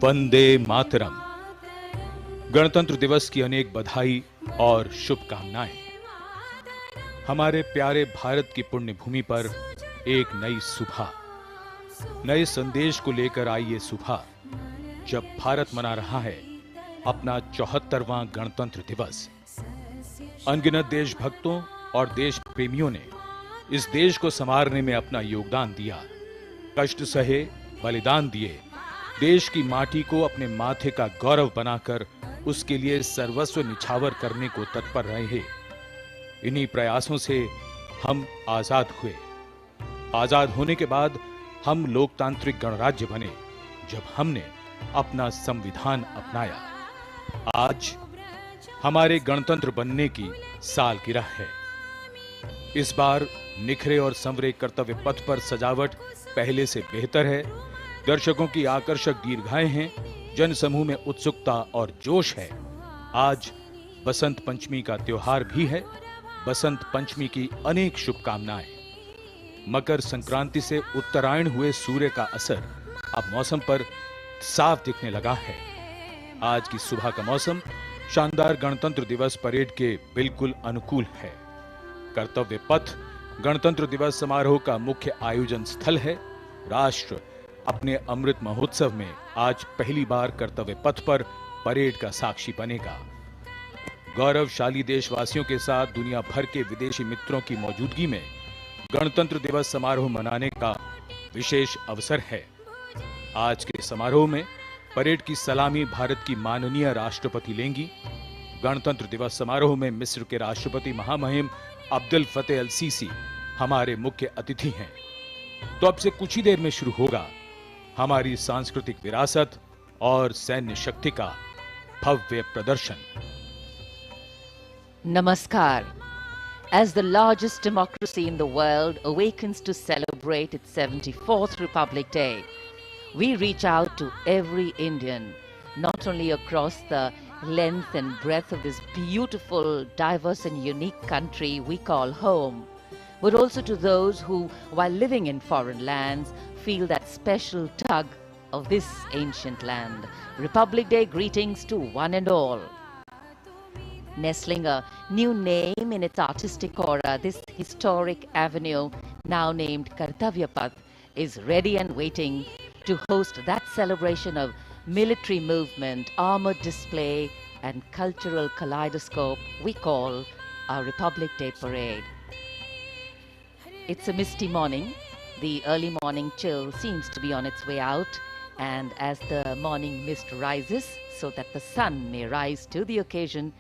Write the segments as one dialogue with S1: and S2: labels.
S1: वंदे मातरम। गणतंत्र दिवस की अनेक बधाई और शुभकामनाएं। हमारे प्यारे भारत की पुण्य भूमि पर एक नई सुबह, नए संदेश को लेकर आई ये सुबह, जब भारत मना रहा है अपना 74वां गणतंत्र दिवस। अनगिनत देशभक्तों और देश प्रेमियों ने इस देश को संवारने में अपना योगदान दिया, कष्ट सहे, बलिदान दिए, देश की माटी को अपने माथे का गौरव बनाकर उसके लिए सर्वस्व निछावर करने को तत्पर रहे हैं। इन्हीं प्रयासों से हम आजाद हुए। आजाद होने के बाद हम लोकतांत्रिक गणराज्य बने, जब हमने अपना संविधान अपनाया। आज हमारे गणतंत्र बनने की सालगिरह है। इस बार निखरे और संवरे कर्तव्य पथ पर सजावट पहले से बेहतर है। दर्शकों की आकर्षक दीर्घाएं हैं, जनसमूह में उत्सुकता और जोश है। आज बसंत पंचमी का त्योहार भी है। बसंत पंचमी की अनेक शुभकामनाएं। मकर संक्रांति से उत्तरायण हुए सूर्य का असर अब मौसम पर साफ दिखने लगा है। आज की सुबह का मौसम शानदार गणतंत्र दिवस परेड के बिल्कुल अनुकूल है। कर्तव्य पथ गणतंत्र दिवस समारोह का मुख्य आयोजन स्थल है। राष्ट्र अपने अमृत महोत्सव में आज पहली बार कर्तव्य पथ पर परेड का साक्षी बनेगा। गौरवशाली देशवासियों के साथ दुनिया भर के विदेशी मित्रों की मौजूदगी में गणतंत्र दिवस समारोह मनाने का विशेष अवसर है। आज के समारोह में परेड की सलामी भारत की माननीय राष्ट्रपति लेंगी। गणतंत्र दिवस समारोह में मिस्र के राष्ट्रपति महामहिम अब्दुल फतेह अल सीसी हमारे मुख्य अतिथि हैं। तो अब से कुछ ही देर में शुरू होगा हमारी सांस्कृतिक विरासत और सैन्य शक्ति का भव्य प्रदर्शन।
S2: Namaskar. As the largest democracy in the world awakens to celebrate its 74th Republic Day, we reach out to every Indian, not only across the length and breadth of this beautiful, diverse and unique country we call home, but also to those who, while living in foreign lands, feel that special tug of this ancient land. Republic Day greetings to one and all. Nestling a new name in its artistic aura, this historic avenue, now named Kartavya Path, is ready and waiting to host that celebration of military movement, armored display, and cultural kaleidoscope we call our Republic Day Parade. It's a misty morning. The early morning chill seems to be on its way out, and as the morning mist rises so that the sun may rise to the occasion,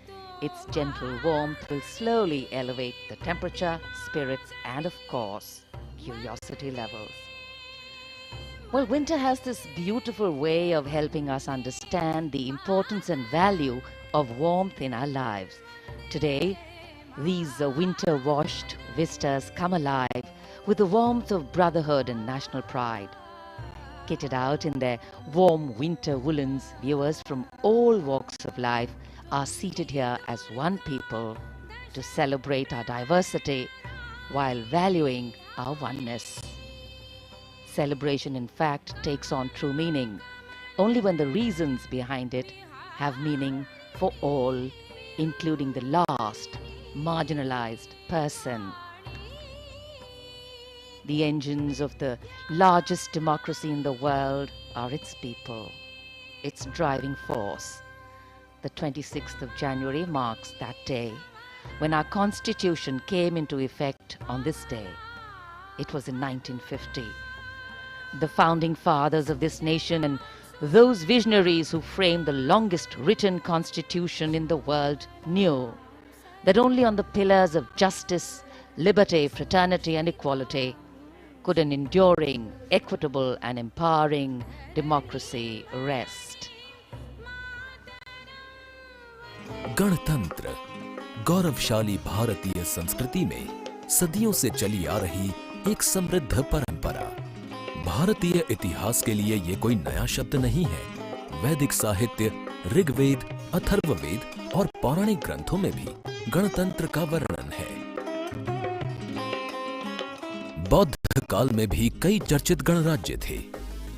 S2: its gentle warmth will slowly elevate the temperature, spirits, and of course, curiosity levels. Well, winter has this beautiful way of helping us understand the importance and value of warmth in our lives. Today, these winter-washed vistas come alive with the warmth of brotherhood and national pride. Kitted out in their warm winter woolens, viewers from all walks of life are seated here as one people to celebrate our diversity while valuing our oneness. Celebration, in fact, takes on true meaning only when the reasons behind it have meaning for all, including the last marginalized person. The engines of the largest democracy in the world are its people, its driving force. The 26th of January marks that day when our Constitution came into effect on this day. It was in 1950. The founding fathers of this nation and those visionaries who framed the longest written constitution in the world knew that only on the pillars of justice, liberty, fraternity, and equality could an enduring, equitable, and empowering democracy rest.
S3: गणतंत्र गौरवशाली भारतीय संस्कृति में सदियों से चली आ रही एक समृद्ध परंपरा। भारतीय इतिहास के लिए ये कोई नया शब्द नहीं है। वैदिक साहित्य, ऋग्वेद, अथर्ववेद और पौराणिक ग्रंथों में भी गणतंत्र का वर्णन है। बौद्ध काल में भी कई चर्चित गणराज्य थे।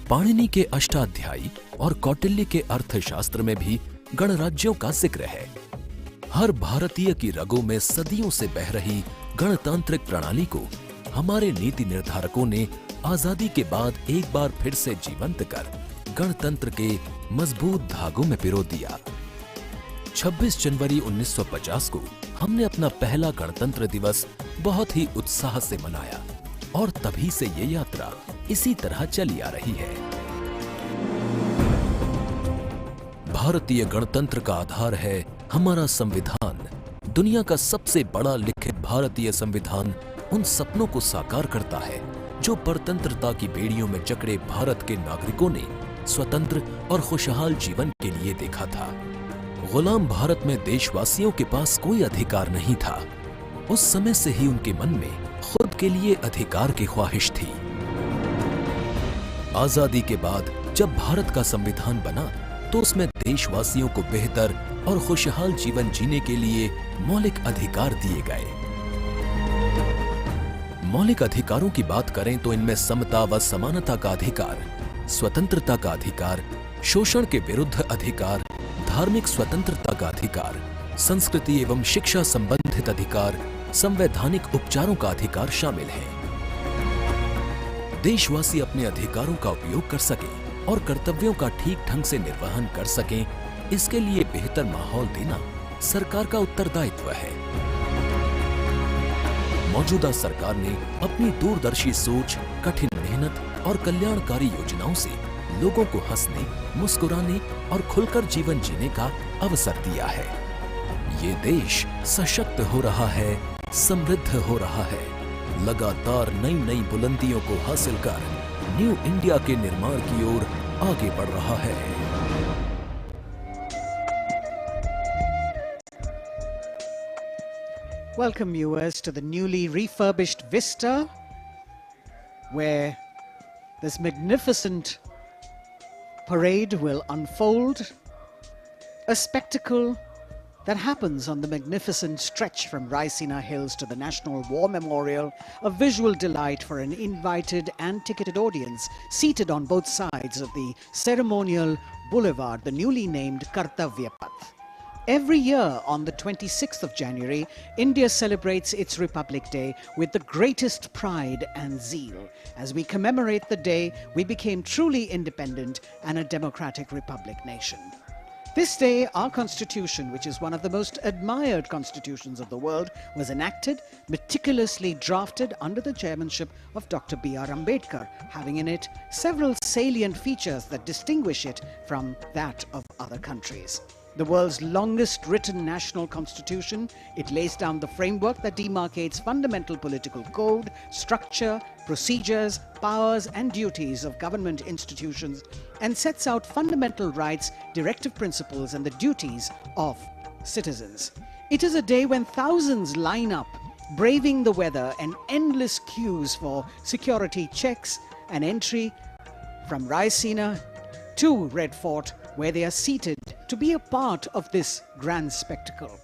S3: पाणिनि के अष्टाध्यायी और कौटिल्य के अर्थशास्त्र में भी गणराज्यों का जिक्र है। हर भारतीय की रगों में सदियों से बह रही गणतांत्रिक प्रणाली को हमारे नीति निर्धारकों ने आजादी के बाद एक बार फिर से जीवंत कर गणतंत्र के मजबूत धागों में पिरो दिया। 26 जनवरी 1950 को हमने अपना पहला गणतंत्र दिवस बहुत ही उत्साह से मनाया और तभी से ये यात्रा इसी तरह चली आ रही है। भारतीय गणतंत्र का आधार है हमारा संविधान। दुनिया का सबसे बड़ा लिखित भारतीय संविधान उन सपनों को साकार करता है जो परतंत्रता की बेड़ियों में जकड़े भारत के नागरिकों ने स्वतंत्र और खुशहाल जीवन के लिए देखा था। गुलाम भारत में देशवासियों के पास कोई अधिकार नहीं था। उस समय से ही उनके मन में खुद के लिए अधिकार की ख्वाहिश थी। आजादी के बाद जब भारत का संविधान बना तो उसमें देशवासियों को बेहतर और खुशहाल जीवन जीने के लिए मौलिक अधिकार दिए गए। मौलिक अधिकारों की बात करें तो इनमें समता व समानता का अधिकार, स्वतंत्रता का अधिकार, शोषण के विरुद्ध अधिकार, धार्मिक स्वतंत्रता का अधिकार, संस्कृति एवं शिक्षा संबंधित अधिकार, संवैधानिक उपचारों का अधिकार शामिल है। देशवासी अपने अधिकारों का उपयोग कर सकें और कर्तव्यों का ठीक ढंग से निर्वहन कर सकें, इसके लिए बेहतर माहौल देना सरकार का उत्तरदायित्व है। मौजूदा सरकार ने अपनी दूरदर्शी सोच, कठिन मेहनत और कल्याणकारी योजनाओं से लोगों को हंसने, मुस्कुराने और खुलकर जीवन जीने का अवसर दिया है। ये देश सशक्त हो रहा है, समृद्ध हो रहा है, लगातार नई नई बुलंदियों को हासिल कर न्यू इंडिया के निर्माण की ओर आगे बढ़ रहा है।
S4: Welcome viewers to the newly refurbished Vista, where this magnificent parade will unfold, a spectacle that happens on the magnificent stretch from Raisina Hills to the National War Memorial, a visual delight for an invited and ticketed audience seated on both sides of the ceremonial boulevard, the newly named Kartavya. Every year on the 26th of January, India celebrates its Republic Day with the greatest pride and zeal. As we commemorate the day, we became truly independent and a democratic republic nation. This day, our constitution, which is one of the most admired constitutions of the world, was enacted, meticulously drafted under the chairmanship of Dr. B.R. Ambedkar, having in it several salient features that distinguish it from that of other countries. The world's longest written national constitution, it lays down the framework that demarcates fundamental political code, structure, procedures, powers and duties of government institutions and sets out fundamental rights, directive principles and the duties of citizens. It is a day when thousands line up, braving the weather and endless queues for security checks and entry from Raisina to Red Fort, where they are seated to be a part of this grand spectacle.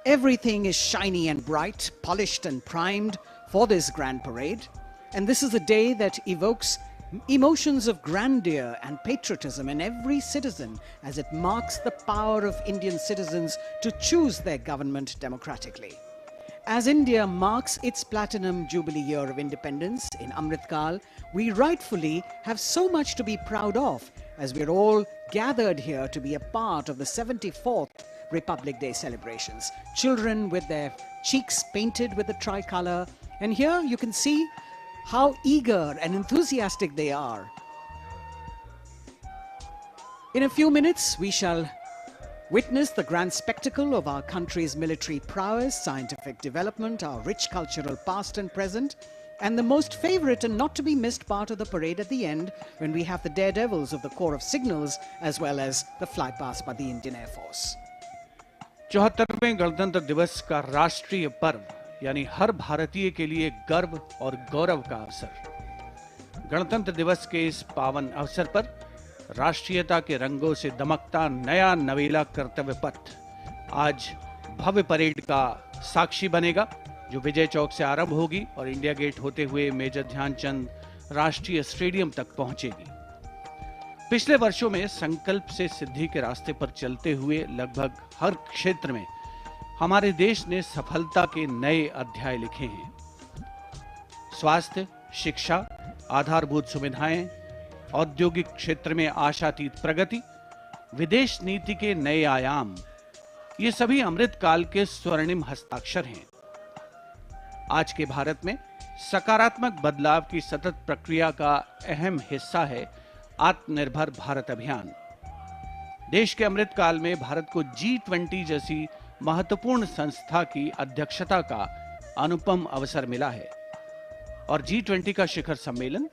S4: Everything is shiny and bright, polished and primed for this grand parade, and this is a day that evokes emotions of grandeur and patriotism in every citizen as it marks the power of Indian citizens to choose their government democratically. As India marks its platinum jubilee year of independence in Amrit Kal, we rightfully have so much to be proud of as we're all gathered here to be a part of the 74th Republic Day celebrations. Children with their cheeks painted with the tricolour, and here you can see how eager and enthusiastic they are. In a few minutes, we shall witness the grand spectacle of our country's military prowess, scientific development, our rich cultural past and present, and the most favourite and not to be missed part of the parade at the end, when we have the daredevils of the Corps of Signals as well as the flypast by the Indian Air Force.
S5: 74वें गणतंत्र दिवस का राष्ट्रीय पर्व यानी हर भारतीय के लिए गर्व और गौरव का अवसर। गणतंत्र दिवस के इस पावन अवसर पर राष्ट्रीयता के रंगों से दमकता नया नवेला कर्तव्य पथ आज भव्य परेड का साक्षी बनेगा, जो विजय चौक से आरंभ होगी और इंडिया गेट होते हुए मेजर ध्यानचंद राष्ट्रीय स्टेडियम तक पहुंचेगी। पिछले वर्षों में संकल्प से सिद्धि के रास्ते पर चलते हुए लगभग हर क्षेत्र में हमारे देश ने सफलता के नए अध्याय लिखे हैं। स्वास्थ्य, शिक्षा, आधारभूत सुविधाएं, औद्योगिक क्षेत्र में आशातीत प्रगति, विदेश नीति के नए आयाम, ये सभी अमृत काल के स्वर्णिम हस्ताक्षर हैं। आज के भारत में सकारात्मक बदलाव की सतत प्रक्रिया का अहम हिस्सा है आत्मनिर्भर भारत अभियान। देश के अमृत काल में भारत को G20 जैसी महत्वपूर्ण संस्था की अध्यक्षता का अनुपम अवसर मिला है और G20 का शिखर सम्मेलन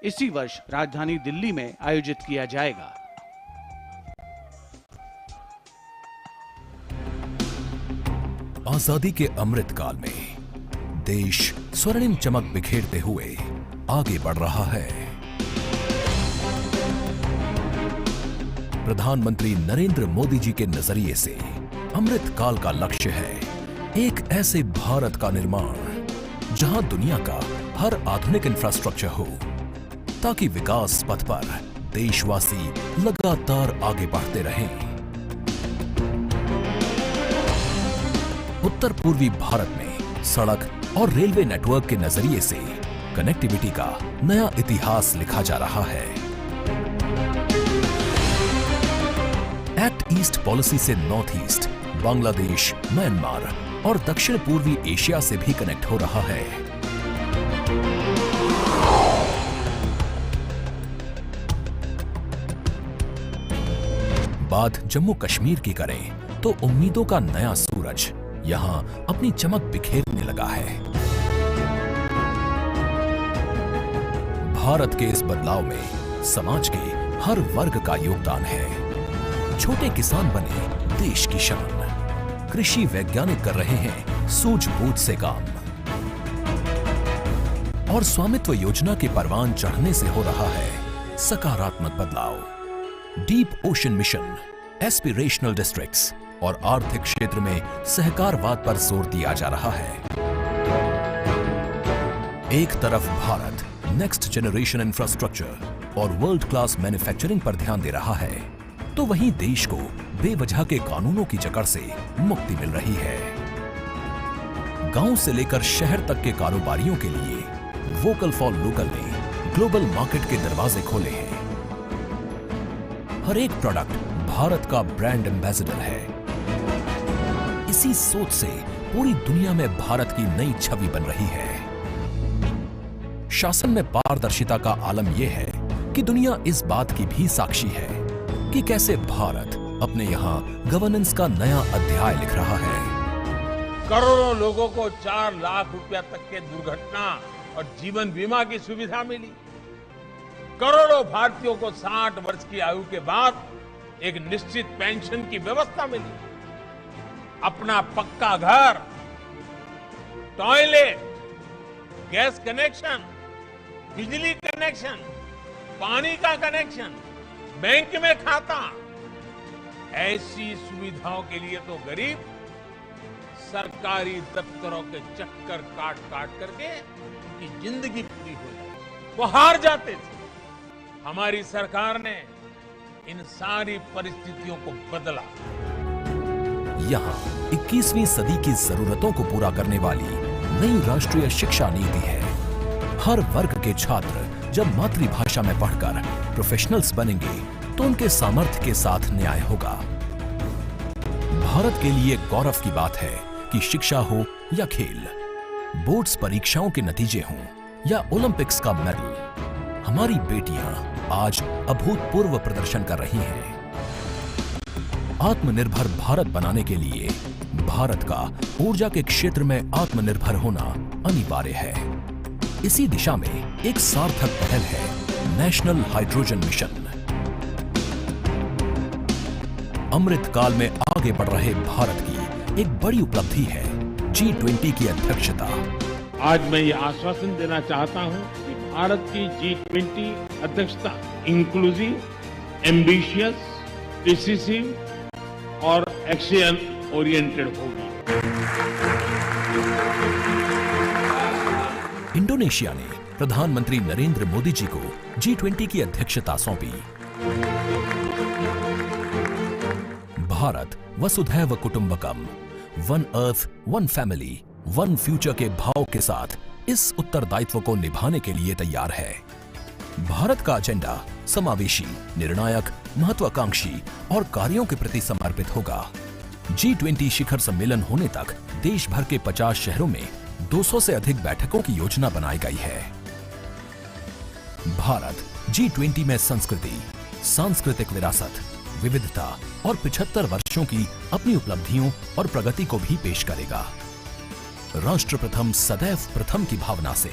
S5: इसी वर्ष राजधानी दिल्ली में आयोजित किया जाएगा।
S3: आजादी के अमृत काल में देश स्वर्णिम चमक बिखेरते हुए आगे बढ़ रहा है। प्रधानमंत्री नरेंद्र मोदी जी के नजरिए से अमृत काल का लक्ष्य है एक ऐसे भारत का निर्माण जहां दुनिया का हर आधुनिक इंफ्रास्ट्रक्चर हो, ताकि विकास पथ पर देशवासी लगातार आगे बढ़ते रहें। उत्तर पूर्वी भारत में सड़क और रेलवे नेटवर्क के नजरिए से कनेक्टिविटी का नया इतिहास लिखा जा रहा है। एक्ट ईस्ट पॉलिसी से नॉर्थ ईस्ट, बांग्लादेश, म्यांमार और दक्षिण पूर्वी एशिया से भी कनेक्ट हो रहा है। बात जम्मू कश्मीर की करें तो उम्मीदों का नया सूरज यहां अपनी चमक बिखेरने लगा है। भारत के इस बदलाव में समाज के हर वर्ग का योगदान है। छोटे किसान बने देश की शान, कृषि वैज्ञानिक कर रहे हैं सूझबूझ से काम, और स्वामित्व योजना के परवान चढ़ने से हो रहा है सकारात्मक बदलाव। Deep ocean mission, aspirational districts और आर्थिक क्षेत्र में सहकारवाद पर जोर दिया जा रहा है। एक तरफ भारत नेक्स्ट जनरेशन इंफ्रास्ट्रक्चर और वर्ल्ड क्लास मैन्युफैक्चरिंग पर ध्यान दे रहा है, तो वहीं देश को बेवजह के कानूनों की जकड़ से मुक्ति मिल रही है। गांव से लेकर शहर तक के कारोबारियों के लिए वोकल फॉर लोकल ने ग्लोबल मार्केट के दरवाजे खोले हैं। हर एक प्रोडक्ट भारत का ब्रांड एम्बेसडर है। इसी सोच से पूरी दुनिया में भारत की नई छवि बन रही है। शासन में पारदर्शिता का आलम यह है कि दुनिया इस बात की भी साक्षी है कि कैसे भारत अपने यहाँ गवर्नेंस का नया अध्याय लिख रहा है।
S6: करोड़ों लोगों को 4 लाख रुपया तक के दुर्घटना और जीवन बीमा की सुविधा मिली। करोड़ों भारतीयों को 60 वर्ष की आयु के बाद एक निश्चित पेंशन की व्यवस्था मिली। अपना पक्का घर, टॉयलेट, गैस कनेक्शन, बिजली कनेक्शन, पानी का कनेक्शन, बैंक में खाता, ऐसी सुविधाओं के लिए तो गरीब सरकारी दफ्तरों के चक्कर काट काट करके उनकी जिंदगी पूरी हो जाती, वो हार जाते थे। हमारी सरकार ने इन सारी परिस्थितियों को बदला।
S3: यहाँ 21वीं सदी की जरूरतों को पूरा करने वाली नई राष्ट्रीय शिक्षा नीति है। हर वर्ग के छात्र जब मातृभाषा में पढ़कर प्रोफेशनल्स बनेंगे तो उनके सामर्थ्य के साथ न्याय होगा। भारत के लिए गौरव की बात है कि शिक्षा हो या खेल, बोर्ड्स परीक्षाओं के नतीजे हों या ओलंपिक्स का मेडल, हमारी बेटियां आज अभूतपूर्व प्रदर्शन कर रही हैं। आत्मनिर्भर भारत बनाने के लिए भारत का ऊर्जा के क्षेत्र में आत्मनिर्भर होना अनिवार्य है। इसी दिशा में एक सार्थक पहल है नेशनल हाइड्रोजन मिशन। अमृत काल में आगे बढ़ रहे भारत की एक बड़ी उपलब्धि है G20 की अध्यक्षता।
S6: आज मैं ये आश्वासन देना चाहता हूं कि भारत की G20 अध्यक्षता इंक्लूसिव, एम्बिशियस, डिसिसिव और एक्शन ओरिएंटेड होगी।
S3: इंडोनेशिया ने प्रधानमंत्री नरेंद्र मोदी जी को G20 की अध्यक्षता सौंपी। भारत वसुधैव कुटुंबकम, one earth one family one future के भाव के साथ इस उत्तरदायित्व को निभाने के लिए तैयार है। भारत का एजेंडा समावेशी, निर्णायक, महत्वाकांक्षी और कार्यों के प्रति समर्पित होगा। G20 शिखर सम्मेलन होने तक देश भर के 50 शहरों में 200 से अधिक बैठकों की योजना बनाई गई है। भारत G20 में संस्कृति, सांस्कृतिक विरासत, विविधता और 75 वर्षों की अपनी उपलब्धियों और प्रगति को भी पेश करेगा। राष्ट्र प्रथम सदैव प्रथम की भावना से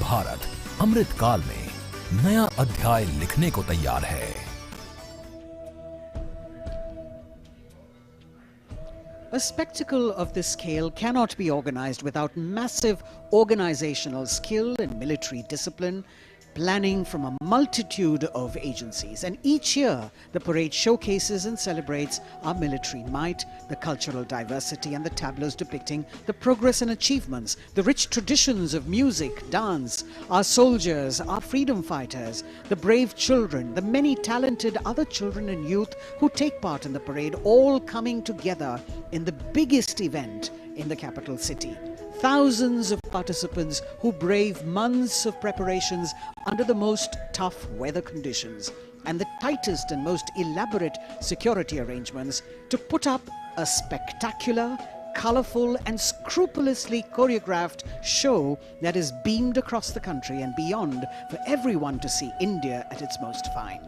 S3: भारत अमृत काल में नया अध्याय लिखने को तैयार है।
S4: A spectacle of this scale cannot be organized without massive organizational skill and military discipline, planning from a multitude of agencies. And each year, the parade showcases and celebrates our military might, the cultural diversity, and the tableaux depicting the progress and achievements, the rich traditions of music, dance, our soldiers, our freedom fighters, the brave children, the many talented other children and youth who take part in the parade, all coming together in the biggest event in the capital city. Thousands of participants who brave months of preparations under the most tough weather conditions and the tightest and most elaborate security arrangements to put up a spectacular, colorful and scrupulously choreographed show that is beamed across the country and beyond for everyone to see India at its most fine.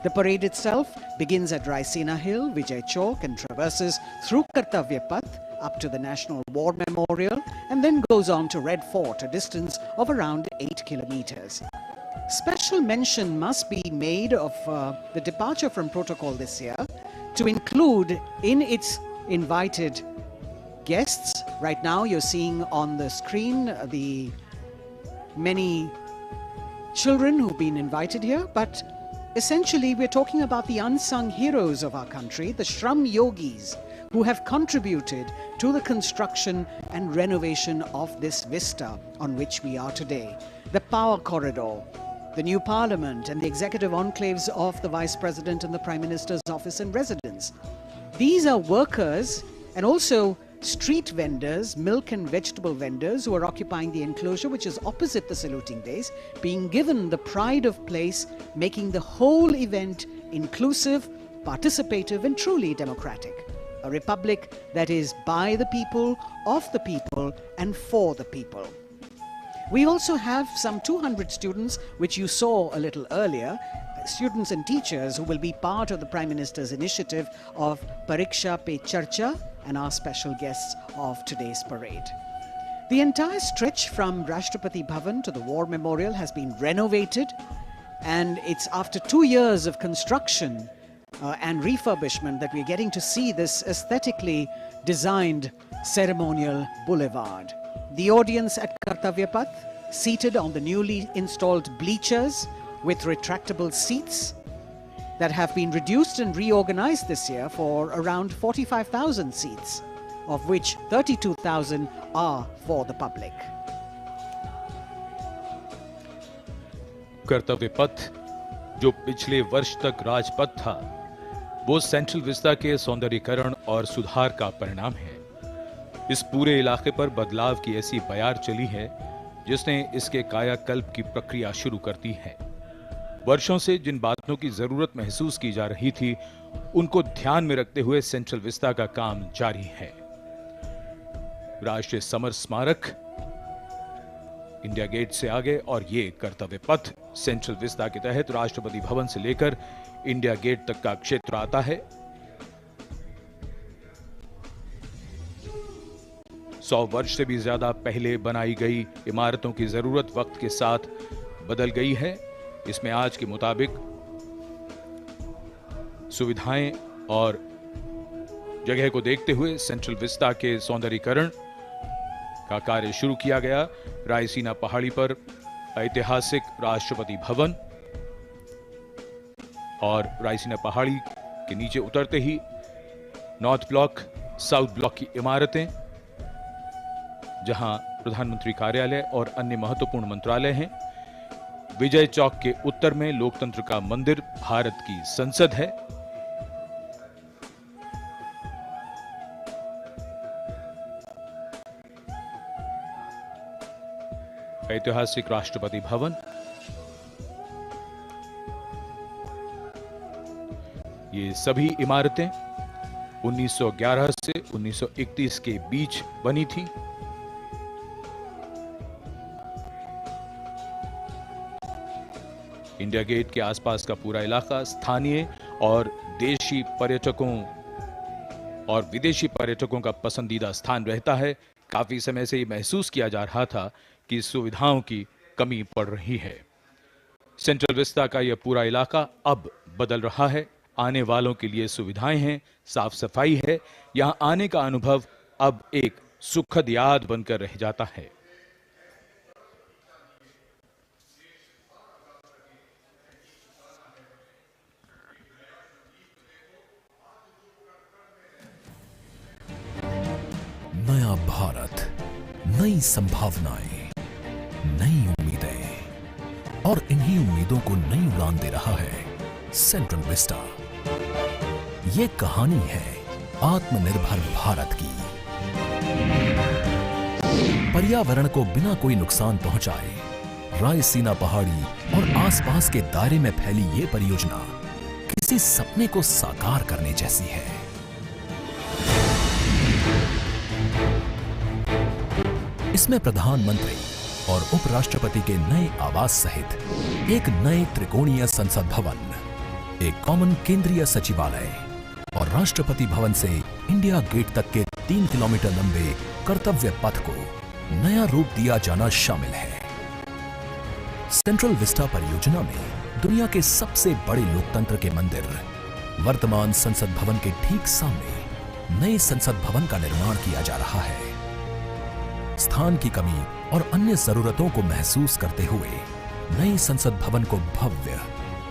S4: The parade itself begins at Raisina Hill, Vijay Chowk, and traverses through Kartavya Path up to the National War Memorial and then goes on to Red Fort, a distance of around 8 kilometers. Special mention must be made of the departure from protocol this year to include in its invited guests. Right now you're seeing on the screen the many children who've been invited here, but essentially we're talking about the unsung heroes of our country, the Shram Yogis, who have contributed to the construction and renovation of this vista on which we are today. The power corridor, the new parliament and the executive enclaves of the Vice President and the Prime Minister's office and residence. These are workers and also street vendors, milk and vegetable vendors who are occupying the enclosure which is opposite the saluting base, being given the pride of place, making the whole event inclusive, participative and truly democratic. A republic that is by the people, of the people and for the people. We also have some 200 students, which you saw a little earlier, students and teachers who will be part of the Prime Minister's initiative of Pariksha Pe Charcha and our special guests of today's parade. The entire stretch from Rashtrapati Bhavan to the War Memorial has been renovated, and it's after 2 years of construction and refurbishment that we're getting to see this aesthetically designed ceremonial boulevard. The audience at Kartavya Path, seated on the newly installed bleachers with retractable seats that have been reduced and reorganized this year for around 45,000 seats, of which 32,000 are for the public.
S1: कर्तव्य पथ जो पिछले वर्ष तक राजपथ था, वो central vista के सौंदर्यीकरण और सुधार का परिणाम है। इस पूरे इलाके पर बदलाव की ऐसी बयार चली है जिसने इसके कायाकल्प की प्रक्रिया शुरू कर दी है। वर्षों से जिन बातों की जरूरत महसूस की जा रही थी, उनको ध्यान में रखते हुए सेंट्रल विस्ता का काम जारी है। राष्ट्रीय समर स्मारक इंडिया गेट से आगे और ये कर्तव्य पथ सेंट्रल विस्ता के तहत राष्ट्रपति भवन से लेकर इंडिया गेट तक का क्षेत्र आता है। 100 वर्ष से भी ज्यादा पहले बनाई गई इमारतों की जरूरत वक्त के साथ बदल गई है। इसमें आज के मुताबिक सुविधाएं और जगह को देखते हुए सेंट्रल विस्ता के सौंदर्यीकरण का कार्य शुरू किया गया। रायसीना पहाड़ी पर ऐतिहासिक राष्ट्रपति भवन और रायसीना पहाड़ी के नीचे उतरते ही नॉर्थ ब्लॉक, साउथ ब्लॉक की इमारतें, जहां प्रधानमंत्री कार्यालय और अन्य महत्वपूर्ण मंत्रालय हैं, विजय चौक के उत्तर में लोकतंत्र का मंदिर भारत की संसद है। ऐतिहासिक राष्ट्रपति भवन, ये सभी इमारतें 1911 से 1931 के बीच बनी थी। इंडिया गेट के आसपास का पूरा इलाका स्थानीय और देशी पर्यटकों और विदेशी पर्यटकों का पसंदीदा स्थान रहता है। काफी समय से ये महसूस किया जा रहा था कि सुविधाओं की कमी पड़ रही है। सेंट्रल विस्टा का यह पूरा इलाका अब बदल रहा है। आने वालों के लिए सुविधाएं हैं, साफ सफाई है। यहां आने का अनुभव अब एक सुखद याद बनकर रह जाता है।
S3: नया भारत, नई संभावनाएं, नई उम्मीदें और इन्हीं उम्मीदों को नई उड़ान दे रहा है सेंट्रल विस्टा। ये कहानी है आत्मनिर्भर भारत की। पर्यावरण को बिना कोई नुकसान पहुंचाए रायसीना पहाड़ी और आसपास के दायरे में फैली ये परियोजना किसी सपने को साकार करने जैसी है। इसमें प्रधानमंत्री और उपराष्ट्रपति के नए आवास सहित एक नए त्रिकोणीय संसद भवन, एक कॉमन केंद्रीय सचिवालय और राष्ट्रपति भवन से इंडिया गेट तक के 3 किलोमीटर लंबे कर्तव्य पथ को नया रूप दिया जाना शामिल है। सेंट्रल विस्टा परियोजना में दुनिया के सबसे बड़े लोकतंत्र के मंदिर, वर्तमान संसद भवन के ठीक सामने नए संसद भवन का निर्माण किया जा रहा है। स्थान की कमी और अन्य जरूरतों को महसूस करते हुए नई संसद भवन को भव्य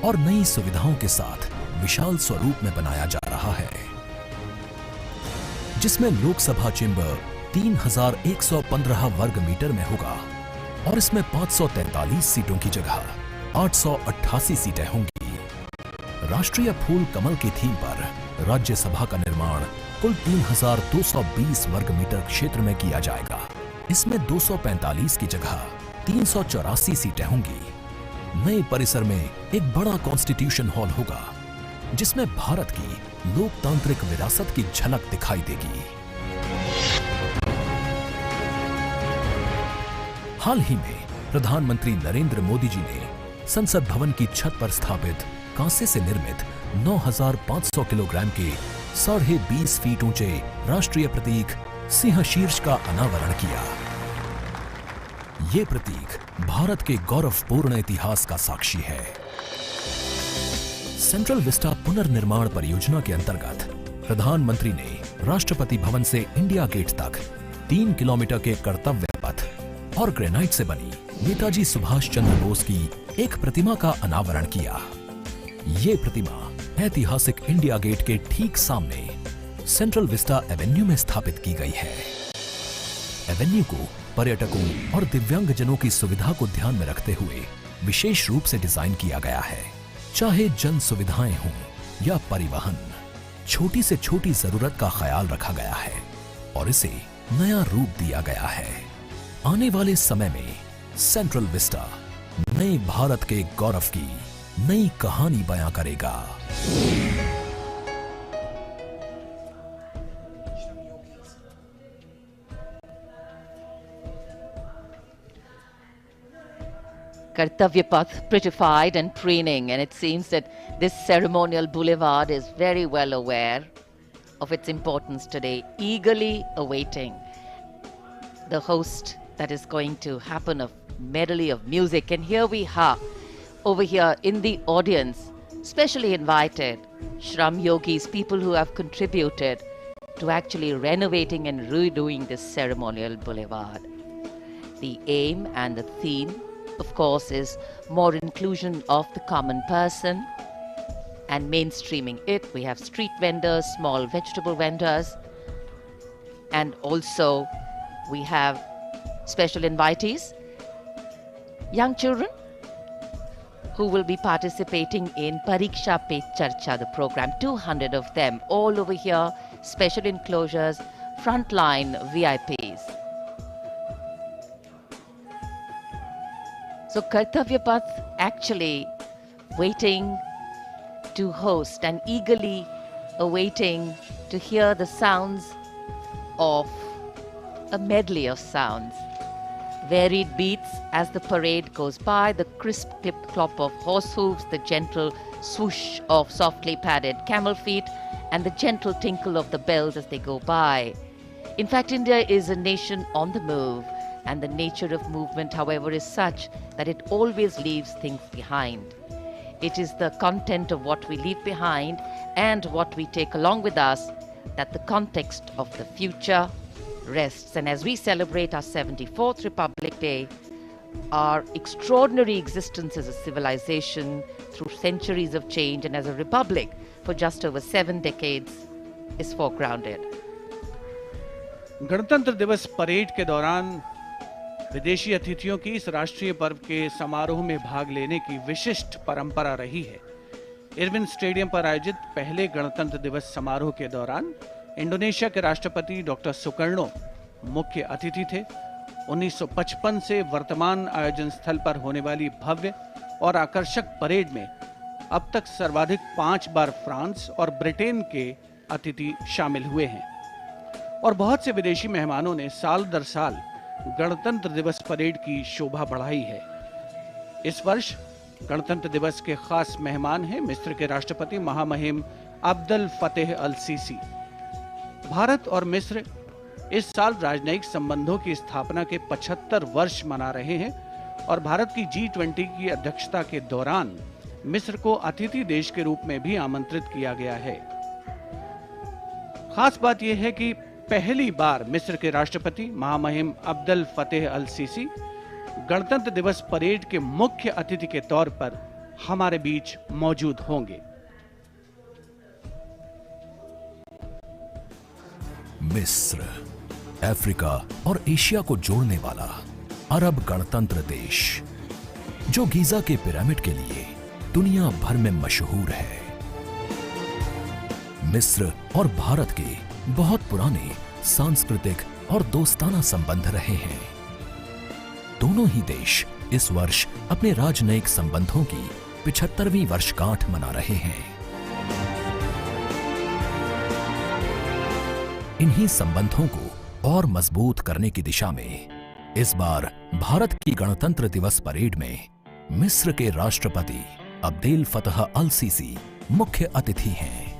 S3: और नई सुविधाओं के साथ विशाल स्वरूप में बनाया जा रहा है, जिसमें लोकसभा चेंबर 3115 वर्ग मीटर में होगा और इसमें 543 सीटों की जगह 888 सीटें होंगी। राष्ट्रीय फूल कमल की थीम पर राज्यसभा का निर्माण कुल 3220 वर्ग मीटर क्षेत्र में किया जाएगा। इसमें 245 की जगह 384 सीटें होंगी। नए परिसर में एक बड़ा कॉन्स्टिट्यूशन हॉल होगा, जिसमें भारत की लोकतांत्रिक विरासत की झलक दिखाई देगी। हाल ही में प्रधानमंत्री नरेंद्र मोदी जी ने संसद भवन की छत पर स्थापित कांसे से निर्मित 9500 किलोग्राम के 20.5 फीट ऊंचे राष्ट्रीय प्रतीक सिंह शीर्ष का अनावरण किया। ये प्रतीक भारत के गौरवपूर्ण इतिहास का साक्षी है। सेंट्रल विस्टा पुनर्निर्माण परियोजना के अंतर्गत प्रधानमंत्री ने राष्ट्रपति भवन से इंडिया गेट तक 3 किलोमीटर के कर्तव्य पथ और ग्रेनाइट से बनी नेताजी सुभाष चंद्र बोस की एक प्रतिमा का अनावरण किया। ये प्रतिमा ऐतिहासिक इंडिया गेट के ठीक सामने सेंट्रल विस्टा एवेन्यू में स्थापित की गई है। एवेन्यू को पर्यटकों और दिव्यांगजनों की सुविधा को ध्यान में रखते हुए विशेष रूप से डिजाइन किया गया है। चाहे जन सुविधाएं हों या परिवहन, छोटी से छोटी जरूरत का ख्याल रखा गया है और इसे नया रूप दिया गया है। आने वाले समय में सेंट्रल विस्टा नए भारत के गौरव की नई कहानी बयां करेगा।
S2: Kartavya Path prettified and preening, and it seems that this ceremonial boulevard is very well aware of its importance today, eagerly awaiting the host that is going to happen of medley of music. And here we are, over here in the audience, specially invited Shram Yogis, people who have contributed to actually renovating and redoing this ceremonial boulevard. The aim and the theme, of course, is more inclusion of the common person and mainstreaming it. We have street vendors, small vegetable vendors, and also we have special invitees, young children who will be participating in Pariksha Pe Charcha, the program. 200 of them, all over here, special enclosures, frontline VIPs. So Kartavya Path actually waiting to host and eagerly awaiting to hear the sounds of a medley of sounds. Varied beats as the parade goes by, the crisp clip-clop of horse hooves, the gentle swoosh of softly padded camel feet, and the gentle tinkle of the bells as they go by. In fact, India is a nation on the move, and the nature of movement, however, is such that it always leaves things behind. It is the content of what we leave behind and what we take along with us that the context of the future rests. And as we celebrate our 74th Republic Day, our extraordinary existence as a civilization through centuries of change and as a republic for just over 7 decades is foregrounded.
S5: गणतंत्र दिवस parade के दौरान विदेशी अतिथियों की इस राष्ट्रीय पर्व के समारोह में भाग लेने की विशिष्ट परंपरा रही है। इरविन स्टेडियम पर आयोजित पहले गणतंत्र दिवस समारोह के दौरान इंडोनेशिया के राष्ट्रपति डॉक्टर सुकर्णो मुख्य अतिथि थे। 1955 से वर्तमान आयोजन स्थल पर होने वाली भव्य और आकर्षक परेड में अब तक सर्वाधिक 5 बार फ्रांस और ब्रिटेन के अतिथि शामिल हुए हैं और बहुत से विदेशी मेहमानों ने साल दर साल गणतंत्र दिवस परेड की शोभा बढ़ाई है। इस वर्ष गणतंत्र दिवस के खास मेहमान हैं मिस्र के राष्ट्रपति महामहिम अब्दुल फतेह अल सीसी। भारत और मिस्र इस साल राजनयिक संबंधों की स्थापना के 75 वर्ष मना रहे हैं और भारत की G20 की अध्यक्षता के दौरान मिस्र को अतिथि देश के रूप में भी आमंत्रित किया गया है। खास बात यह है कि पहली बार मिस्र के राष्ट्रपति महामहिम अब्दुल फतेह अल सीसी गणतंत्र दिवस परेड के मुख्य अतिथि के तौर पर हमारे बीच मौजूद होंगे।
S3: मिस्र, अफ्रीका और एशिया को जोड़ने वाला अरब गणतंत्र देश, जो गीजा के पिरामिड के लिए दुनिया भर में मशहूर है। मिस्र और भारत के बहुत पुराने सांस्कृतिक और दोस्ताना संबंध रहे हैं। दोनों ही देश इस वर्ष अपने राजनयिक संबंधों की 75वीं वर्षगांठ मना रहे हैं। इन्हीं संबंधों को और मजबूत करने की दिशा में इस बार भारत की गणतंत्र दिवस परेड में मिस्र के राष्ट्रपति अब्देल फतह अल सीसी मुख्य अतिथि हैं।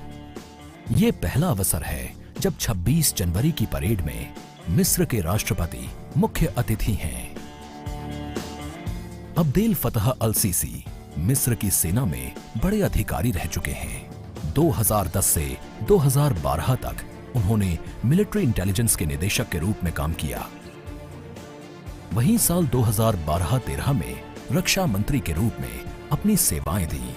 S3: ये पहला अवसर है जब 26 जनवरी की परेड में मिस्र के राष्ट्रपति मुख्य अतिथि हैं। अब्देल फतह अल सीसी मिस्र की सेना में बड़े अधिकारी रह चुके हैं। 2010 से 2012 तक उन्होंने मिलिट्री इंटेलिजेंस के निदेशक के रूप में काम किया। वहीं साल 2012-13 में रक्षा मंत्री के रूप में अपनी सेवाएं दी।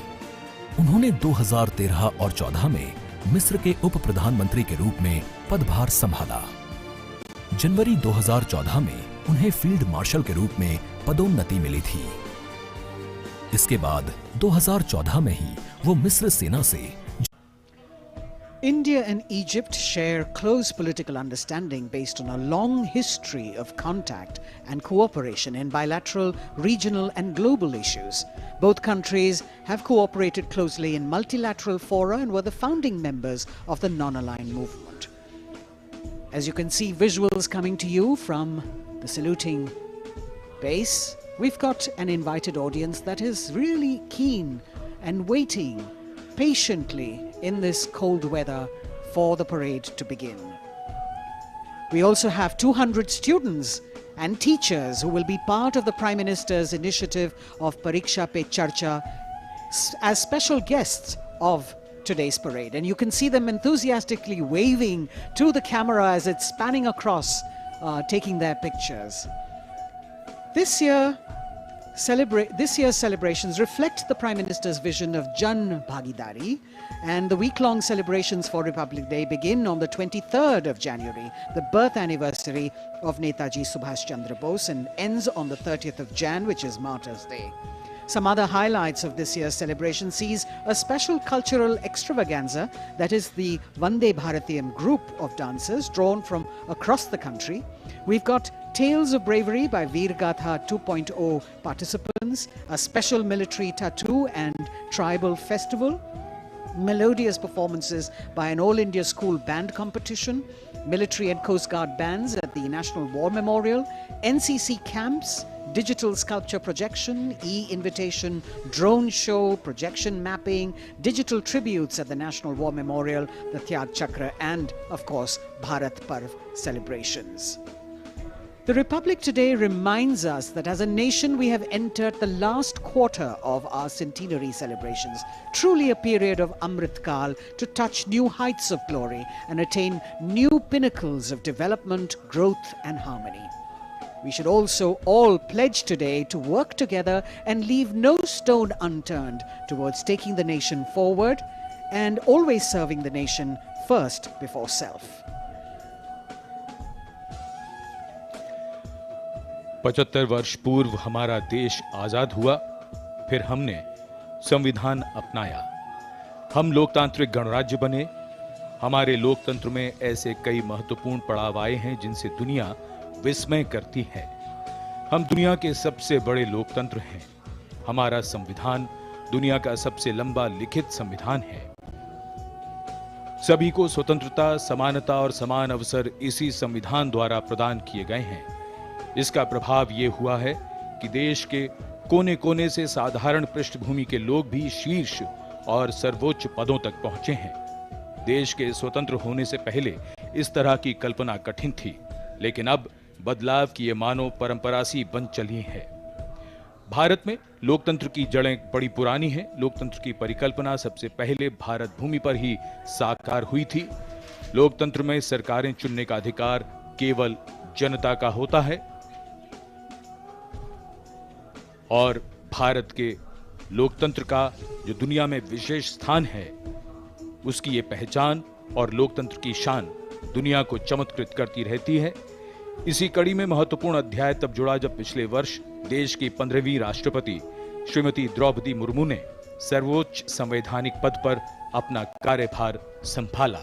S3: उन्होंने 2013 और 14 में मिस्र के उप प्रधानमंत्री के रूप में पदभार संभाला। जनवरी 2014 में उन्हें फील्ड मार्शल के रूप में पदोन्नति मिली थी। इसके बाद 2014 में ही वो मिस्र सेना से
S4: India and Egypt share close political understanding based on a long history of contact and cooperation in bilateral, regional and global issues. Both countries have cooperated closely in multilateral fora and were the founding members of the non-aligned movement. As you can see visuals coming to you from the saluting base, we've got an invited audience that is really keen and waiting patiently in this cold weather for the parade to begin. We also have 200 students and teachers who will be part of the Prime Minister's initiative of Pariksha Pe Charcha as special guests of today's parade. And you can see them enthusiastically waving to the camera as it's spanning across, taking their pictures. This year's celebrations reflect the Prime Minister's vision of Jan Bhagidari, and the week-long celebrations for Republic Day begin on the 23rd of January, the birth anniversary of Netaji Subhash Chandra Bose, and ends on the 30th of Jan, which is Martyrs' Day. Some other highlights of this year's celebration sees a special cultural extravaganza that is the Vande Bharatiyam group of dancers drawn from across the country. We've got Tales of Bravery by Veer Gatha 2.0 participants, a special military tattoo and tribal festival, melodious performances by an All India School Band competition, military and Coast Guard bands at the National War Memorial, NCC camps, digital sculpture projection, e-invitation, drone show, projection mapping, digital tributes at the National War Memorial, the Tyag Chakra, and of course Bharat Parv celebrations. The Republic today reminds us that as a nation we have entered the last quarter of our centenary celebrations, truly a period of Amrit Kal to touch new heights of glory and attain new pinnacles of development, growth and harmony. We should also all pledge today to work together and leave no stone unturned towards taking the nation forward and always serving the nation first before self.
S1: 75 वर्ष पूर्व हमारा देश आजाद हुआ, फिर हमने संविधान अपनाया, हम लोकतांत्रिक गणराज्य बने। हमारे लोकतंत्र में ऐसे कई महत्वपूर्ण पड़ाव आए हैं जिनसे दुनिया विस्मय करती है। हम दुनिया के सबसे बड़े लोकतंत्र हैं। हमारा संविधान दुनिया का सबसे लंबा लिखित संविधान है। सभी को स्वतंत्रता, समानता और समान अवसर इसी संविधान द्वारा प्रदान किए गए हैं। इसका प्रभाव यह हुआ है कि देश के कोने कोने से साधारण पृष्ठभूमि के लोग भी शीर्ष और सर्वोच्च पदों तक पहुंचे हैं। देश के स्वतंत्र होने से पहले इस तरह की कल्पना कठिन थी, लेकिन अब बदलाव की ये मानो परंपरा सी बन चली है। भारत में लोकतंत्र की जड़ें बड़ी पुरानी हैं। लोकतंत्र की परिकल्पना सबसे पहले भारत भूमि पर ही साकार हुई थी। लोकतंत्र में सरकारें चुनने का अधिकार केवल जनता का होता है और भारत के लोकतंत्र का जो दुनिया में विशेष स्थान है, उसकी ये पहचान और लोकतंत्र की शान दुनिया को चमत्कृत करती रहती है। इसी कड़ी में महत्वपूर्ण अध्याय तब जुड़ा जब पिछले वर्ष देश की 15वीं राष्ट्रपति श्रीमती द्रौपदी मुर्मू ने सर्वोच्च संवैधानिक पद पर अपना कार्यभार संभाला।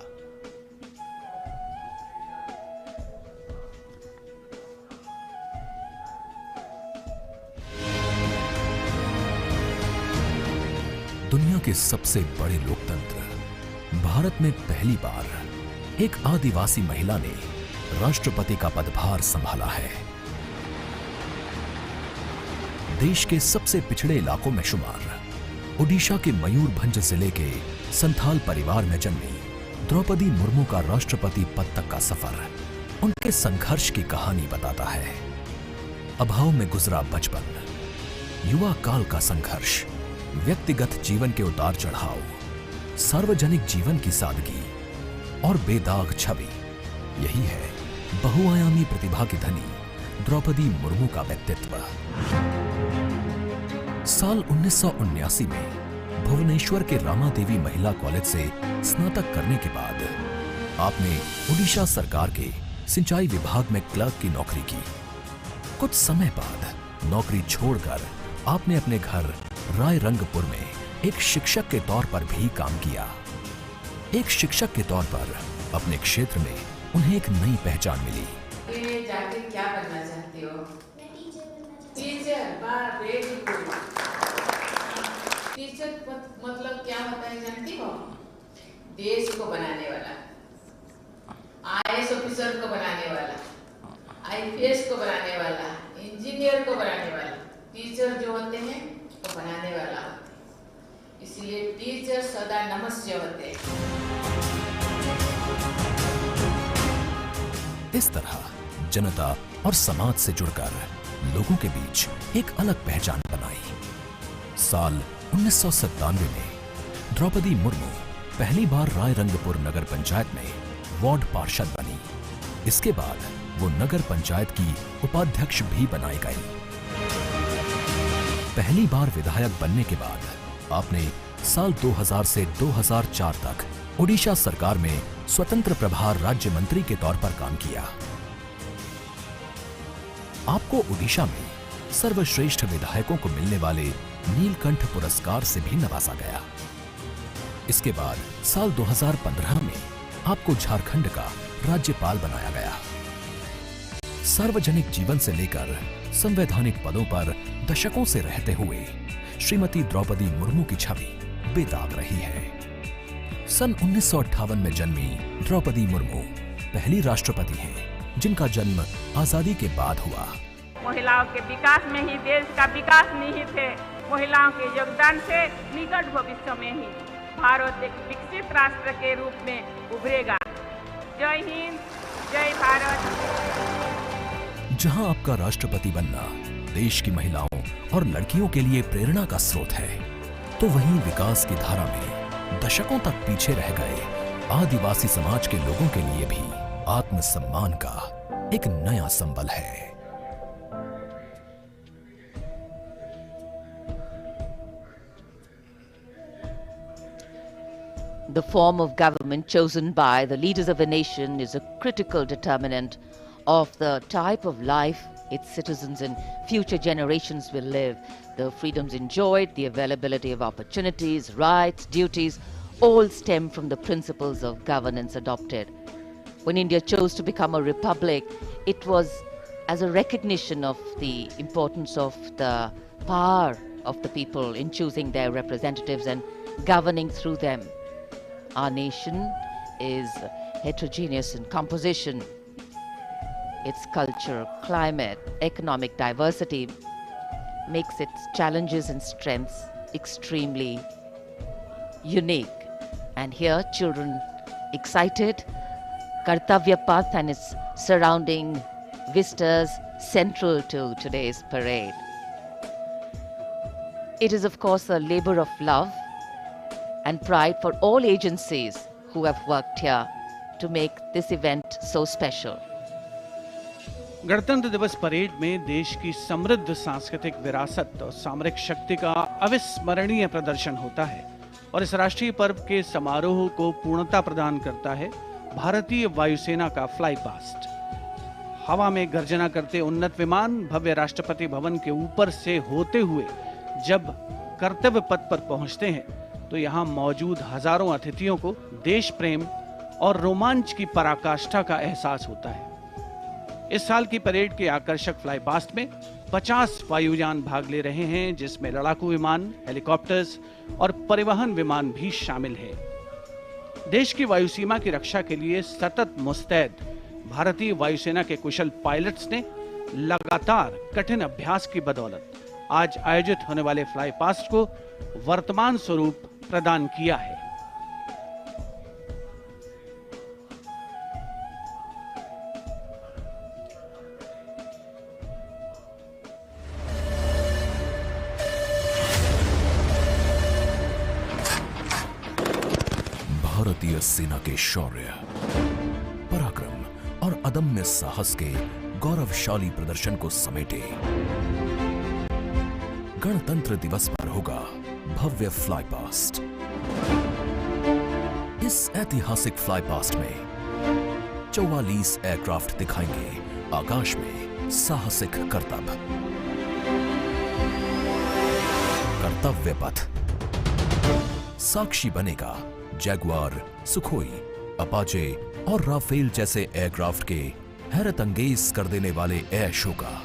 S3: दुनिया के सबसे बड़े लोकतंत्र भारत में पहली बार एक आदिवासी महिला ने राष्ट्रपति का पदभार संभाला है। देश के सबसे पिछड़े इलाकों में शुमार ओडिशा के मयूरभंज जिले के संथाल परिवार में जन्मी द्रौपदी मुर्मू का राष्ट्रपति पद तक का सफर उनके संघर्ष की कहानी बताता है। अभाव में गुजरा बचपन, युवा काल का संघर्ष, व्यक्तिगत जीवन के उतार चढ़ाव, सार्वजनिक जीवन की सादगी और बेदाग छवि, यही है बहुआयामी प्रतिभा की धनी द्रौपदी मुर्मू का व्यक्तित्व। साल 1979 में भुवनेश्वर के रामा देवी महिला कॉलेज से स्नातक करने के बाद आपने ओडिशा सरकार के सिंचाई विभाग में क्लर्क की नौकरी की। कुछ समय बाद नौकरी छोड़कर आपने अपने घर रायरंगपुर में एक शिक्षक के तौर पर भी काम किया। एक शिक्षक के तौर पर अपने क्षेत्र में उन्हें एक नई पहचान मिली।
S7: जाके क्या बनना चाहती हो? मैं टीचर बनना चाहती हूँ। टीचर, वाह, वेरी गुड। टीचर मतलब क्या होता है जानती हो? देश को बनाने वाला, आईएएस ऑफिसर को बनाने वाला, आईपीएस को बनाने वाला, इंजीनियर को बनाने वाला। टीचर जो होते हैं वो बनाने वाला होते हैं, इसलिए टीचर सदा नमस्य होते हैं।
S3: इस तरह जनता और समाज से जुड़कर लोगों के बीच एक अलग पहचान बनाई। साल 1997 में द्रौपदी मुर्मू पहली बार रायरंगपुर नगर पंचायत में वार्ड पार्षद बनी। इसके बाद वो नगर पंचायत की उपाध्यक्ष भी बनाई गई। पहली बार विधायक बनने के बाद आपने साल 2000 से 2004 तक ओडिशा सरकार में स्वतंत्र प्रभार राज्य मंत्री के तौर पर काम किया। आपको ओडिशा में सर्वश्रेष्ठ विधायकों को मिलने वाले नीलकंठ पुरस्कार से भी नवाजा गया। इसके बाद साल 2015 में आपको झारखंड का राज्यपाल बनाया गया। सार्वजनिक जीवन से लेकर संवैधानिक पदों पर दशकों से रहते हुए श्रीमती द्रौपदी मुर्मू की छवि बेदाग रही है। सन 1958 में जन्मी द्रौपदी मुर्मू पहली राष्ट्रपति हैं जिनका जन्म आजादी के बाद हुआ।
S8: महिलाओं के विकास में ही देश का विकास निहित है। महिलाओं के योगदान से निकट भविष्य में ही भारत एक विकसित राष्ट्र के रूप में उभरेगा। जय हिंद, जय भारत।
S3: जहां आपका राष्ट्रपति बनना देश की महिलाओं और लड़कियों के लिए प्रेरणा का स्रोत है, तो वहीं विकास की धारा में दशकों तक पीछे रह गए आदिवासी समाज के लोगों के लिए भी आत्मसम्मान का एक नया संबल है।
S2: The form of government chosen by the leaders of a nation is a critical determinant of the type of life its citizens and future generations will live. The freedoms enjoyed, the availability of opportunities, rights, duties, all stem from the principles of governance adopted. When India chose to become a republic, it was as a recognition of the importance of the power of the people in choosing their representatives and governing through them. Our nation is heterogeneous in composition. Its culture, climate, economic diversity makes its challenges and strengths extremely unique. And here, children excited, Kartavya Path and its surrounding vistas central to today's parade. It is, of course, a labor of love and pride for all agencies who have worked here to make this event so special.
S5: गणतंत्र दिवस parade में देश की समृद्ध सांस्कृतिक विरासत और सामरिक शक्ति का अविस्मरणीय प्रदर्शन होता है और इस राष्ट्रीय पर्व के समारोह को पूर्णता प्रदान करता है भारतीय वायुसेना का फ्लाई पास्ट। हवा में गर्जना करते उन्नत विमान भव्य राष्ट्रपति भवन के ऊपर से होते हुए जब कर्तव्य पथ पर पहुंचते हैं तो यहाँ मौजूद हजारों अतिथियों को देश प्रेम और रोमांच की पराकाष्ठा का एहसास होता है। इस साल की परेड के आकर्षक फ्लाई पास्ट में 50 वायुयान भाग ले रहे हैं, जिसमें लड़ाकू विमान, हेलीकॉप्टर्स और परिवहन विमान भी शामिल हैं। देश की वायु सीमा की रक्षा के लिए सतत मुस्तैद भारतीय वायुसेना के कुशल पायलट्स ने लगातार कठिन अभ्यास की बदौलत आज आयोजित होने वाले फ्लाई पास्ट को वर्तमान स्वरूप प्रदान किया है।
S3: भारतीय सेना के शौर्य, पराक्रम और अदम्य साहस के गौरवशाली प्रदर्शन को समेटे गणतंत्र दिवस पर होगा भव्य फ्लाई पास्ट। इस ऐतिहासिक फ्लाई पास्ट में 44 एयरक्राफ्ट दिखाएंगे आकाश में साहसिक करतब। कर्तव्य पथ साक्षी बनेगा जैगुआर, सुखोई, अपाचे और राफेल जैसे एयरक्राफ्ट के हैरत अंगेज कर देने वाले एयर शो का।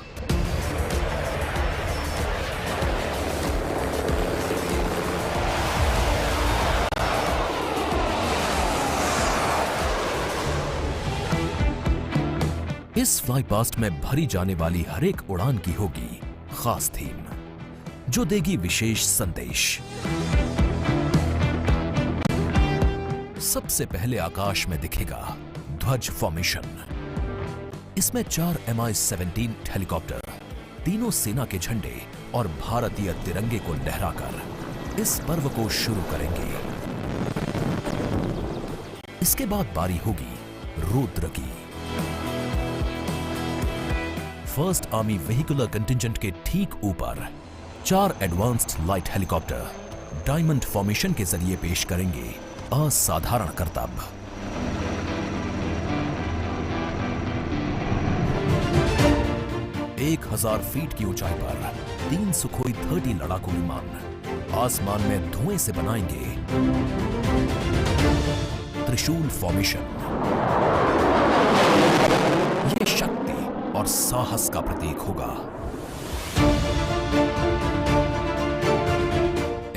S3: इस फ्लाई पास्ट में भरी जाने वाली हर एक उड़ान की होगी खास थीम, जो देगी विशेष संदेश। सबसे पहले आकाश में दिखेगा ध्वज फॉर्मेशन। इसमें 4 Mi-17 हेलीकॉप्टर तीनों सेना के झंडे और भारतीय तिरंगे को लहराकर इस पर्व को शुरू करेंगे। इसके बाद बारी होगी रुद्र की। फर्स्ट आर्मी व्हीकुलर कंटिंजेंट के ठीक ऊपर 4 advanced light helicopter diamond formation के जरिए पेश करेंगे असाधारण करतब। 1000 फीट की ऊंचाई पर 3 सुखोई 30 लड़ाकू विमान आसमान में धुएं से बनाएंगे त्रिशूल फॉर्मेशन। ये शक्ति और साहस का प्रतीक होगा।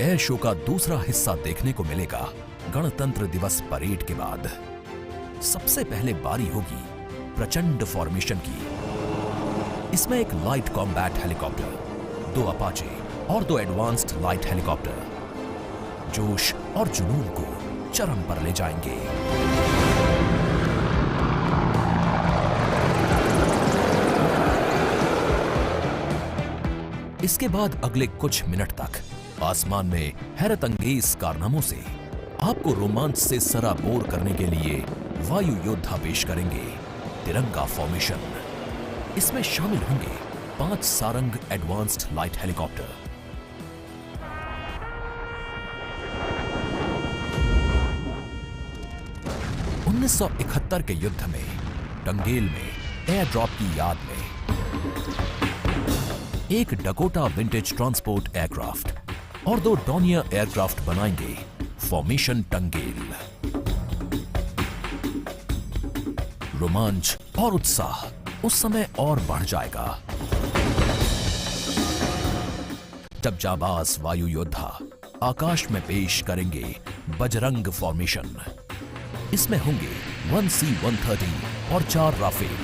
S3: एयर शो का दूसरा हिस्सा देखने को मिलेगा गणतंत्र दिवस परेड के बाद। सबसे पहले बारी होगी प्रचंड फॉर्मेशन की। इसमें एक लाइट कॉम्बैट हेलीकॉप्टर, 2 अपाचे और 2 एडवांस्ड लाइट हेलीकॉप्टर जोश और जुनून को चरम पर ले जाएंगे। इसके बाद अगले कुछ मिनट तक आसमान में हैरत अंगेज कारनामों से आपको रोमांच से सराबोर करने के लिए वायु योद्धा पेश करेंगे तिरंगा फॉर्मेशन। इसमें शामिल होंगे 5 सारंग एडवांस्ड लाइट हेलीकॉप्टर। (1971) के युद्ध में टंगेल में एयर ड्रॉप की याद में एक डकोटा विंटेज ट्रांसपोर्ट एयरक्राफ्ट और 2 डॉनियर एयरक्राफ्ट बनाएंगे फॉर्मेशन टंगेल। रोमांच और उत्साह उस समय और बढ़ जाएगा जब जाबाज वायु योद्धा आकाश में पेश करेंगे बजरंग फॉर्मेशन। इसमें होंगे 1C-130 और 4 राफेल।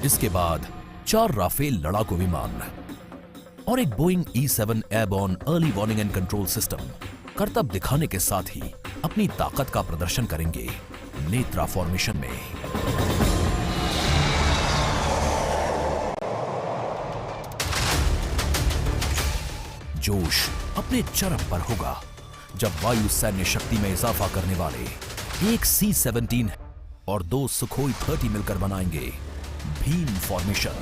S3: इसके बाद 4 राफेल लड़ाकू विमान और एक Boeing E-7 airborne early warning and control system करतब दिखाने के साथ ही अपनी ताकत का प्रदर्शन करेंगे नेत्रा फॉर्मेशन में। जोश अपने चरम पर होगा जब वायु सैन्य शक्ति में इजाफा करने वाले एक C-17 और 2 सुखोई 30 मिलकर बनाएंगे भीम फॉर्मेशन।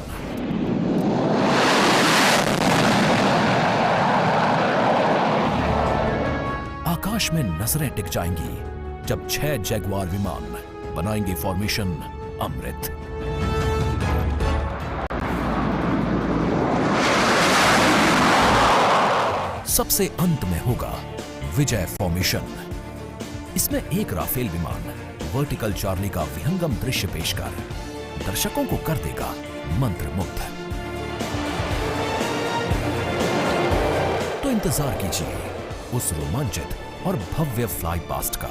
S3: आकाश में नजरें टिक जाएंगी जब 6 जैगवार विमान बनाएंगे फॉर्मेशन अमृत। सबसे अंत में होगा विजय फॉर्मेशन। इसमें एक राफेल विमान वर्टिकल चार्ली का विहंगम दृश्य पेश कर दर्शकों को कर देगा मंत्रमुग्ध। तो इंतजार कीजिए उस रोमांचित और भव्य फ्लाई पास्ट का।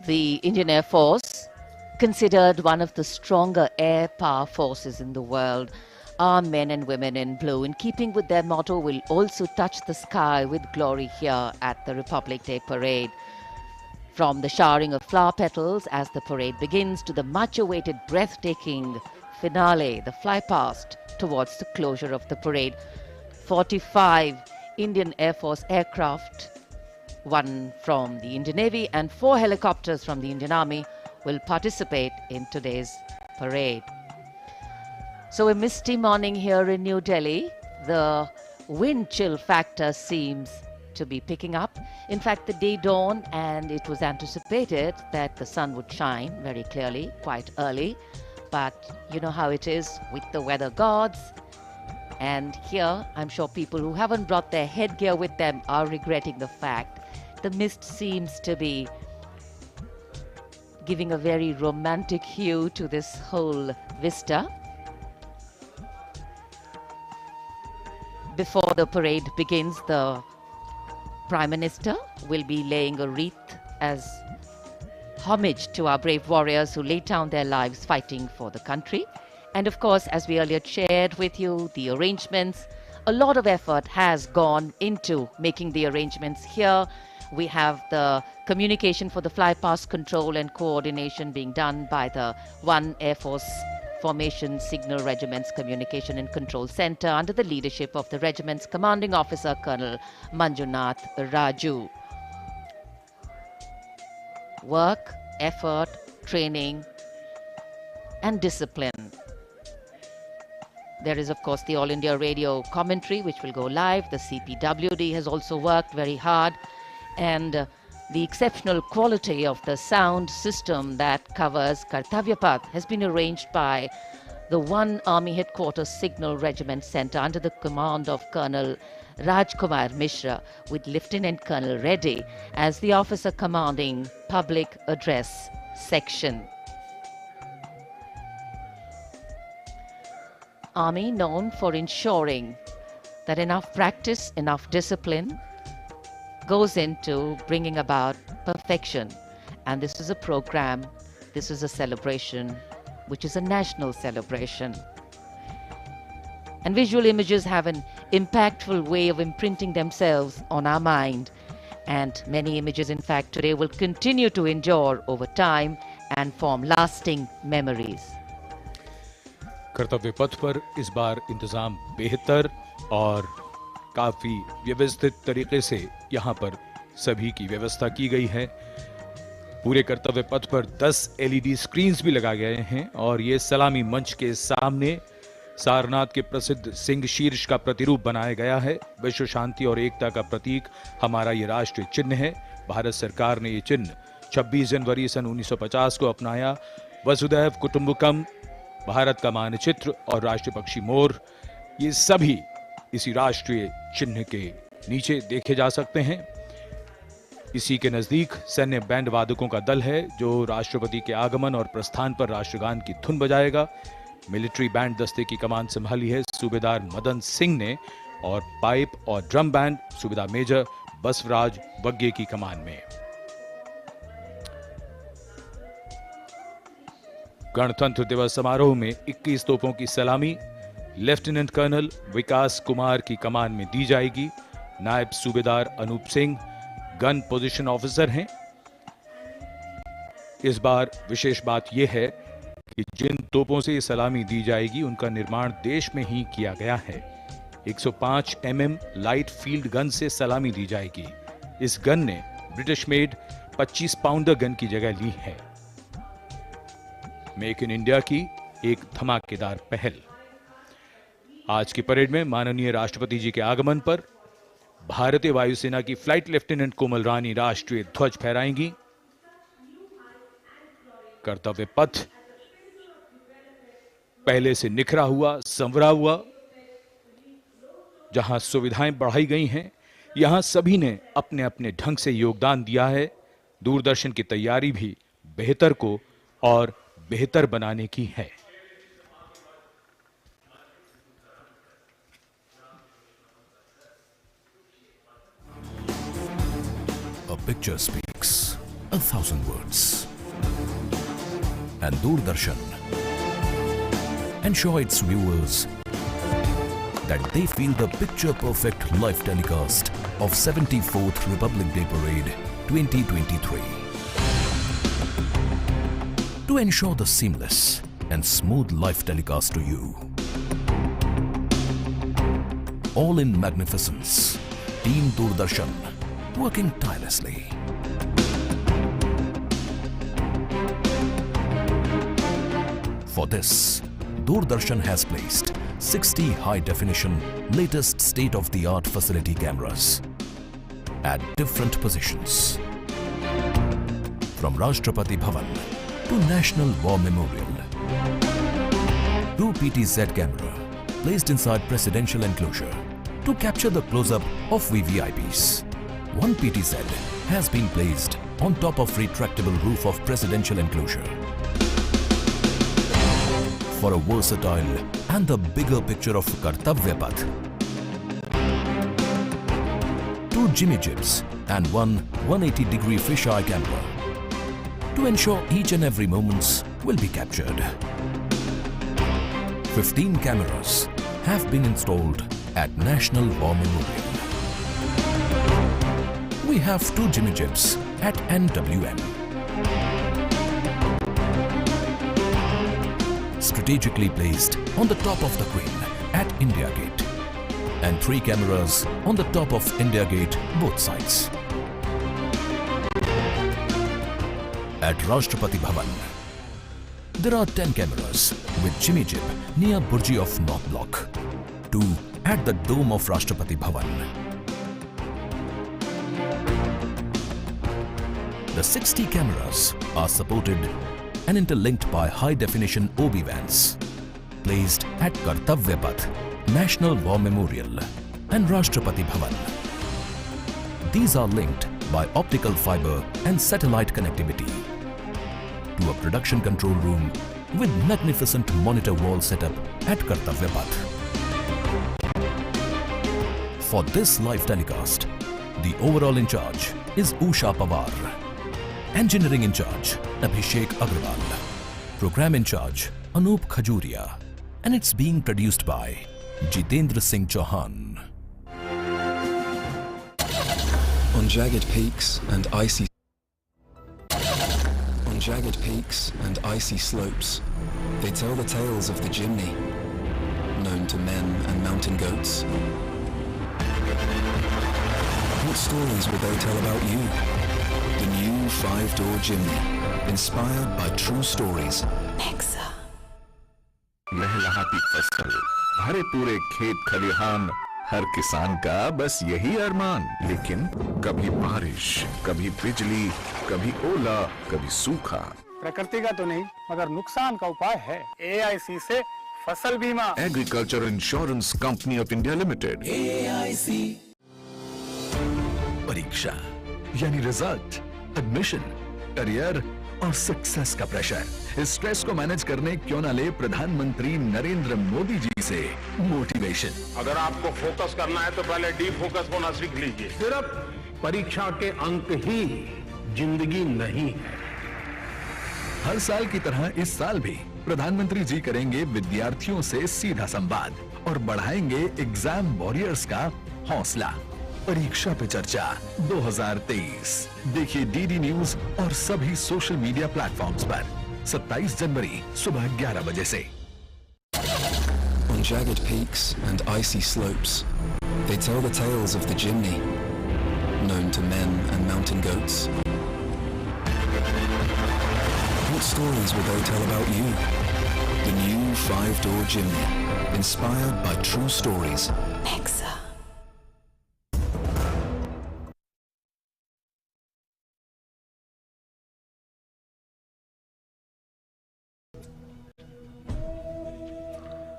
S2: The Indian Air Force, considered one of the stronger air power forces in the world, our men and women in blue, in keeping with their motto, will also touch the sky with glory here at the Republic Day Parade. From the showering of flower petals as the parade begins to the much-awaited breathtaking finale, the fly past towards the closure of the parade, 45 Indian Air Force aircraft, 1 from the Indian Navy and 4 helicopters from the Indian Army will participate in today's parade. So a misty morning here in New Delhi. The wind chill factor seems to be picking up. In fact, the day dawned and it was anticipated that the sun would shine very clearly quite early. But you know how it is with the weather gods. And here, I'm sure people who haven't brought their headgear with them are regretting the fact the mist seems to be giving a very romantic hue to this whole vista. Before the parade begins, the Prime Minister will be laying a wreath as homage to our brave warriors who laid down their lives fighting for the country. And of course, as we earlier shared with you, the arrangements, a lot of effort has gone into making the arrangements here. We have the communication for the fly past control and coordination being done by the 1 Air Force Formation Signal Regiment's Communication and Control Center under the leadership of the regiment's commanding officer, Colonel Manjunath Raju. Work, effort, training, and discipline. There is, of course, the All India Radio commentary, which will go live. The CPWD has also worked very hard and the exceptional quality of the sound system that covers Kartavya Path has been arranged by the 1 Army Headquarters Signal Regiment Center under the command of Colonel Rajkumar Mishra, with Lieutenant Colonel Reddy as the officer commanding Public Address Section. Army known for ensuring that enough practice, enough discipline goes into bringing about perfection. And this is a program, this is a celebration, which is a national celebration. And visual images have an impactful way of imprinting themselves on our mind. And many images, in fact, today will continue to endure over time and form lasting memories.
S1: कर्तव्य पथ पर इस बार इंतजाम बेहतर और काफी व्यवस्थित तरीके से यहाँ पर सभी की व्यवस्था की गई है। पूरे कर्तव्य पथ पर 10 LED स्क्रीन्स भी लगाए गए हैं और ये सलामी मंच के सामने सारनाथ के प्रसिद्ध सिंह शीर्ष का प्रतिरूप बनाया गया है। विश्व शांति और एकता का प्रतीक हमारा ये राष्ट्रीय चिन्ह है। भारत सरकार ने ये चिन्ह 26 जनवरी सन 1950 को अपनाया। वसुधैव कुटुंबकम, भारत का मानचित्र और राष्ट्रीय पक्षी मोर, ये सभी इसी राष्ट्रीय चिन्ह के नीचे देखे जा सकते हैं। इसी के नजदीक सैन्य बैंड वादकों का दल है जो राष्ट्रपति के आगमन और प्रस्थान पर राष्ट्रगान की धुन बजाएगा। मिलिट्री बैंड दस्ते की कमान संभाली है सूबेदार मदन सिंह ने और पाइप और ड्रम बैंड सूबेदार मेजर बसवराज वग्गे की कमान में। गणतंत्र दिवस समारोह में 21 तोपों की सलामी लेफ्टिनेंट कर्नल विकास कुमार की कमान में दी जाएगी। Naib Subedar Anup Singh gun position officer हैं। इस बार विशेष बात यह है कि जिन तोपों से सलामी दी जाएगी उनका निर्माण देश में ही किया गया है। 105 mm लाइट फील्ड गन से सलामी दी जाएगी। इस गन ने ब्रिटिश मेड 25 पाउंडर गन की जगह ली है। मेक इन इंडिया की एक धमाकेदार पहल। आज की परेड में माननीय राष्ट्रपति जी के आगमन पर भारतीय वायुसेना की फ्लाइट लेफ्टिनेंट कोमल रानी राष्ट्रीय ध्वज फहराएंगी। कर्तव्य पथ पहले से निखरा हुआ, संवरा हुआ, जहां सुविधाएं बढ़ाई गई हैं, यहां सभी ने अपने अपने ढंग से योगदान दिया है। दूरदर्शन की तैयारी भी बेहतर को और बेहतर बनाने की है।
S3: A picture speaks 1,000 words. And Doordarshan ensure its viewers that they feel the picture-perfect live telecast of 74th Republic Day Parade 2023. To ensure the seamless and smooth live telecast to you. All in magnificence, Team Doordarshan working tirelessly. For this, Doordarshan has placed 60 high-definition, latest state-of-the-art facility cameras at different positions. From Rashtrapati Bhavan to National War Memorial. 2 PTZ camera placed inside presidential enclosure to capture the close-up of VVIPs. 1 PTZ has been placed on top of retractable roof of presidential enclosure. For a versatile and the bigger picture of Kartavya Path. 2 Jimmy jibs and 1 180-degree fisheye camera to ensure each and every moments will be captured. 15 cameras have been installed at National War Memorial. We have 2 Jimmy jibs at NWM. Strategically placed on the top of the crane at India Gate. And 3 cameras on the top of India Gate both sides. At Rashtrapati Bhavan, there are 10 cameras with Jimmy jib near Burji of North Block. 2 at the dome of Rashtrapati Bhavan. The 60 cameras are supported and interlinked by high-definition OB vans placed at Kartavya Path, National War Memorial and Rashtrapati Bhavan. These are linked by optical fiber and satellite connectivity to a production control room with magnificent monitor wall setup at Kartavya Path. For this live telecast, the overall in charge is Usha Pawar, engineering in charge Abhishek Agrawal, program in charge Anup Khajuria, and it's being produced by Jitendra Singh Chauhan.
S9: On jagged peaks and icy slopes, they tell the tales of the Jimny, known to men and mountain goats. What stories will they tell about you? The new 5-door Jimny, inspired by true stories.
S10: लहलहाती फसल, भरे पूरे खेत खलिहान, हर किसान का बस यही अरमान। लेकिन कभी बारिश, कभी बिजली, कभी ओला, कभी सूखा।
S11: प्रकृति का तो नहीं, मगर नुकसान का उपाय है। AIC से फसल बीमा।
S10: Agriculture insurance company of India limited.
S3: AIC। परीक्षा यानी रिजल्ट, एडमिशन, करियर और सक्सेस का प्रेशर। इस स्ट्रेस को मैनेज करने क्यों ना ले प्रधानमंत्री नरेंद्र मोदी जी से मोटिवेशन।
S6: अगर आपको फोकस करना है तो पहले डी फोकस होना सीख लीजिए। सिर्फ परीक्षा के अंक ही जिंदगी नहीं है।
S3: हर साल की तरह इस साल भी प्रधानमंत्री जी करेंगे विद्यार्थियों से सीधा संवाद और बढ़ाएंगे एग्जाम वॉरियर्स का हौसला। परीक्षा पे चर्चा 2023 देखिए डीडी न्यूज और सभी सोशल मीडिया प्लेटफॉर्म्स पर 27 जनवरी सुबह 11 बजे से।
S9: On jagged peaks and icy slopes, they tell the tales of the Jimny, known to men and mountain goats. What stories will they tell about you? The new 5-door Jimny, inspired by true stories.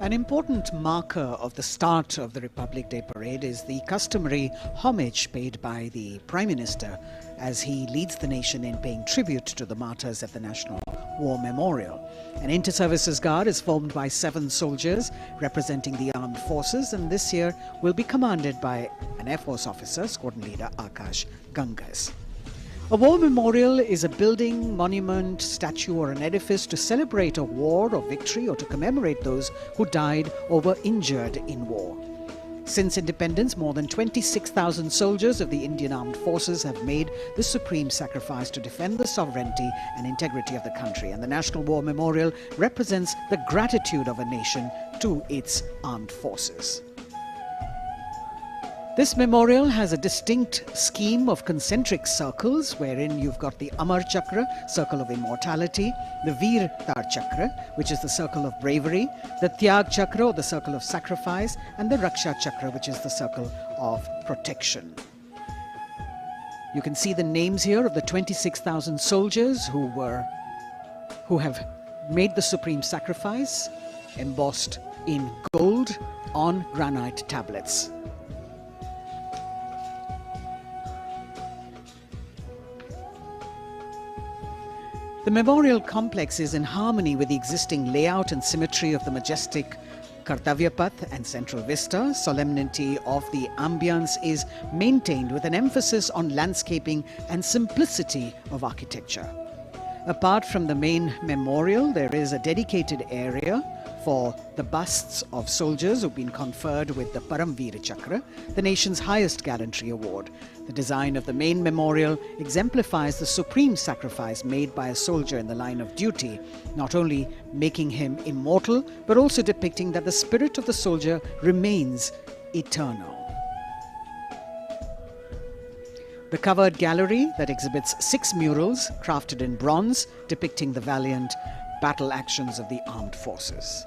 S4: An important marker of the start of the Republic Day Parade is the customary homage paid by the Prime Minister as he leads the nation in paying tribute to the martyrs at the National War Memorial. An inter-services guard is formed by 7 soldiers representing the armed forces, and this year will be commanded by an Air Force officer, Squadron Leader Akash Gangas. A war memorial is a building, monument, statue or an edifice to celebrate a war or victory or to commemorate those who died or were injured in war. Since independence, more than 26,000 soldiers of the Indian Armed Forces have made the supreme sacrifice to defend the sovereignty and integrity of the country, and the National War Memorial represents the gratitude of a nation to its armed forces. This memorial has a distinct scheme of concentric circles wherein you've got the Amar Chakra, circle of immortality, the Veer Tar Chakra, which is the circle of bravery, the Tyag Chakra, or the circle of sacrifice, and the Raksha Chakra, which is the circle of protection. You can see the names here of the 26,000 soldiers who have made the supreme sacrifice, embossed in gold on granite tablets. The memorial complex is in harmony with the existing layout and symmetry of the majestic Kartavya Path and central vista. Solemnity of the ambience is maintained with an emphasis on landscaping and simplicity of architecture. Apart from the main memorial, there is a dedicated area for the busts of soldiers who've been conferred with the Paramveer Chakra, the nation's highest gallantry award. The design of the main memorial exemplifies the supreme sacrifice made by a soldier in the line of duty, not only making him immortal, but also depicting that the spirit of the soldier remains eternal. The covered gallery that exhibits 6 murals crafted in bronze depicting the valiant battle actions of the armed forces.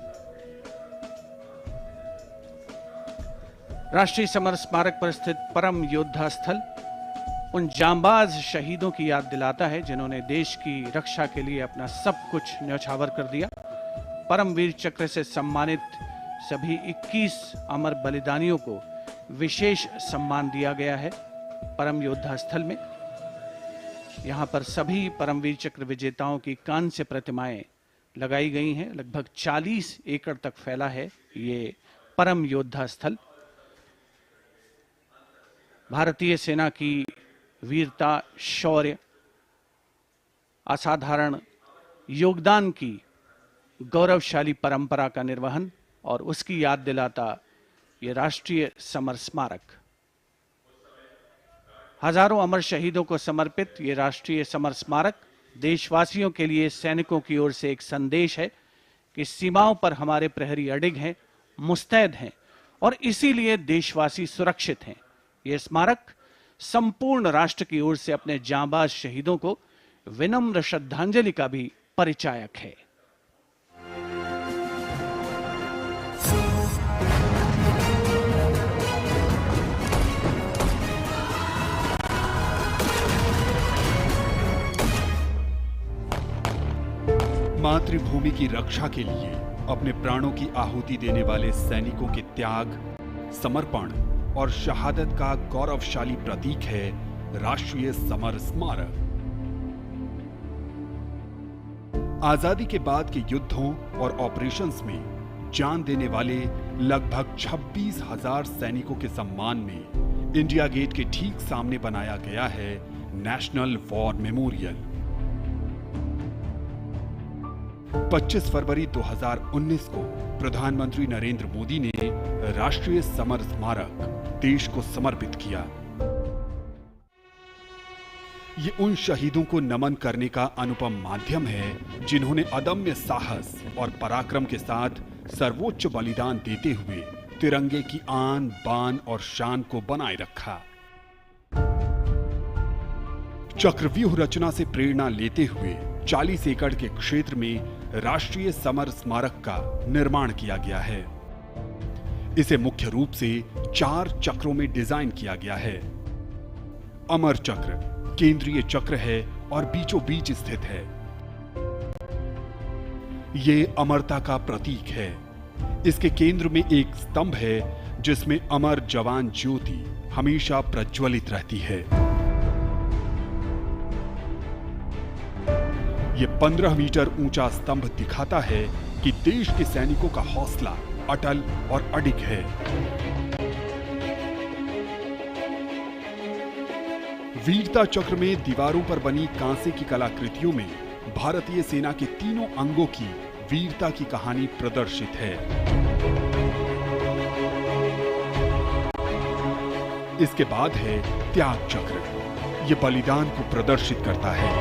S5: राष्ट्रीय summer स्मारक पर स्थित परम योद्धा स्थल उन जांबाज शहीदों की याद दिलाता है जिन्होंने देश की रक्षा के लिए अपना सब कुछ न्यौछावर कर दिया। परमवीर चक्र से सम्मानित सभी 21 अमर बलिदानियों को विशेष सम्मान दिया गया है परम योद्धा स्थल में। यहाँ पर सभी परमवीर चक्र विजेताओं की कांस्य प्रतिमाएं लगाई गई हैं। लगभग 40 एकड़ तक फैला है ये परम योद्धा स्थल। भारतीय सेना की वीरता, शौर्य, असाधारण योगदान की गौरवशाली परंपरा का निर्वहन और उसकी याद दिलाता ये राष्ट्रीय समर स्मारक। हजारों अमर शहीदों को समर्पित ये राष्ट्रीय समर स्मारक देशवासियों के लिए सैनिकों की ओर से एक संदेश है कि सीमाओं पर हमारे प्रहरी अडिग हैं, मुस्तैद हैं और इसीलिए देशवासी सुरक्षित हैं। ये स्मारक संपूर्ण राष्ट्र की ओर से अपने जांबाज शहीदों को विनम्र श्रद्धांजलि का भी परिचायक है।
S12: मातृभूमि की रक्षा के लिए अपने प्राणों की आहुति देने वाले सैनिकों के त्याग, समर्पण और शहादत का गौरवशाली प्रतीक है राष्ट्रीय समर स्मारक। आजादी के बाद के युद्धों और ऑपरेशंस में जान देने वाले लगभग 26,000 सैनिकों के सम्मान में इंडिया गेट के ठीक सामने बनाया गया है नेशनल वॉर मेमोरियल। 25 फरवरी 2019 को प्रधानमंत्री नरेंद्र मोदी ने राष्ट्रीय समर स्मारक देश को समर्पित किया। ये उन शहीदों को नमन करने का अनुपम माध्यम है जिन्होंने अदम्य साहस और पराक्रम के साथ सर्वोच्च बलिदान देते हुए तिरंगे की आन, बान और शान को बनाए रखा। चक्रव्यूह रचना से प्रेरणा लेते हुए 40 एकड़ के क्षेत्र में राष्ट्रीय समर स्मारक का निर्माण किया गया है। इसे मुख्य रूप से 4 चक्रों में डिजाइन किया गया है। अमर चक्र केंद्रीय चक्र है और बीचों बीच स्थित है। ये अमरता का प्रतीक है। इसके केंद्र में एक स्तंभ है जिसमें अमर जवान ज्योति हमेशा प्रज्वलित रहती है। ये 15 मीटर ऊंचा स्तंभ दिखाता है कि देश के सैनिकों का हौसला अटल और अडिग है। वीरता चक्र में दीवारों पर बनी कांसे की कलाकृतियों में भारतीय सेना के तीनों अंगों की वीरता की कहानी प्रदर्शित है। इसके बाद है त्याग चक्र। यह बलिदान को प्रदर्शित करता है।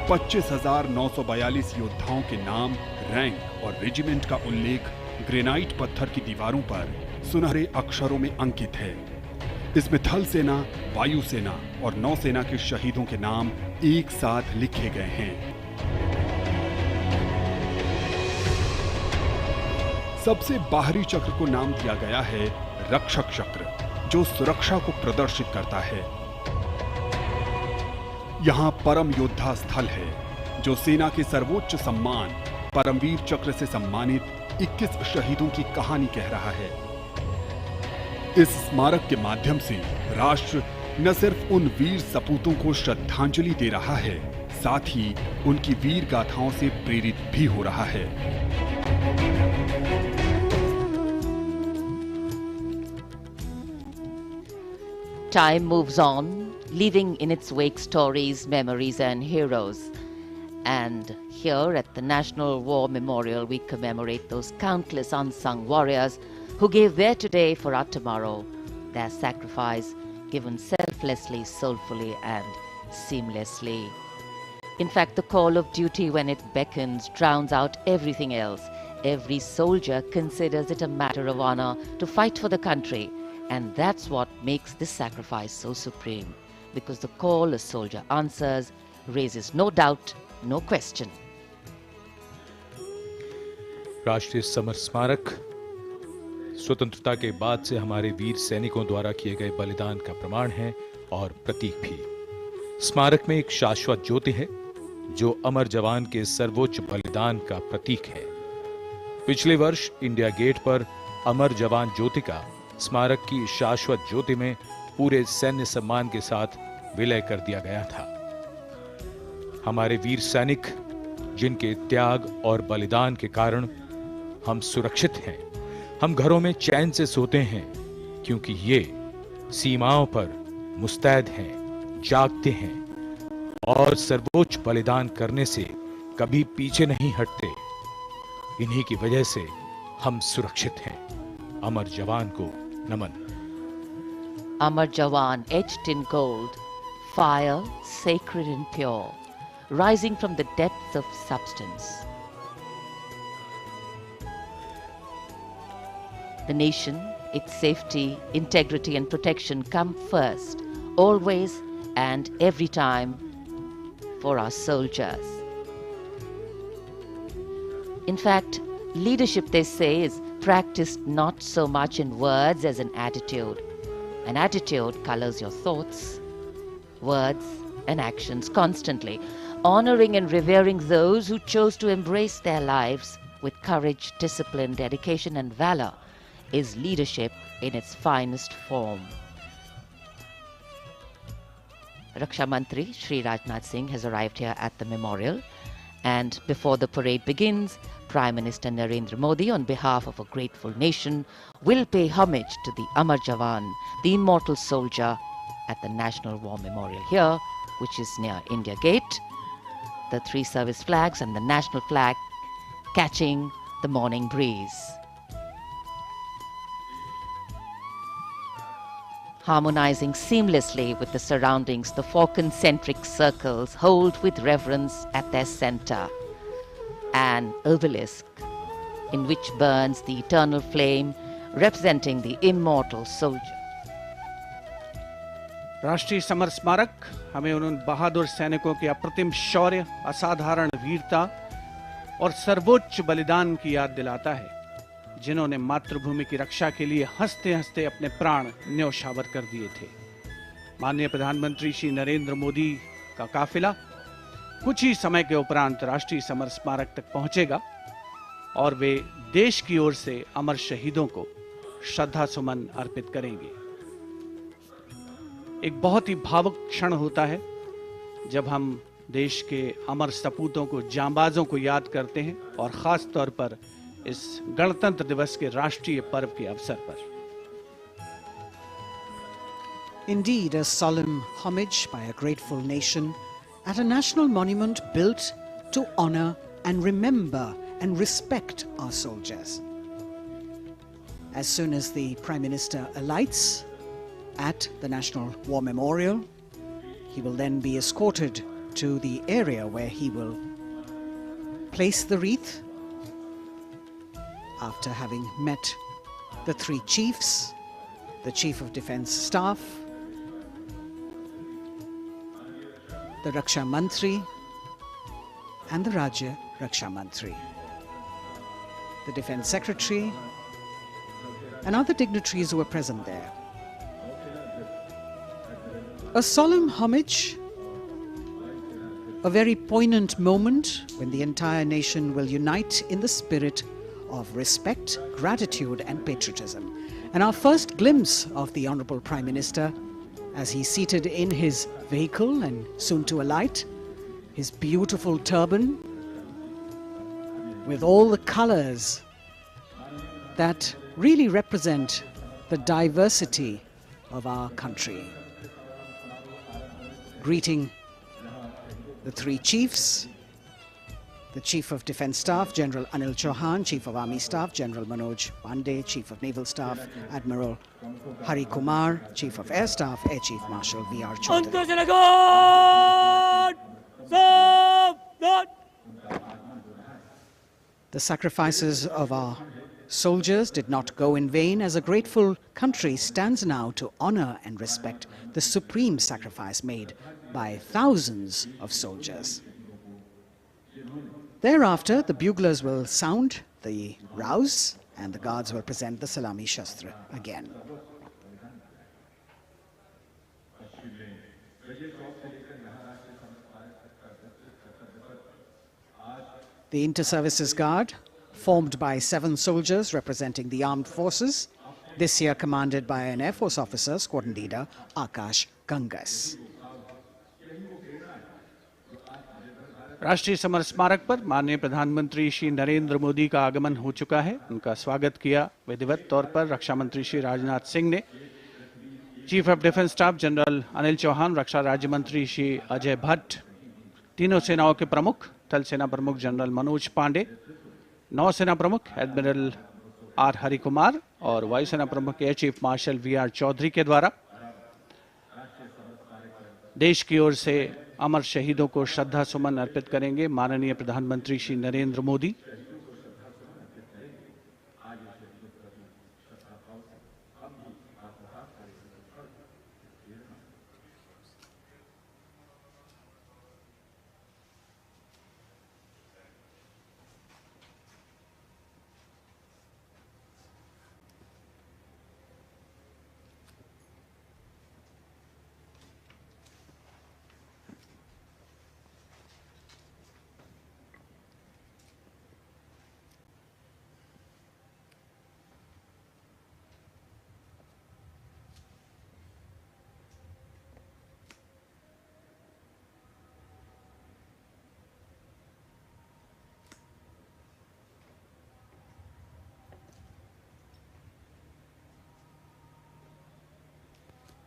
S12: 25,942 योद्धाओं के नाम, रैंक और रेजिमेंट का उल्लेख ग्रेनाइट पत्थर की दीवारों पर सुनहरे अक्षरों में अंकित है। इसमें थल सेना, वायु सेना और नौसेना के शहीदों के नाम एक साथ लिखे गए हैं। सबसे बाहरी चक्र को नाम दिया गया है रक्षक चक्र, जो सुरक्षा को प्रदर्शित करता है। यहां परम योद्धा स्थल है जो सेना के सर्वोच्च सम्मान परमवीर चक्र से सम्मानित 21 शहीदों की कहानी कह रहा है। इस स्मारक के माध्यम से राष्ट्र न सिर्फ उन वीर सपूतों को श्रद्धांजलि दे रहा है, साथ ही उनकी वीर गाथाओं से प्रेरित भी हो रहा है।
S2: Time moves on, leaving in its wake stories, memories and heroes. And here at the National War Memorial, we commemorate those countless unsung warriors who gave their today for our tomorrow, their sacrifice given selflessly, soulfully and seamlessly. In fact, the call of duty, when it beckons, drowns out everything else. Every soldier considers it a matter of honor to fight for the country. And that's what makes this sacrifice so supreme, because the call a soldier answers raises no doubt, no question.
S1: राष्ट्रीय summer स्मारक स्वतंत्रता के बाद से हमारे वीर सैनिकों द्वारा किए गए बलिदान का प्रमाण है और प्रतीक भी। स्मारक में एक शाश्वत ज्योति है जो अमर जवान के सर्वोच्च बलिदान का प्रतीक है। पिछले वर्ष इंडिया गेट पर अमर जवान ज्योति का स्मारक की शाश्वत ज्योति में पूरे सैन्य सम्मान के साथ विलय कर दिया गया था। हमारे वीर सैनिक जिनके त्याग और बलिदान के कारण हम सुरक्षित हैं, हम घरों में चैन से सोते हैं, क्योंकि ये सीमाओं पर मुस्तैद हैं, जागते हैं और सर्वोच्च बलिदान करने से कभी पीछे नहीं हटते। इन्हीं की वजह से हम सुरक्षित हैं। अमर जवान को नमन।
S2: Amar Jawan etched in gold, fire sacred and pure, rising from the depths of substance. The nation, its safety, integrity and protection come first, always and every time for our soldiers. In fact, leadership, they say, is practiced not so much in words as in attitude. An attitude colors your thoughts, words and actions constantly. Honoring and revering those who chose to embrace their lives with courage, discipline, dedication and valor is leadership in its finest form. Raksha Mantri Shri Rajnath Singh has arrived here at the memorial, and before the parade begins, Prime Minister Narendra Modi, on behalf of a grateful nation, will pay homage to the Amar Jawan, the immortal soldier, at the National War Memorial here, which is near India Gate. The three service flags and the national flag catching the morning breeze. Harmonizing seamlessly with the surroundings, the four concentric circles hold with reverence at their center an obelisk in which burns the eternal flame representing the immortal soldier.
S5: राष्ट्रीय summer स्मारक हमें उन बहादुर सैनिकों के अप्रतिम शौर्य, असाधारण वीरता और सर्वोच्च बलिदान की याद दिलाता है, जिन्होंने मातृभूमि की रक्षा के लिए हंसते हंसते अपने प्राण न्यौछावर कर दिए थे। माननीय प्रधानमंत्री श्री नरेंद्र मोदी का काफिला कुछ ही समय के उपरांत राष्ट्रीय समर स्मारक तक पहुंचेगा और वे देश की ओर से अमर शहीदों को श्रद्धा सुमन अर्पित करेंगे। एक बहुत ही भावुक क्षण होता है जब हम देश के अमर सपूतों को, जांबाजों को याद करते हैं, और खास तौर पर इस गणतंत्र दिवस के राष्ट्रीय पर्व के अवसर पर।
S4: Indeed, a solemn homage by a grateful nation at a national monument built to honor and remember and respect our soldiers. As soon as the Prime Minister alights at the National War Memorial, he will then be escorted to the area where he will place the wreath after having met the three chiefs, the Chief of Defence Staff, the Raksha Mantri and the Rajya Raksha Mantri, the Defence Secretary and other dignitaries who were present there. A solemn homage, a very poignant moment when the entire nation will unite in the spirit of respect, gratitude and patriotism. And our first glimpse of the Honourable Prime Minister as he's seated in his vehicle and soon to alight, his beautiful turban with all the colours that really represent the diversity of our country. Greeting the three chiefs, the Chief of Defence Staff, General Anil Chauhan, Chief of Army Staff, General Manoj Pandey, Chief of Naval Staff, Admiral Hari Kumar, Chief of Air Staff, Air Chief Marshal V.R. Chaudhary. The sacrifices of our soldiers did not go in vain, as a grateful country stands now to honor and respect the supreme sacrifice made by thousands of soldiers. Thereafter, the buglers will sound the rouse and the guards will present the Salami Shastra again. The Inter-Services Guard, formed by 7 soldiers representing the armed forces, this year commanded by an Air Force officer, squadron leader Akash Gangas.
S5: राष्ट्रीय summer स्मारक पर माननीय प्रधानमंत्री श्री नरेंद्र मोदी का आगमन हो चुका है। उनका स्वागत किया विधिवत तौर पर रक्षा मंत्री श्री राजनाथ सिंह ने। Chief of defence staff general Anil Chauhan, रक्षा राज्य मंत्री श्री अजय भट्ट, तीनों सेनाओं के प्रमुख, थल सेना प्रमुख जनरल मनोज पांडे, नौसेना प्रमुख एडमिरल आर हरिकुमार और वायुसेना प्रमुख air chief marshal VR. Chaudhary के द्वारा देश की ओर से अमर शहीदों को श्रद्धा सुमन अर्पित करेंगे माननीय प्रधानमंत्री श्री नरेंद्र मोदी।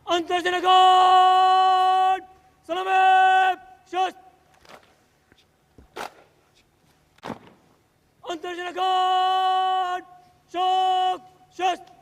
S13: अंतर्जन गार्ड सलामी शस्त्र, अंतर्जन गार्ड शोक शस्त्र।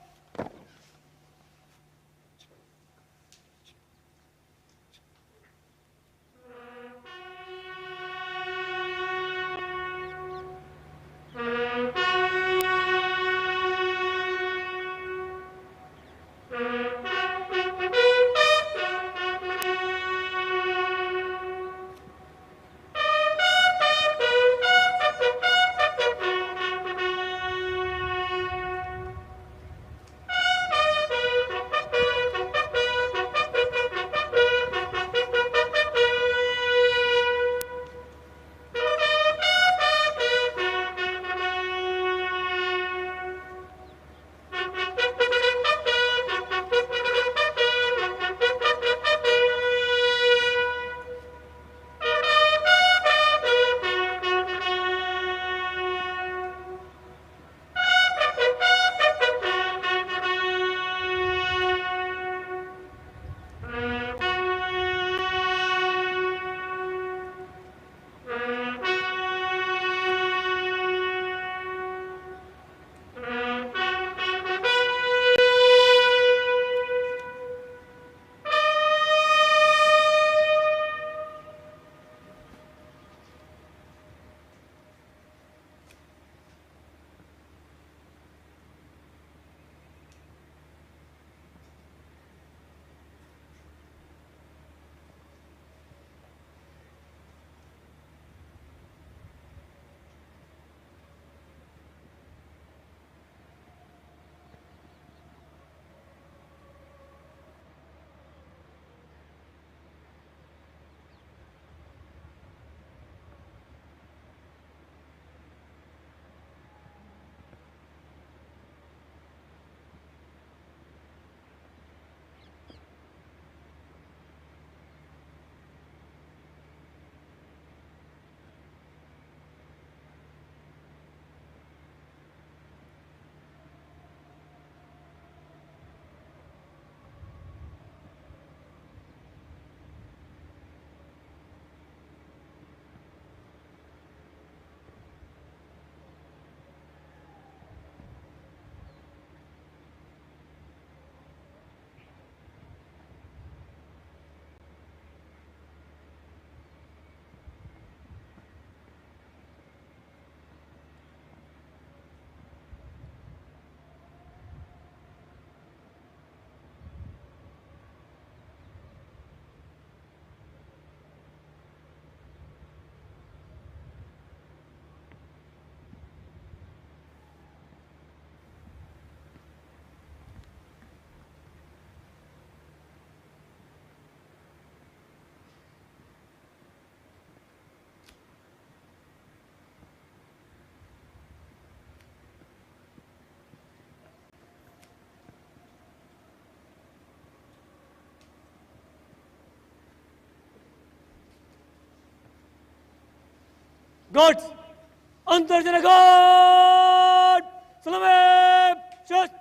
S13: Guards! Antarjana Guard! Salame! Shast!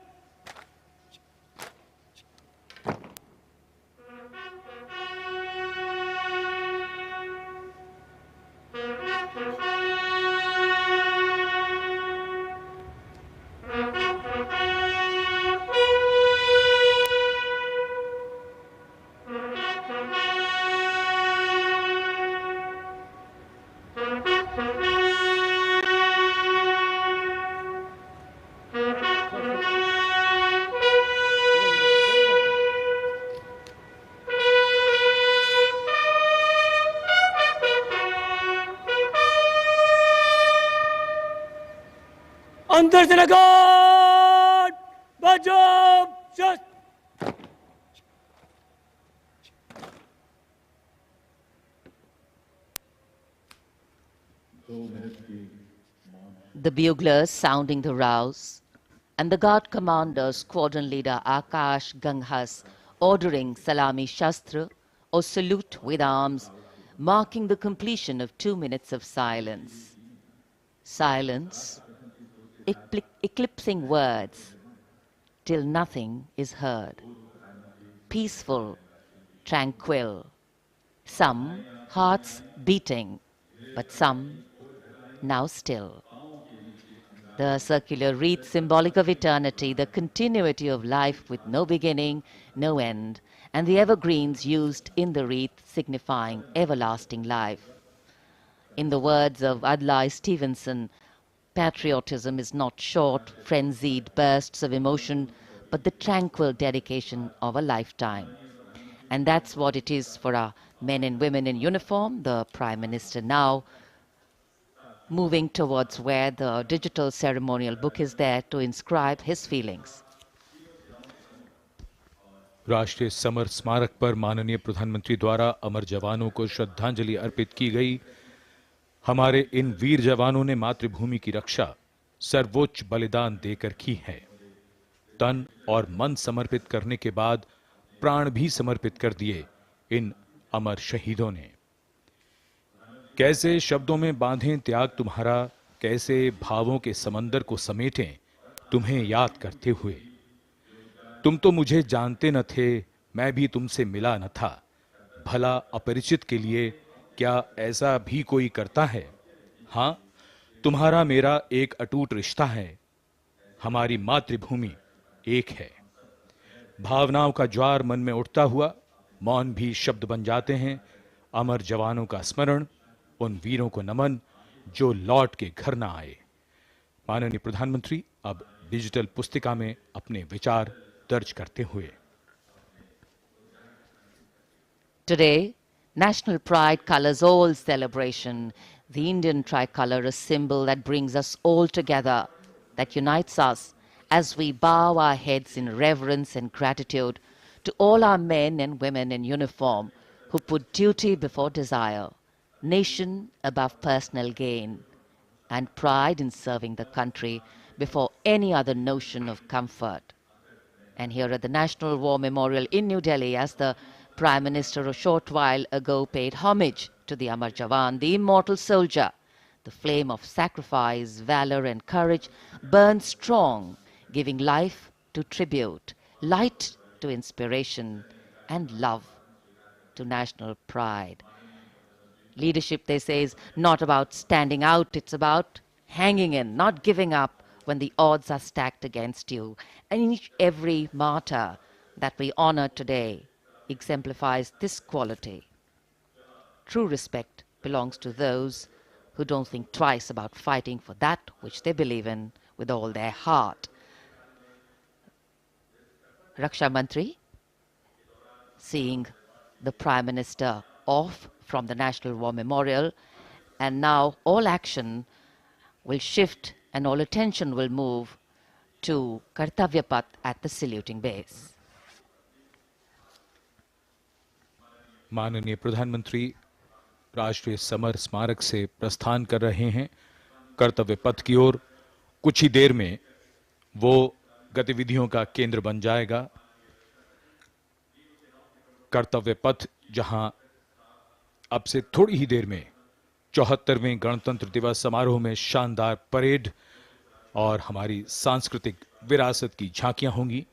S13: Antarjana Guard! Bajab! Shast!
S2: The buglers sounding the rouse, and the guard commander, squadron leader Akash Ganghas, ordering Salami Shastra or salute with arms, marking the completion of 2 minutes of silence. Silence, eclipsing words, till nothing is heard. Peaceful, tranquil, some hearts beating, but some now still. The circular wreath, symbolic of eternity, the continuity of life with no beginning, no end, and the evergreens used in the wreath signifying everlasting life. In the words of Adlai Stevenson, patriotism is not short, frenzied bursts of emotion, but the tranquil dedication of a lifetime. And that's what it is for our men and women in uniform. The Prime Minister now moving towards where the digital ceremonial book is there to inscribe his feelings.
S1: राष्ट्रीय summer स्मारक पर माननीय प्रधानमंत्री द्वारा अमर जवानों को श्रद्धांजलि अर्पित की गई। हमारे इन वीर जवानों ने मातृभूमि की रक्षा सर्वोच्च बलिदान देकर की है। तन और मन समर्पित करने के बाद प्राण भी समर्पित कर दिए इन अमर शहीदों ने। कैसे शब्दों में बांधें त्याग तुम्हारा, कैसे भावों के समंदर को समेटें तुम्हें याद करते हुए। तुम तो मुझे जानते न थे, मैं भी तुमसे मिला न था। भला अपरिचित के लिए क्या ऐसा भी कोई करता है? हाँ, तुम्हारा मेरा एक अटूट रिश्ता है। हमारी मातृभूमि एक है। भावनाओं का ज्वार मन में उठता हुआ मौन भी शब्द बन जाते हैं। अमर जवानों का स्मरण, उन वीरों को नमन जो लौट के घर ना आए। माननीय प्रधानमंत्री अब डिजिटल पुस्तिका में अपने विचार दर्ज करते हुए।
S2: Today, national pride colors all celebration. The Indian tricolor, a symbol that brings us all together, that unites us as we bow our heads in reverence and gratitude to all our men and women in uniform who put duty before desire, nation above personal gain, and pride in serving the country before any other notion of comfort. And here at the National War Memorial in New Delhi, as the Prime Minister a short while ago paid homage to the Amar Jawan, the immortal soldier, the flame of sacrifice, valor and courage burns strong, giving life to tribute, light to inspiration, and love to national pride. Leadership, they say, is not about standing out, it's about hanging in, not giving up when the odds are stacked against you. And every martyr that we honor today exemplifies this quality. True respect belongs to those who don't think twice about fighting for that which they believe in with all their heart. Raksha Mantri, seeing the Prime Minister off from the National War Memorial, and now all action will shift and all attention will move to Kartavya Path at the saluting base.
S1: माननीय प्रधानमंत्री राष्ट्रीय summer स्मारक से प्रस्थान कर रहे हैं कर्तव्य पथ की ओर। कुछ ही देर में वो गतिविधियों का केंद्र बन जाएगा। कर्तव्य पथ जहां अब से थोड़ी ही देर में 74वें गणतंत्र दिवस समारोह में शानदार परेड और हमारी सांस्कृतिक विरासत की झांकियां होंगी।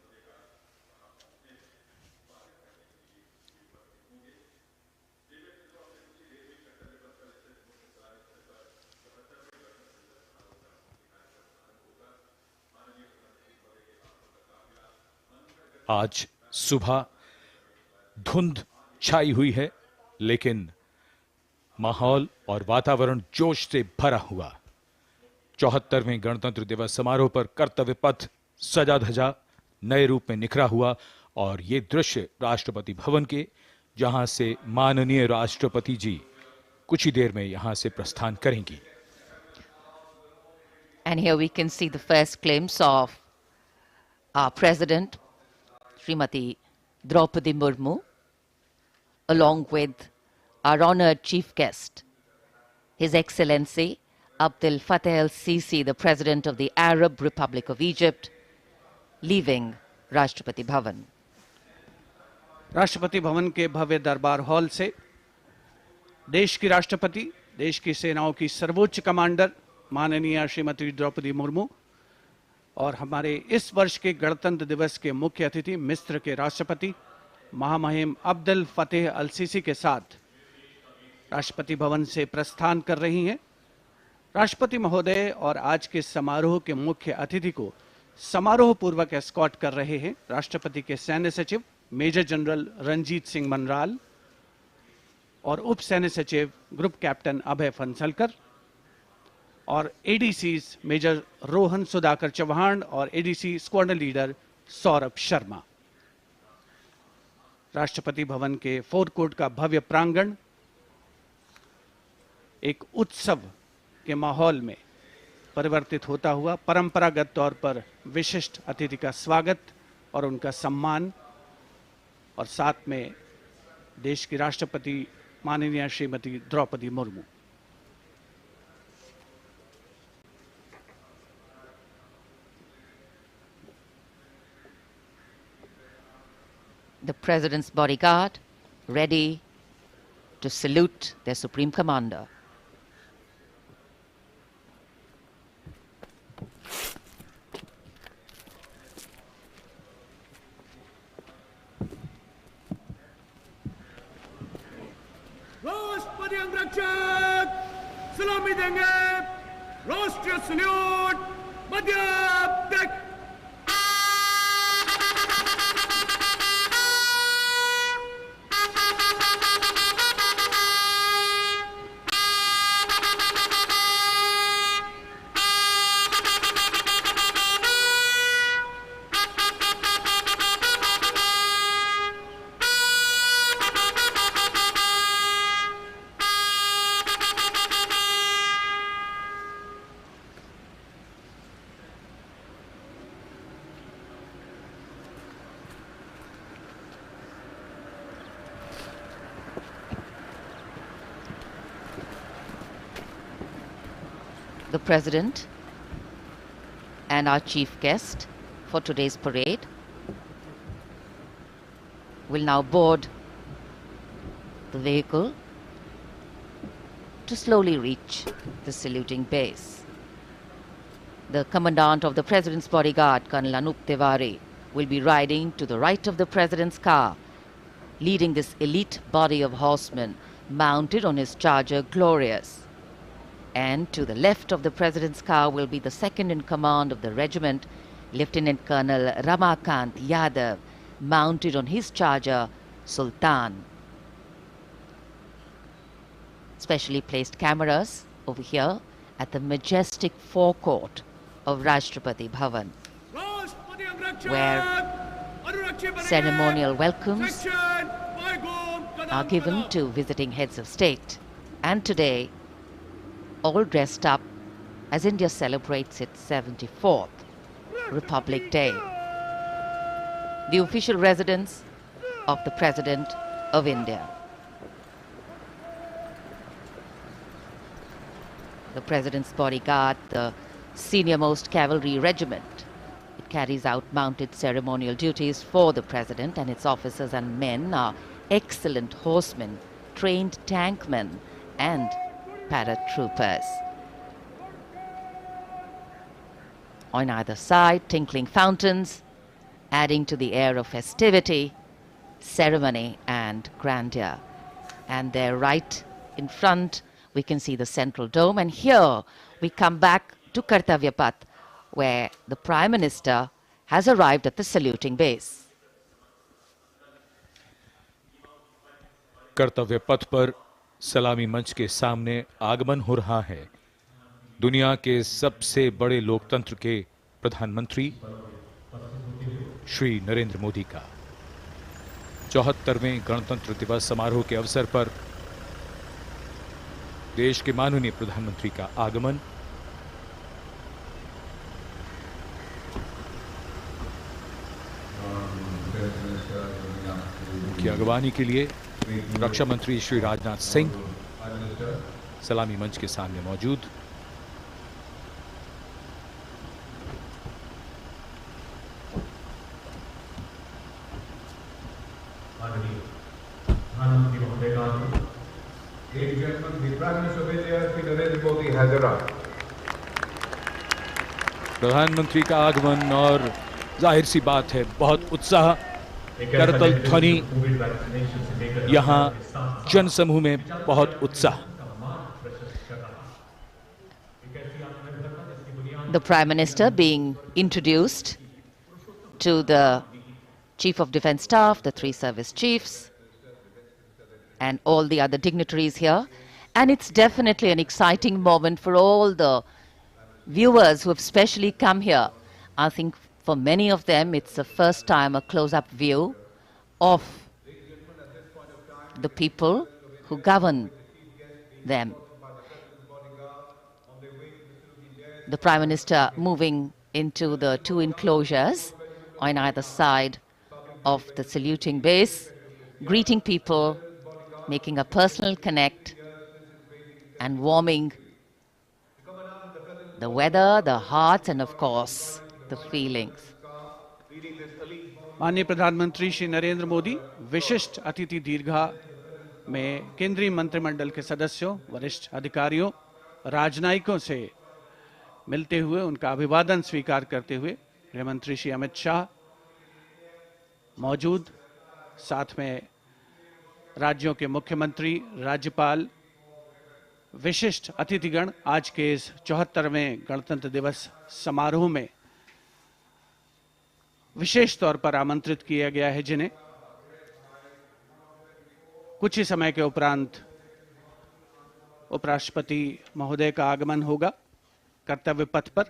S1: आज सुबह धुंध छाई हुई है, लेकिन माहौल और वातावरण जोश से भरा हुआ। 74वें गणतंत्र दिवस समारोह पर कर्तव्य पथ सजा धजा नए रूप में निखरा हुआ और ये दृश्य राष्ट्रपति भवन के, जहां से माननीय राष्ट्रपति जी कुछ ही देर में यहां से प्रस्थान करेंगी।
S2: And here we can see the first glimpse of our President, Srimati Draupadi Murmu, along with our honored chief guest, His Excellency Abdel Fattah el-Sisi, the President of the Arab Republic of Egypt, leaving Rashtrapati Bhavan.
S5: Rashtrapati Bhavan के भव्य दरबार hall से देश की राष्ट्रपति, देश की सेनाओं की सर्वोच्च कमांडर माननीय श्रीमती द्रौपदी मुर्मू और हमारे इस वर्ष के गणतंत्र दिवस के मुख्य अतिथि मिस्र के राष्ट्रपति महामहिम अब्दुल फतेह अल सीसी के साथ राष्ट्रपति भवन से प्रस्थान कर रही हैं। राष्ट्रपति महोदय और आज के समारोह के मुख्य अतिथि को समारोह पूर्वक एस्कॉर्ट कर रहे हैं राष्ट्रपति के सैन्य सचिव मेजर जनरल रंजीत सिंह मनराल और उप सैन्य सचिव ग्रुप कैप्टन अभय फंसलकर और एडीसीज मेजर रोहन सुधाकर चौहान और ADC squadron leader Saurabh Sharma. Rashtrapati Bhavan के फोर कोर्ट का भव्य प्रांगण एक उत्सव के माहौल में परिवर्तित होता हुआ परंपरागत तौर पर विशिष्ट अतिथि का स्वागत और उनका सम्मान और साथ में देश की राष्ट्रपति माननीय Shrimati Draupadi Murmu.
S2: The President's bodyguard ready to salute their Supreme Commander.
S13: राष्ट्रपति अंगरक्षक सलामी देंगे। राष्ट्रीय सल्यूट मध्य तक।
S2: The President and our chief guest for today's parade will now board the vehicle to slowly reach the saluting base. The Commandant of the President's bodyguard, Colonel Anup Tiwari, will be riding to the right of the President's car, leading this elite body of horsemen mounted on his charger Glorious. And to the left of the President's car will be the second in command of the regiment, Lieutenant Colonel Ramakant Yadav, mounted on his charger Sultan. Specially placed cameras over here at the majestic forecourt of Rashtrapati Bhavan, where ceremonial welcomes are given to visiting heads of state. And today, all dressed up as India celebrates its 74th Republic Day, the official residence of the President of India. The President's bodyguard, the senior-most cavalry regiment, it carries out mounted ceremonial duties for the President, and its officers and men are excellent horsemen, trained tankmen, and paratroopers. On either side, tinkling fountains, adding to the air of festivity, ceremony and grandeur. And there right in front, we can see the central dome. And here we come back to Kartavya Path, where the Prime Minister has arrived at the saluting base.
S1: कर्तव्य पथ पर सलामी मंच के सामने आगमन हो रहा है दुनिया के सबसे बड़े लोकतंत्र के प्रधानमंत्री श्री नरेंद्र मोदी का 74वें गणतंत्र दिवस समारोह के अवसर पर देश के माननीय प्रधानमंत्री का आगमन। उनकी अगवानी के लिए रक्षा मंत्री श्री राजनाथ सिंह सलामी मंच के सामने मौजूद। प्रधानमंत्री का आगमन और जाहिर सी बात है बहुत उत्साह, करतल ध्वनि, यहाँ जनसमूह में बहुत उत्साह।
S2: The Prime Minister being introduced to the Chief of Defence Staff, the 3 service chiefs, and all the other dignitaries here. And it's definitely an exciting moment for all the viewers who have specially come here. I think for many of them, it's the first time a close-up view of the people who govern them. The Prime Minister moving into the 2 enclosures on either side of the saluting base, greeting people, making a personal connect and warming the weather, the hearts and of course the feelings.
S5: माननीय प्रधानमंत्री श्री नरेंद्र मोदी विशिष्ट अतिथि दीर्घा में केंद्रीय मंत्रिमंडल के सदस्यों, वरिष्ठ अधिकारियों, राजनयिकों से मिलते हुए उनका अभिवादन स्वीकार करते हुए गृह मंत्री श्री अमित शाह मौजूद, साथ में राज्यों के मुख्यमंत्री, राज्यपाल, विशिष्ट अतिथिगण आज के इस 74वें गणतंत्र दिवस समारोह में विशेष तौर पर आमंत्रित किया गया है, जिन्हें कुछ ही समय के उपरांत उपराष्ट्रपति महोदय का आगमन होगा कर्तव्य पथ पर,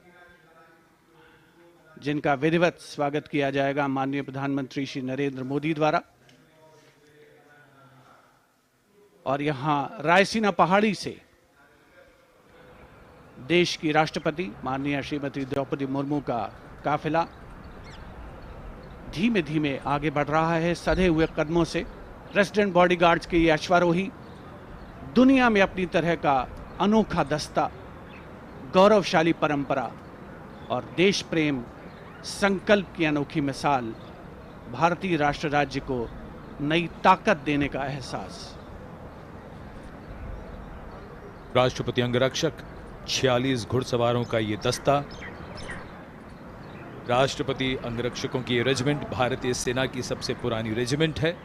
S5: जिनका विधिवत स्वागत किया जाएगा माननीय प्रधानमंत्री श्री नरेंद्र मोदी द्वारा। और यहां रायसीना पहाड़ी से देश की राष्ट्रपति माननीय श्रीमती द्रौपदी मुर्मू का काफिला धीमे धीमे आगे बढ़ रहा है सधे हुए कदमों से। रेसिडेंट बॉडीगार्ड्स के ये अश्वारोही दुनिया में अपनी तरह का अनोखा दस्ता, गौरवशाली परंपरा और देश प्रेम संकल्प की अनोखी मिसाल, भारतीय राष्ट्र राज्य को नई ताकत देने का एहसास।
S1: राष्ट्रपति अंगरक्षक 46 घुड़सवारों का ये दस्ता, राष्ट्रपति अंगरक्षकों की ये रेजिमेंट भारतीय सेना की सबसे पुरानी रेजिमेंट है।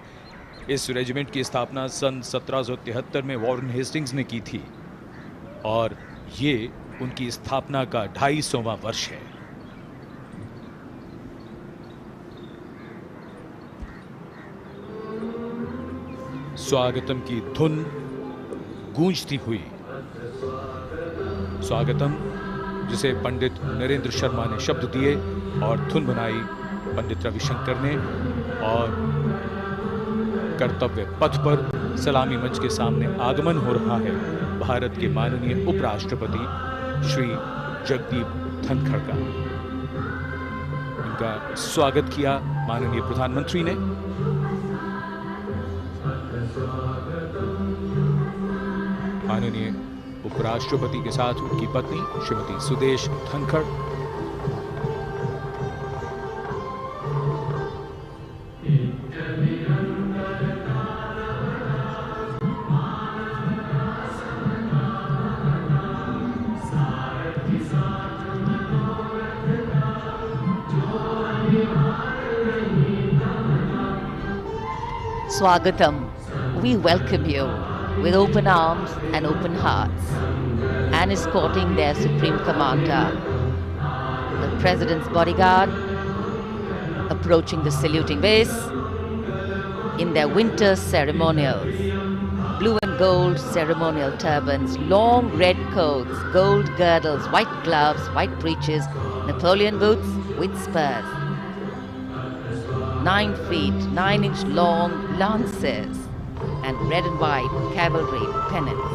S1: इस रेजिमेंट की स्थापना सन 1773 में वॉरेन हेस्टिंग्स ने की थी और ये उनकी स्थापना का 250वां वर्ष है। स्वागतम की धुन गूंजती हुई, स्वागतम जिसे पंडित नरेंद्र शर्मा ने शब्द दिए और धुन बनाई पंडित रविशंकर ने, और कर्तव्य पथ पर सलामी मंच के सामने आगमन हो रहा है भारत के माननीय उपराष्ट्रपति श्री जगदीप धनखड़ का। उनका स्वागत किया माननीय प्रधानमंत्री ने। माननीय उपराष्ट्रपति के साथ उनकी पत्नी Shrimati Sudesh Dhankhar,
S2: Swagatam, we welcome you with open arms and open hearts, and escorting their Supreme Commander, the President's bodyguard, approaching the saluting base in their winter ceremonials. Blue and gold ceremonial turbans, long red coats, gold girdles, white gloves, white breeches, Napoleon boots with spurs. 9 feet, 9-inch long lances, and red and white cavalry pennants.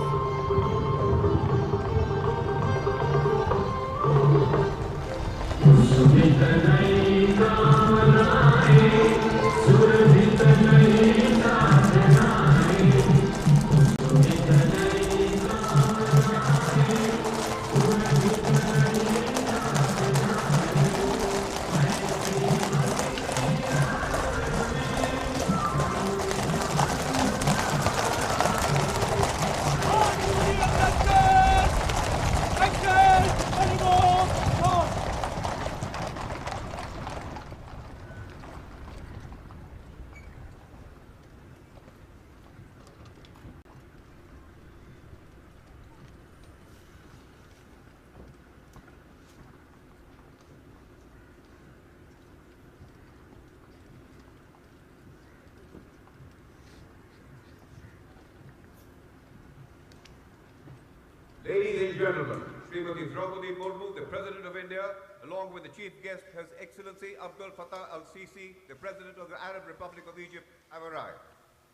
S14: Ladies and gentlemen, Srimati Draupadi Murmu, the President of India, along with the Chief Guest, His Excellency Abdul Fattah al-Sisi, the President of the Arab Republic of Egypt, have arrived.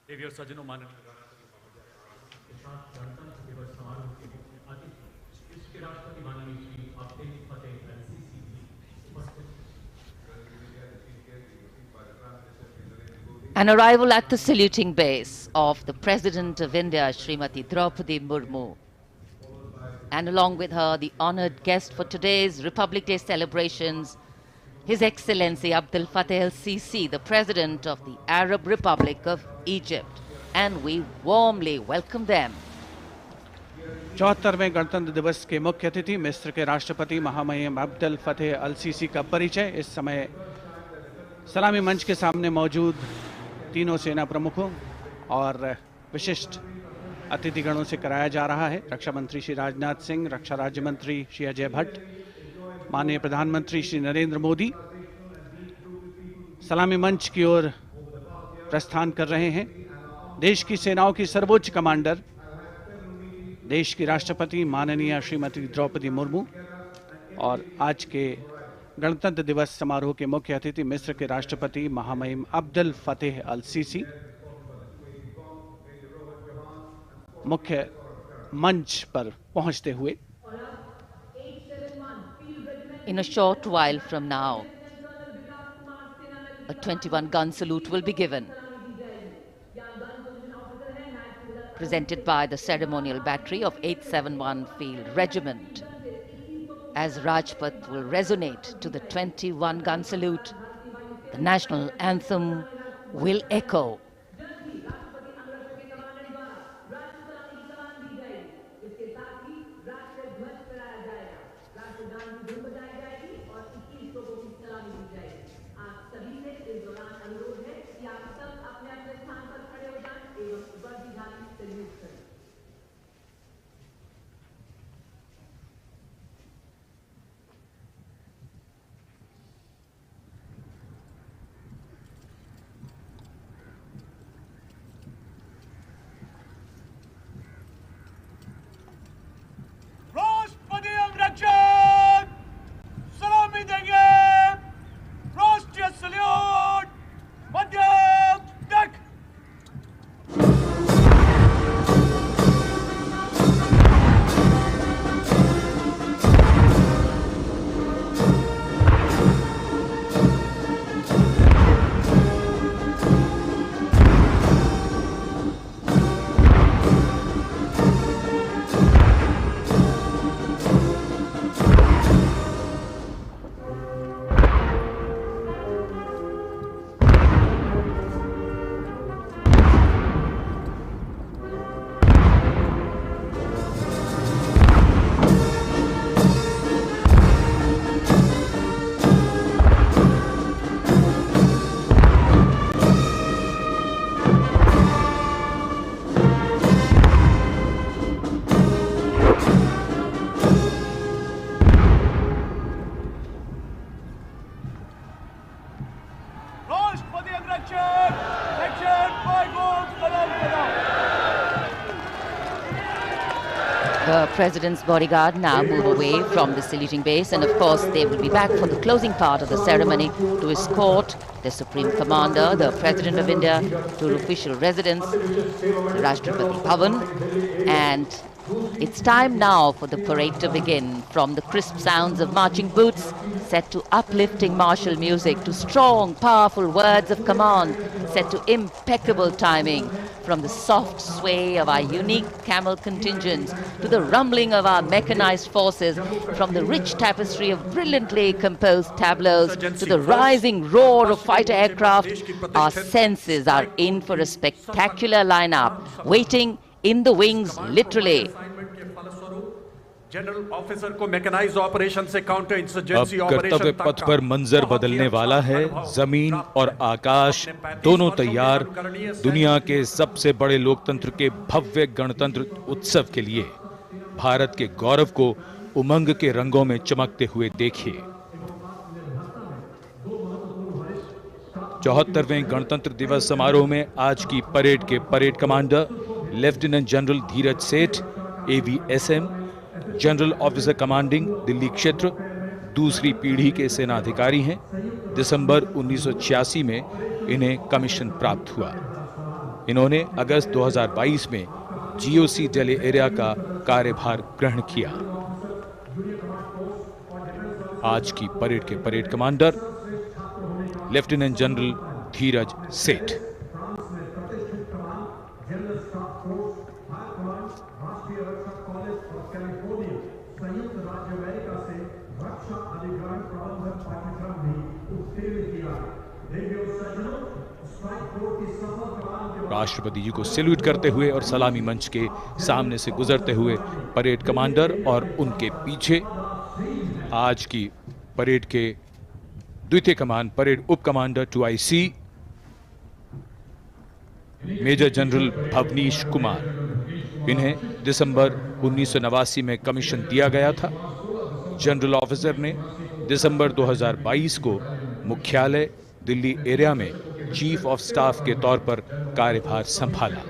S15: देवियों सज्जनों माननीय इसके राष्ट्रपति माननीय श्री अब्दुल फतेह अल-सीसी भी उपस्थित।
S2: An arrival at the saluting base of the President of India, Srimati Draupadi Murmu, and along with her, the honored guest for today's Republic Day celebrations, His Excellency Abdul Fattah al-Sisi, the President of the Arab Republic of Egypt, and we warmly welcome them.
S5: 74वें गणतंत्र दिवस के मुख्य अतिथि मिस्र के राष्ट्रपति महामहिम अब्दुल फतेह अल-सीसी का परिचय इस समय सलामी मंच के सामने मौजूद तीनों सेना प्रमुखों और विशिष्ट अतिथिगणों से कराया जा रहा है। रक्षा मंत्री श्री राजनाथ सिंह, रक्षा राज्य मंत्री श्री अजय भट्ट, माननीय प्रधानमंत्री श्री नरेंद्र मोदी सलामी मंच की ओर प्रस्थान कर रहे हैं। देश की सेनाओं की सर्वोच्च कमांडर, देश की राष्ट्रपति माननीय श्रीमती द्रौपदी मुर्मू और आज के गणतंत्र दिवस समारोह के मुख्य अतिथि मिस्र के राष्ट्रपति महामहिम अब्दुल फतेह अल-सीसी मुख्य मंच पर पहुंचते हुए
S2: In a short while from now, a 21-gun salute will be given, presented by the ceremonial battery of 871 Field Regiment. As Rajpath will resonate to the 21-gun salute, the national anthem will echo. The President's bodyguard now move away from the saluting base, and of course they will be back for the closing part of the ceremony to escort the Supreme Commander, the President of India, to her official residence, the Rashtrapati Bhavan. And it's time now for the parade to begin. From the crisp sounds of marching boots set to uplifting martial music, to strong, powerful words of command set to impeccable timing, from the soft sway of our unique camel contingents to the rumbling of our mechanized forces, from the rich tapestry of brilliantly composed tableaux to the rising roar of fighter aircraft, our senses are in for a spectacular lineup, waiting in the wings, literally.
S16: General officer को mechanised operation से counter insurgency
S1: अब कर्तव्य पथ पर मंजर बदलने वाला है। जमीन और आकाश दोनों तैयार दुनिया के सबसे बड़े लोकतंत्र के भव्य गणतंत्र उत्सव के लिए। भारत के गौरव को उमंग के रंगों में चमकते हुए देखिए। 74वें गणतंत्र दिवस समारोह में आज की परेड के परेड कमांडर लेफ्टिनेंट जनरल धीरज सेठ, AVSM, general officer commanding Delhi क्षेत्र, दूसरी पीढ़ी के सेना अधिकारी हैं। दिसंबर 1986 में इन्हें कमीशन प्राप्त हुआ। इन्होंने अगस्त 2022 में GOC दिल्ली एरिया का कार्यभार ग्रहण किया। आज की परेड के परेड कमांडर लेफ्टिनेंट जनरल धीरज सेठ। राष्ट्रपति जी को सैल्यूट करते हुए और सलामी मंच के सामने से गुजरते हुए परेड कमांडर और उनके पीछे आज की परेड के द्वितीय कमान परेड उप commander 2IC major general Bhavnish Kumar. इन्हें दिसंबर 1989 में कमीशन दिया गया था। जनरल ऑफिसर ने दिसंबर 2022 को मुख्यालय दिल्ली एरिया में चीफ ऑफ स्टाफ के तौर पर कार्यभार संभाला।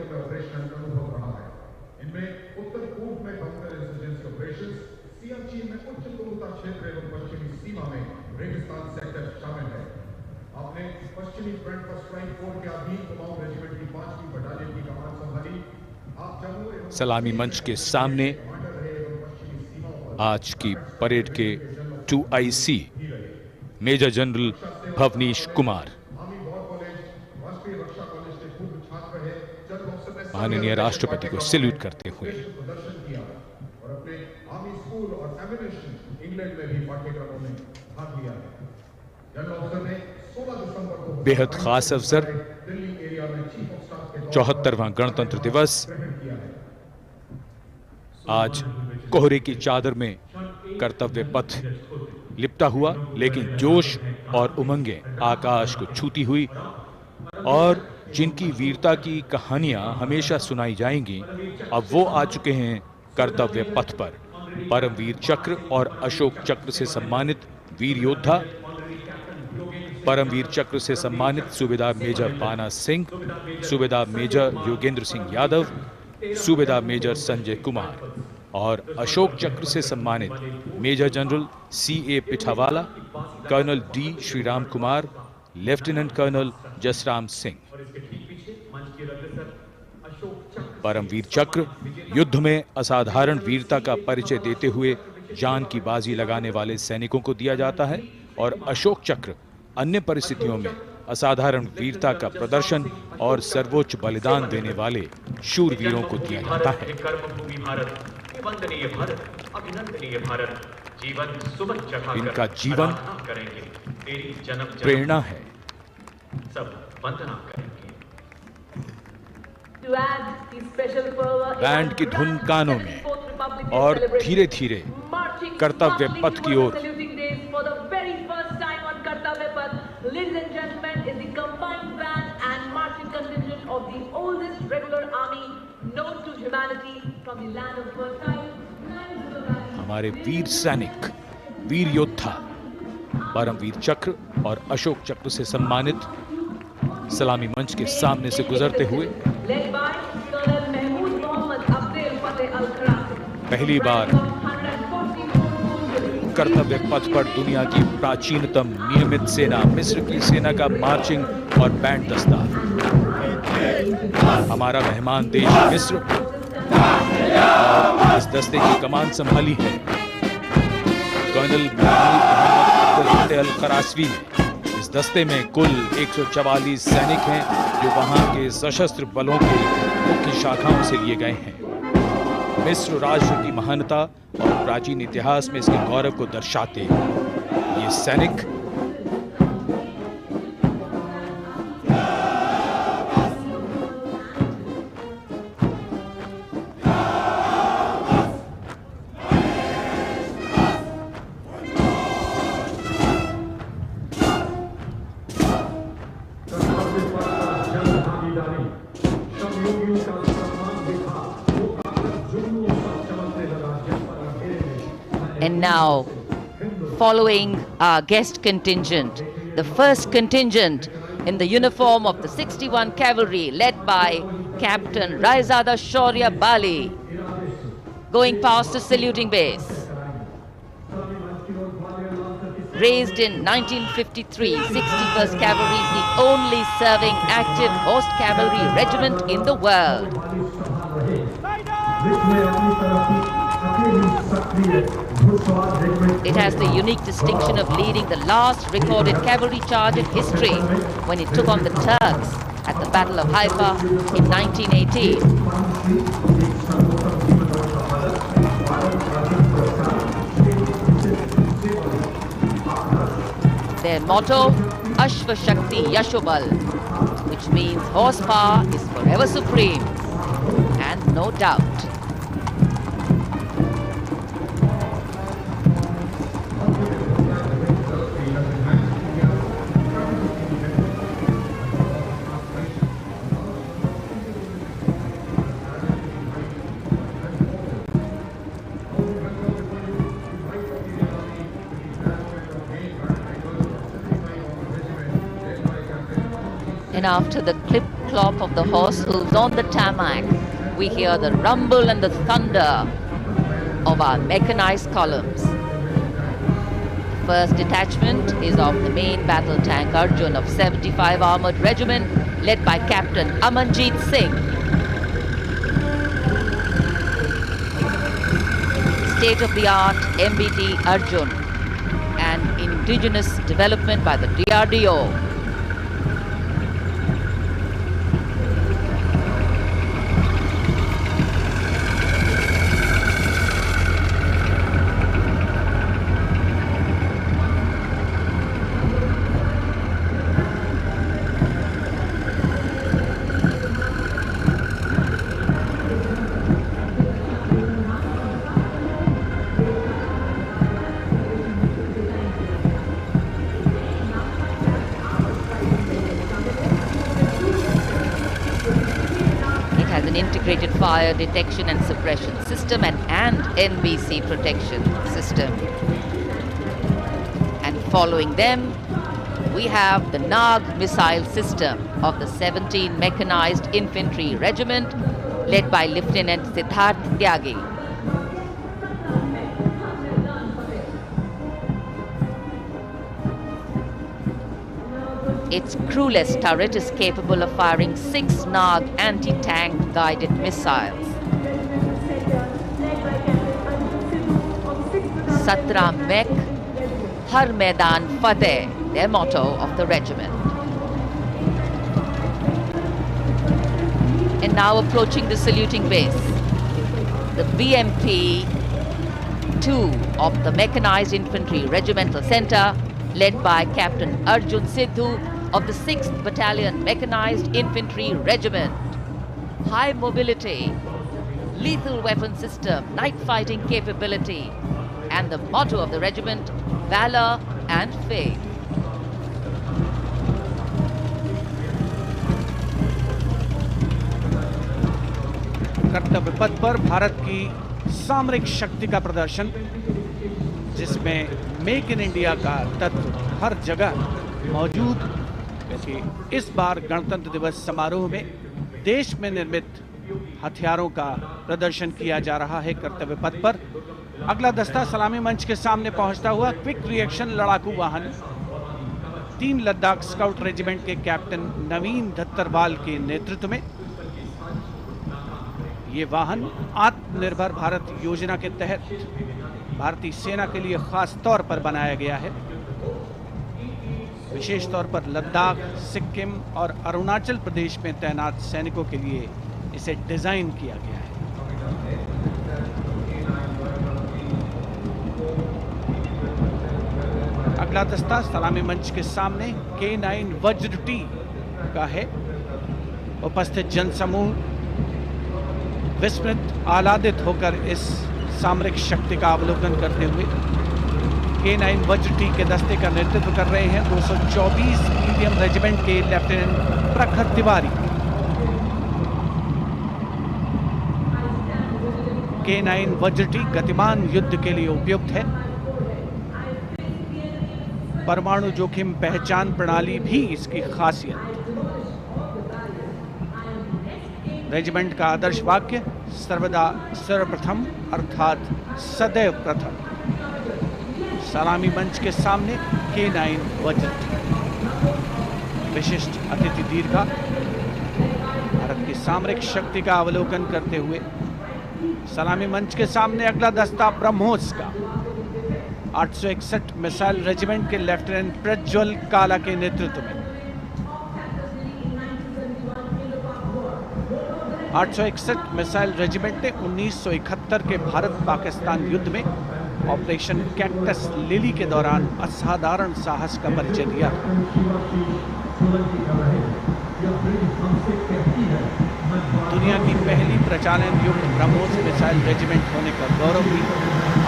S1: सलामी मंच के सामने आज की परेड के 2IC major general Bhavnish Kumar माननीय राष्ट्रपति को सैल्यूट करते हुए। बेहद खास अवसर 74वां गणतंत्र दिवस। आज कोहरे की चादर में कर्तव्य पथ लिपटा हुआ, लेकिन जोश और उमंगें आकाश को छूती हुई और जिनकी वीरता की कहानियां हमेशा सुनाई जाएंगी, अब वो आ चुके हैं कर्तव्य पथ पर। परमवीर चक्र और अशोक चक्र से सम्मानित वीर योद्धा, परमवीर चक्र से सम्मानित सूबेदार मेजर बाना सिंह, सूबेदार मेजर योगेंद्र सिंह यादव, सूबेदार मेजर संजय कुमार और अशोक चक्र से सम्मानित major general CA Pithawala, colonel D Sriram Kumar, lieutenant colonel Jasram Singh. Paramvir Chakra युद्ध में असाधारण वीरता का परिचय देते हुए जान की बाजी लगाने वाले सैनिकों को दिया जाता है और अशोक चक्र अन्य परिस्थितियों में असाधारण वीरता का प्रदर्शन और सर्वोच्च बलिदान देने वाले शूरवीरों को दिया जाता है। इनका जीवन प्रेरणा है। बैंड की धुन कानों में और धीरे धीरे कर्तव्य पथ की ओर।
S17: Ladies and gentlemen, is the combined band and marching contingent of the oldest regular army known to humanity from the land of fertile.
S1: हमारे वीर सैनिक, वीर योद्धा परमवीर चक्र और अशोक चक्र से सम्मानित सलामी मंच के सामने से गुजरते हुए पहली बार कर्तव्य पथ पर दुनिया की प्राचीनतम नियमित सेना मिस्र की सेना का मार्चिंग और बैंड दस्ता। हमारा मेहमान देश मिस्र और इस दस्ते की कमान संभाली है कर्नल मोहम्मद अल करासवी ने। इस दस्ते में कुल 144 सैनिक हैं जो वहां के सशस्त्र बलों की मुख्य शाखाओं से लिए गए हैं। मिस्र राष्ट्र की महानता और प्राचीन इतिहास में इसके गौरव को दर्शाते ये सैनिक
S2: And now, following our guest contingent, the first contingent in the uniform of the 61 Cavalry led by Captain Raizada Shaurya Bali, going past the saluting base. Raised in 1953, 61st Cavalry is the only serving active horse cavalry regiment in the world. It has the unique distinction of leading the last recorded cavalry charge in history when it took on the Turks at the Battle of Haifa in 1918. Their motto, Ashva Shakti Yashobal, which means horsepower is forever supreme, and no doubt. And after the clip-clop of the horse hooves on the tarmac, we hear the rumble and the thunder of our mechanized columns. The first detachment is of the main battle tank Arjun of 75 Armored Regiment, led by Captain Amanjeet Singh. State-of-the-art MBT Arjun, and indigenous development by the DRDO. Integrated fire detection and suppression system and NBC protection system. And following them, we have the Nag missile system of the 17 Mechanized Infantry Regiment, led by Lieutenant Siddharth Tyagi. Its crewless turret is capable of firing 6 Nag anti-tank guided missiles. Satra Mek, Har Maidan Fateh, their motto of the regiment. And now approaching the saluting base, the BMP 2 of the Mechanized Infantry Regimental Center, led by Captain Arjun Sidhu of the 6th Battalion Mechanized Infantry Regiment. High mobility, lethal weapon system, night fighting capability, and the motto of the regiment, valor and faith.
S5: कर्तव्य पथ पर भारत की सामरिक शक्ति का प्रदर्शन, जिसमें make in India का तत्व हर जगह मौजूद। जैसे इस बार गणतंत्र दिवस समारोह में देश में निर्मित हथियारों का प्रदर्शन किया जा रहा है कर्तव्य पथ पर। अगला दस्ता सलामी मंच के सामने पहुंचता हुआ क्विक रिएक्शन लड़ाकू वाहन 3 लद्दाख स्काउट रेजिमेंट के कैप्टन नवीन दत्तरवाल के नेतृत्व में। ये वाहन आत्मनिर्भर भारत योजना के तहत भारतीय सेना के लिए खास तौर पर बनाया गया है। विशेष तौर पर लद्दाख, सिक्किम और अरुणाचल प्रदेश में तैनात सैनिकों के लिए इसे डिजाइन किया गया है। अगला दस्ता सलामी मंच के सामने K9 वज्र टी का है। उपस्थित जनसमूह विस्मृत आह्लादित होकर इस सामरिक शक्ति का अवलोकन करते हुए K9 वज्र टी के दस्ते का नेतृत्व कर रहे हैं 224 मीडियम रेजिमेंट के लेफ्टिनेंट प्रखर तिवारी। K9 वज्र टी गतिमान युद्ध के लिए उपयुक्त है। परमाणु जोखिम पहचान प्रणाली भी इसकी खासियत। रेजिमेंट का आदर्श वाक्य सर्वदा सर्वप्रथम अर्थात सदैव प्रथम। सलामी मंच के सामने K9 वज्र टी। विशिष्ट अतिथि दीर्घा भारत की सामरिक शक्ति का अवलोकन करते हुए सलामी मंच के सामने अगला दस्ता ब्रह्मोस का 861 मिसाइल रेजिमेंट के लेफ्टिनेंट प्रज्वल काला के नेतृत्व में। 861 मिसाइल रेजिमेंट ने 1971 के भारत पाकिस्तान युद्ध में ऑपरेशन कैक्टस लिली के दौरान असाधारण साहस का परिचय दिया। दुनिया की पहली प्रचालन युक्त ब्रह्मोस मिसाइल रेजिमेंट होने का गौरव भी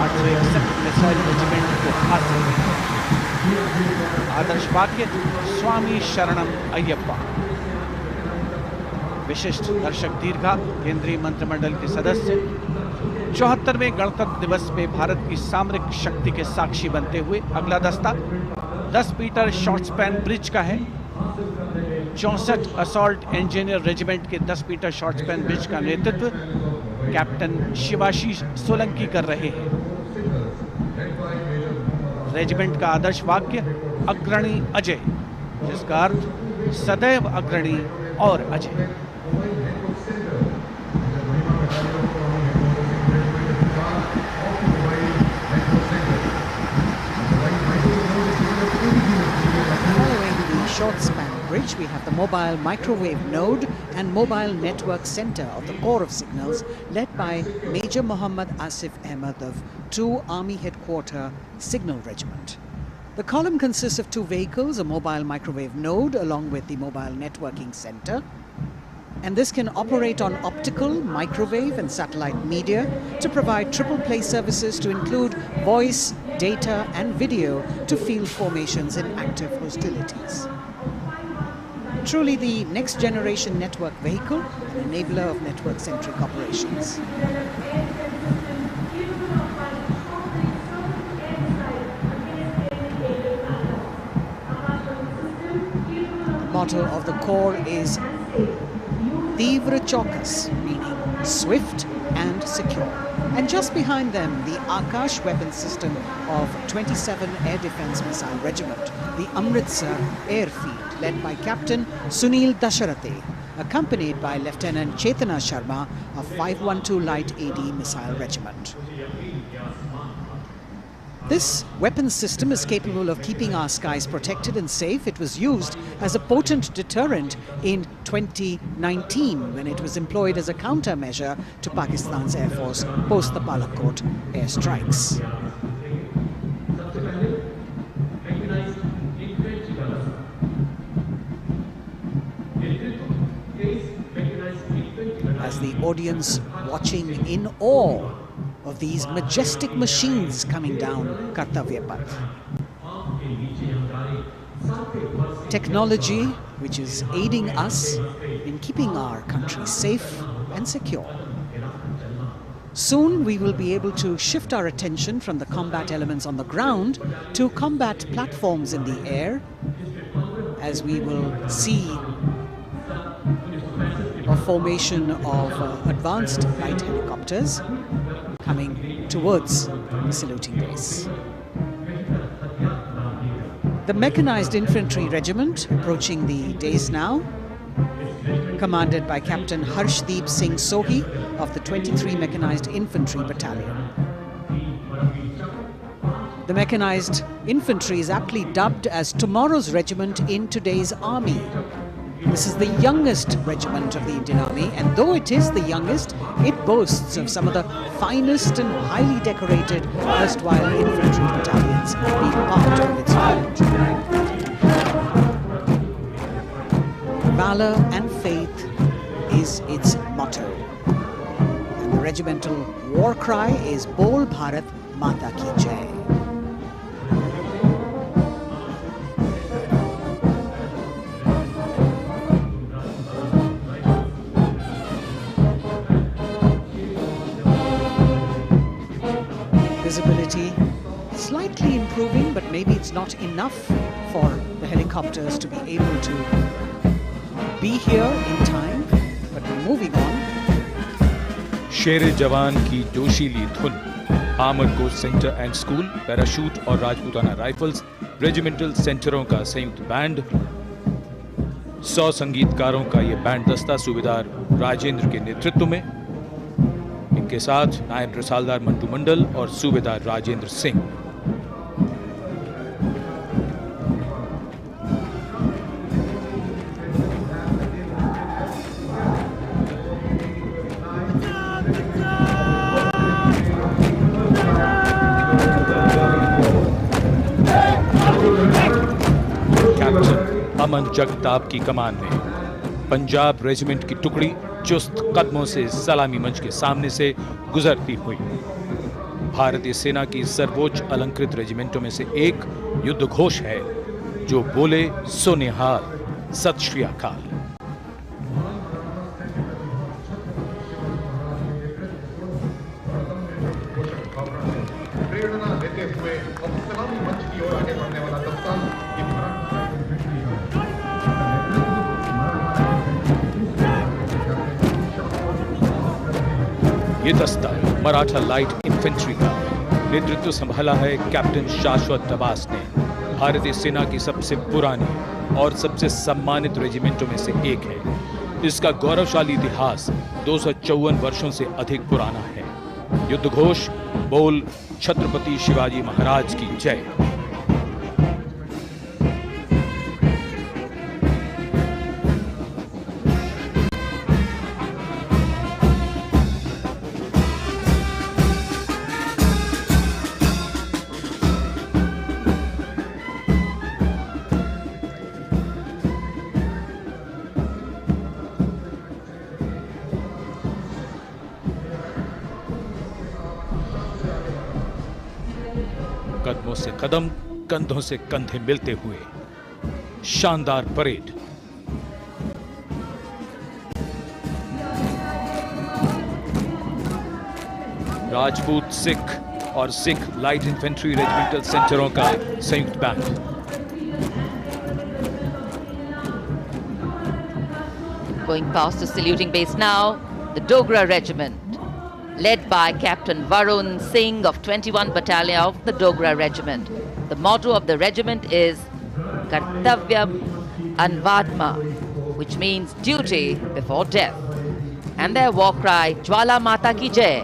S5: 861 मिसाइल रेजिमेंट को हासिल है। आदर्श वाक्य स्वामी शरणम अय्यप्पा। विशिष्ट दर्शक दीर्घा केंद्रीय मंत्रिमंडल के सदस्य 74वें गणतंत्र दिवस पे भारत की सामरिक शक्ति के साक्षी बनते हुए अगला दस्ता 10 मीटर शॉर्ट स्पैन ब्रिज का है। 64 असॉल्ट इंजीनियर रेजिमेंट के 10 मीटर शॉर्ट स्पैन ब्रिज का नेतृत्व कैप्टन शिवाशीष सोलंकी कर रहे हैं। रेजिमेंट का आदर्श वाक्य अग्रणी अजय, जिसका अर्थ सदैव अग्रणी और Ajay.
S4: Short span bridge, we have the mobile microwave node and mobile network center of the Corps of Signals, led by Major Muhammad Asif Ahmed of 2 Army Headquarter Signal Regiment. The column consists of 2 vehicles, a mobile microwave node along with the mobile networking center. And this can operate on optical, microwave and satellite media to provide triple play services to include voice, data and video to field formations in active hostilities. Truly the next generation network vehicle, an enabler of network-centric operations. The motto of the Corps is Tivra Chaukas, meaning swift and secure. And just behind them, the Akash weapon system of 27 Air Defence Missile Regiment, the Amritsar Airfield, led by Captain Sunil Dasharathe, accompanied by Lieutenant Chetana Sharma of 512 Light AD Missile Regiment. This weapons system is capable of keeping our skies protected and safe. It was used as a potent deterrent in 2019 when it was employed as a countermeasure to Pakistan's Air Force post the Balakot airstrikes. As the audience watching in awe of these majestic machines coming down Kartavya Path. Technology which is aiding us in keeping our country safe and secure. Soon we will be able to shift our attention from the combat elements on the ground to combat platforms in the air, as we will see a formation of advanced light helicopters coming towards the saluting base. The Mechanized Infantry Regiment approaching the dais now, commanded by Captain Harshdeep Singh Sohi of the 23 Mechanized Infantry Battalion. The Mechanized Infantry is aptly dubbed as tomorrow's regiment in today's army. This is the youngest regiment of the Indian Army, and though it is the youngest, it boasts of some of the finest and highly decorated erstwhile infantry battalions being part of its regiment. Valor and faith is its motto, and the regimental war cry is Bol Bharat Mata Ki Jai. Visibility slightly improving, but maybe it's not enough for the helicopters to be able to be here in time, but we're moving on.
S1: शेरे जवान की जोशीली धुन, armoured corps centre and school, parachute और Rajputana rifles regimental सेंटरों का संयुक्त band, 100 संगीतकारों का ये band दस्ता सूबेदार राजेंद्र के नेतृत्व में, इनके साथ नायब रसालदार मंटू मंडल और सूबेदार राजेंद्र सिंह। कैप्टन अमन जगताप की कमान में पंजाब रेजिमेंट की टुकड़ी चुस्त कदमों से सलामी मंच के सामने से गुजरती हुई। भारतीय सेना की सर्वोच्च अलंकृत रेजिमेंटों में से एक युद्ध घोष है जो बोले सो निहाल, सत श्री अकाल।
S18: प्रेरणा देते हुए अब सलामी मंच की ओर आगे बढ़ने वाला दस्ता
S1: ये दस्ता मराठा लाइट इन्फेंट्री का नेतृत्व संभाला है कैप्टन शाश्वत दबास ने। भारतीय सेना की सबसे पुरानी और सबसे सम्मानित रेजिमेंटों में से एक है। इसका गौरवशाली इतिहास 254 वर्षों से अधिक पुराना है। युद्ध घोष बोल छत्रपति शिवाजी महाराज की जय। कदमों से कदम, कंधों से कंधे मिलते हुए शानदार परेड। राजपूत सिख और सिख लाइट इन्फेंट्री रेजिमेंटल सेंटरों का संयुक्त band.
S2: Going past the saluting base now, the Dogra Regiment, led by Captain Varun Singh of 21 Battalion of the Dogra Regiment. The motto of the regiment is Kartavya Anvadma, which means duty before death. And their war cry, Jwala Mata Ki Jai.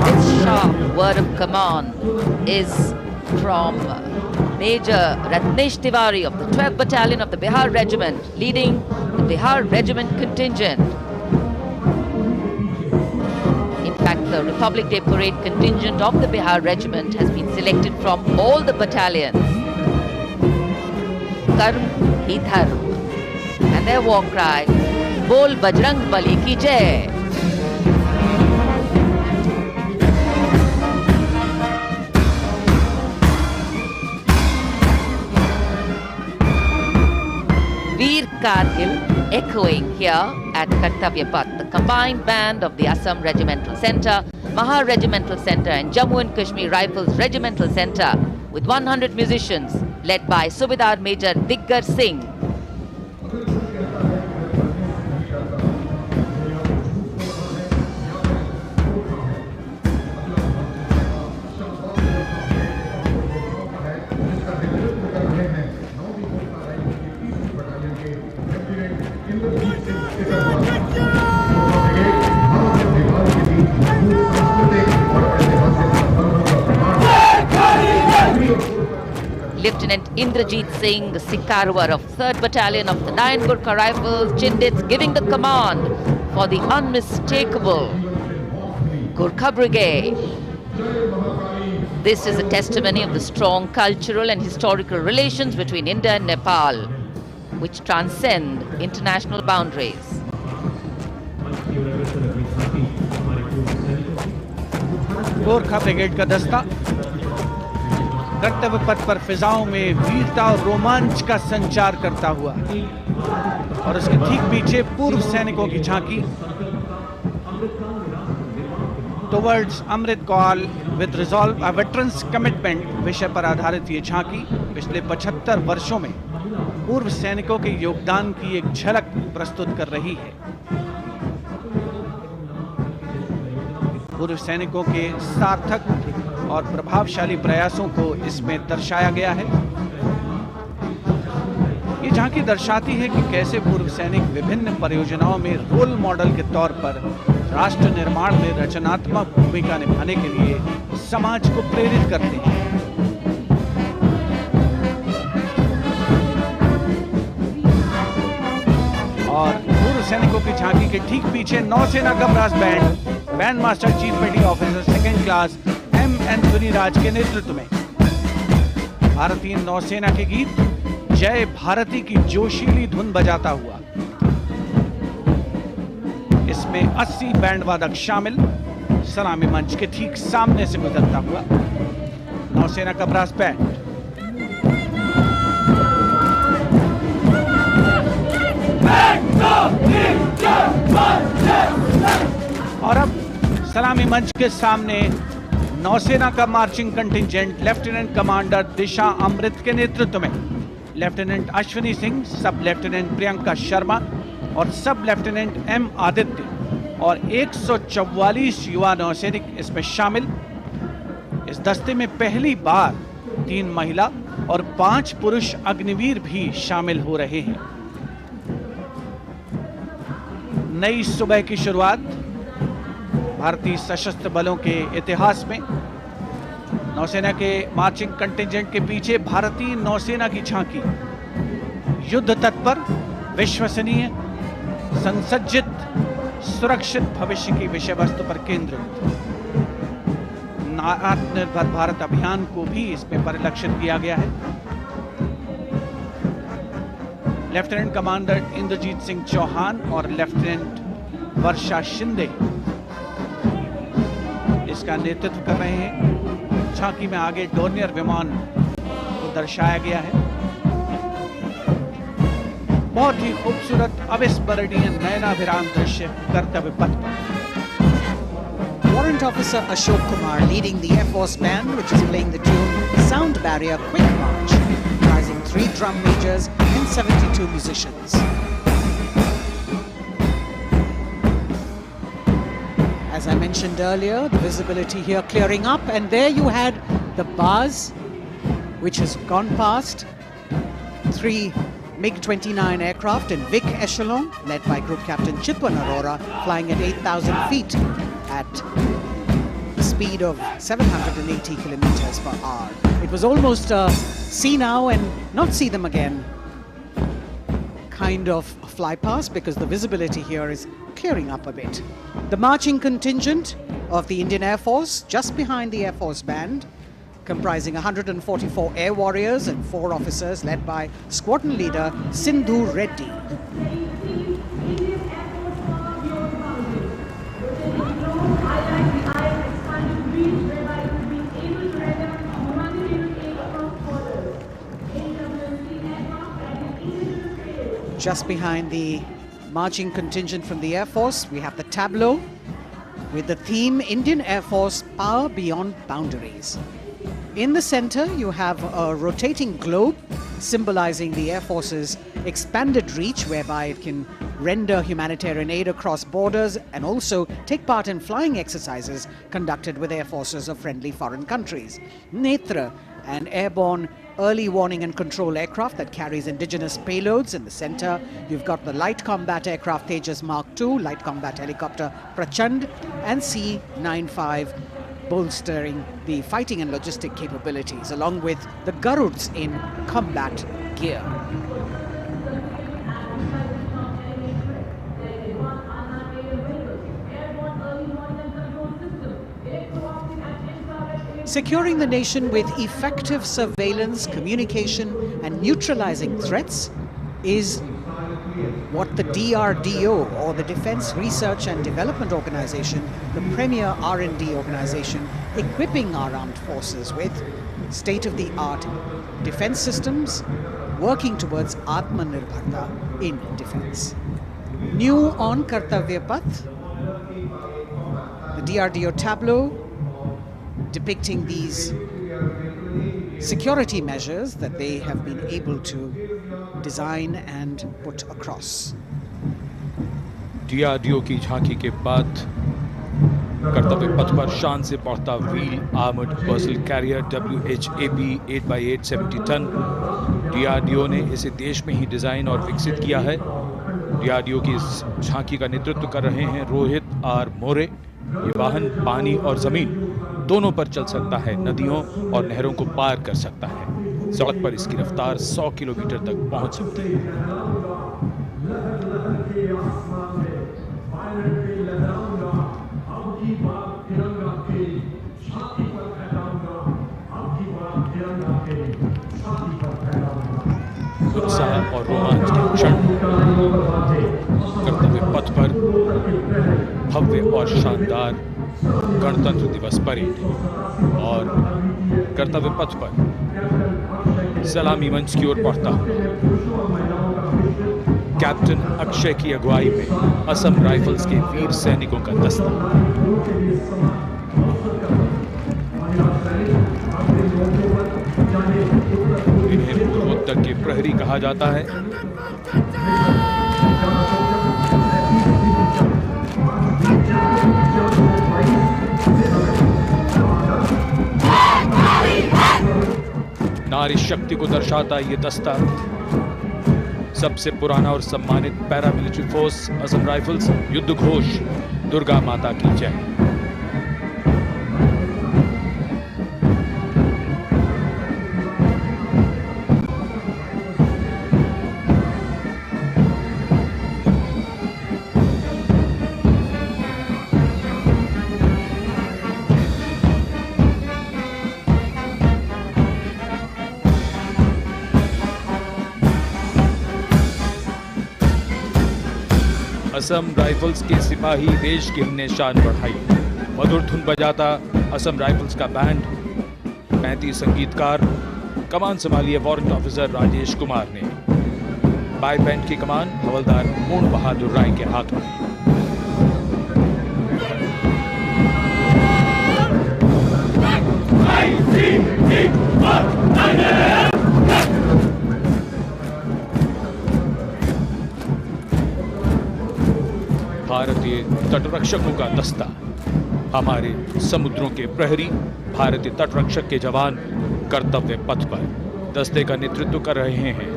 S2: This sharp word of command is from Major Ratnesh Tiwari of the 12th Battalion of the Bihar Regiment, leading the Bihar Regiment contingent. In fact, the Republic Day Parade contingent of the Bihar Regiment has been selected from all the battalions. Karm hi dharm. And their war cry, Bol Bajrang Bali ki Jai. Veer Kargil echoing here at Kartavya Path. The combined band of the Assam Regimental Centre, Maha Regimental Centre and Jammu and Kashmir Rifles Regimental Centre with 100 musicians led by Subedar Major Diggar Singh. Lieutenant Indrajit Singh, Sikarwar of 3rd Battalion of the 9 Gurkha Rifles, Chindits, giving the command for the unmistakable Gurkha Brigade. This is a testimony of the strong cultural and historical relations between India and Nepal, which transcend international boundaries.
S5: Gorkha brigade का दस्ता कर्तव्य पथ पर फिजाओं में वीरता और रोमांच का संचार करता हुआ और उसके ठीक पीछे पूर्व सैनिकों की झांकी towards Amrit Kaal with resolve a veterans commitment विषय पर आधारित ये झांकी पिछले 75 वर्षों में पूर्व सैनिकों के योगदान की एक झलक प्रस्तुत कर रही है। पूर्व सैनिकों के सार्थक और प्रभावशाली प्रयासों को इसमें दर्शाया गया है। ये झांकी दर्शाती है कि कैसे पूर्व सैनिक विभिन्न परियोजनाओं में रोल मॉडल के तौर पर राष्ट्र निर्माण में रचनात्मक भूमिका निभाने के लिए समाज को प्रेरित करते हैं। और पूर्व सैनिकों की झांकी के ठीक पीछे नौसेना का brass band master chief petty officer 2nd class M Anthony Raj के नेतृत्व में भारतीय नौसेना के गीत जय भारती की जोशीली धुन बजाता हुआ। इसमें 80 बैंड वादक शामिल, सलामी मंच के ठीक सामने से गुजरता हुआ नौसेना का ब्रास बैंड। और अब सलामी मंच के सामने नौसेना का मार्चिंग कंटिंजेंट लेफ्टिनेंट कमांडर दिशा अमृत के नेतृत्व में लेफ्टिनेंट अश्विनी सिंह, सब लेफ्टिनेंट प्रियंका शर्मा और सब लेफ्टिनेंट एम आदित्य और 144 युवा नौसैनिक इसमें शामिल। इस दस्ते में पहली बार 3 महिला और 5 पुरुष अग्निवीर भी शामिल हो रहे हैं। नई सुबह की शुरुआत भारतीय सशस्त्र बलों के इतिहास में। नौसेना के मार्चिंग कंटिंजेंट के पीछे भारतीय नौसेना की झांकी युद्ध तत्पर, विश्वसनीय, संसज्जित, सुरक्षित भविष्य की विषय वस्तु पर केंद्रित। आत्मनिर्भर भारत अभियान को भी इसमें परिलक्षित किया गया है। लेफ्टिनेंट कमांडर इंद्रजीत सिंह चौहान और लेफ्टिनेंट वर्षा शिंदे इसका नेतृत्व कर रहे हैं। झांकी में आगे डोर्नियर विमान को दर्शाया गया है। बहुत ही खूबसूरत अविस्मरणीय नयनाभिराम दृश्य कर्तव्य पथ पर।
S4: Warrant Officer Ashok Kumar leading the Air Force Band, which is playing the tune Sound Barrier Quick March, comprising 3 drum majors and 72 musicians. As I mentioned earlier, the visibility here clearing up, and there you had the bars, which has gone past 3 MiG-29 aircraft in Vic Echelon, led by Group Captain Chitwan Arora, flying at 8,000 feet at a speed of 780 kilometers per hour. It was almost a see now and not see them again kind of fly past, because the visibility here is clearing up a bit. The marching contingent of the Indian Air Force, just behind the Air Force Band, comprising 144 air warriors and 4 officers, led by squadron leader Sindhu Reddy. Just behind the marching contingent from the Air Force. We have the tableau with the theme Indian Air Force, Power Beyond Boundaries. In the center, you have a rotating globe symbolizing the Air Force's expanded reach, whereby it can render humanitarian aid across borders and also take part in flying exercises conducted with air forces of friendly foreign countries. Netra, an airborne early warning and control aircraft that carries indigenous payloads. In the center, you've got the light combat aircraft Tejas Mark II, light combat helicopter Prachand, and C-95 bolstering the fighting and logistic capabilities, along with the Garuds in combat gear. Securing the nation with effective surveillance, communication, and neutralizing threats is what the DRDO, or the Defense Research and Development Organization, the premier R&D organization, equipping our armed forces with state-of-the-art defense systems, working towards Atmanirbharta in defense. New on Kartavya Path, the DRDO tableau depicting these security measures that they have been able to design and put across.
S1: DRDO की झांकी के बाद कर्तव्य पथ पर शान से पहुंचता wheel armoured personnel carrier WHAP 8x8 70 ton. DRDO ने इसे देश में ही डिजाइन और विकसित किया है। DRDO की इस झांकी का नेतृत्व कर रहे हैं रोहित आर मोरे। ये वाहन पानी और जमीन दोनों पर चल सकता है, नदियों और नहरों को पार कर सकता है। सड़क पर इसकी रफ्तार 100 किलोमीटर तक पहुंच सकती है। उत्साह और रोमांच के क्षण कर्तव्य पथ पर भव्य और शानदार गणतंत्र दिवस परेड और कर्तव्य पथ पर सलामी मंच की ओर बढ़ता हुआ कैप्टन अक्षय की अगुवाई में असम राइफल्स के वीर सैनिकों का दस्ता। इन्हें पूर्वोत्तर के प्रहरी कहा जाता है। नारी शक्ति को दर्शाता ये दस्ता सबसे पुराना और सम्मानित पैरामिलिट्री फोर्स असम राइफल्स। युद्ध घोष दुर्गा माता की जय। असम राइफल्स के सिपाही देश की हमने शान बढ़ाई। मधुर धुन बजाता असम राइफल्स का बैंड, 35 संगीतकार। कमान संभाली है वारंट ऑफिसर राजेश कुमार ने। बाई बैंड की कमान हवलदार पूर्ण बहादुर राय के हाथों में। भारतीय तटरक्षकों का दस्ता, हमारे समुद्रों के प्रहरी, भारतीय तटरक्षक के जवान कर्तव्य पथ पर दस्ते का नेतृत्व कर रहे हैं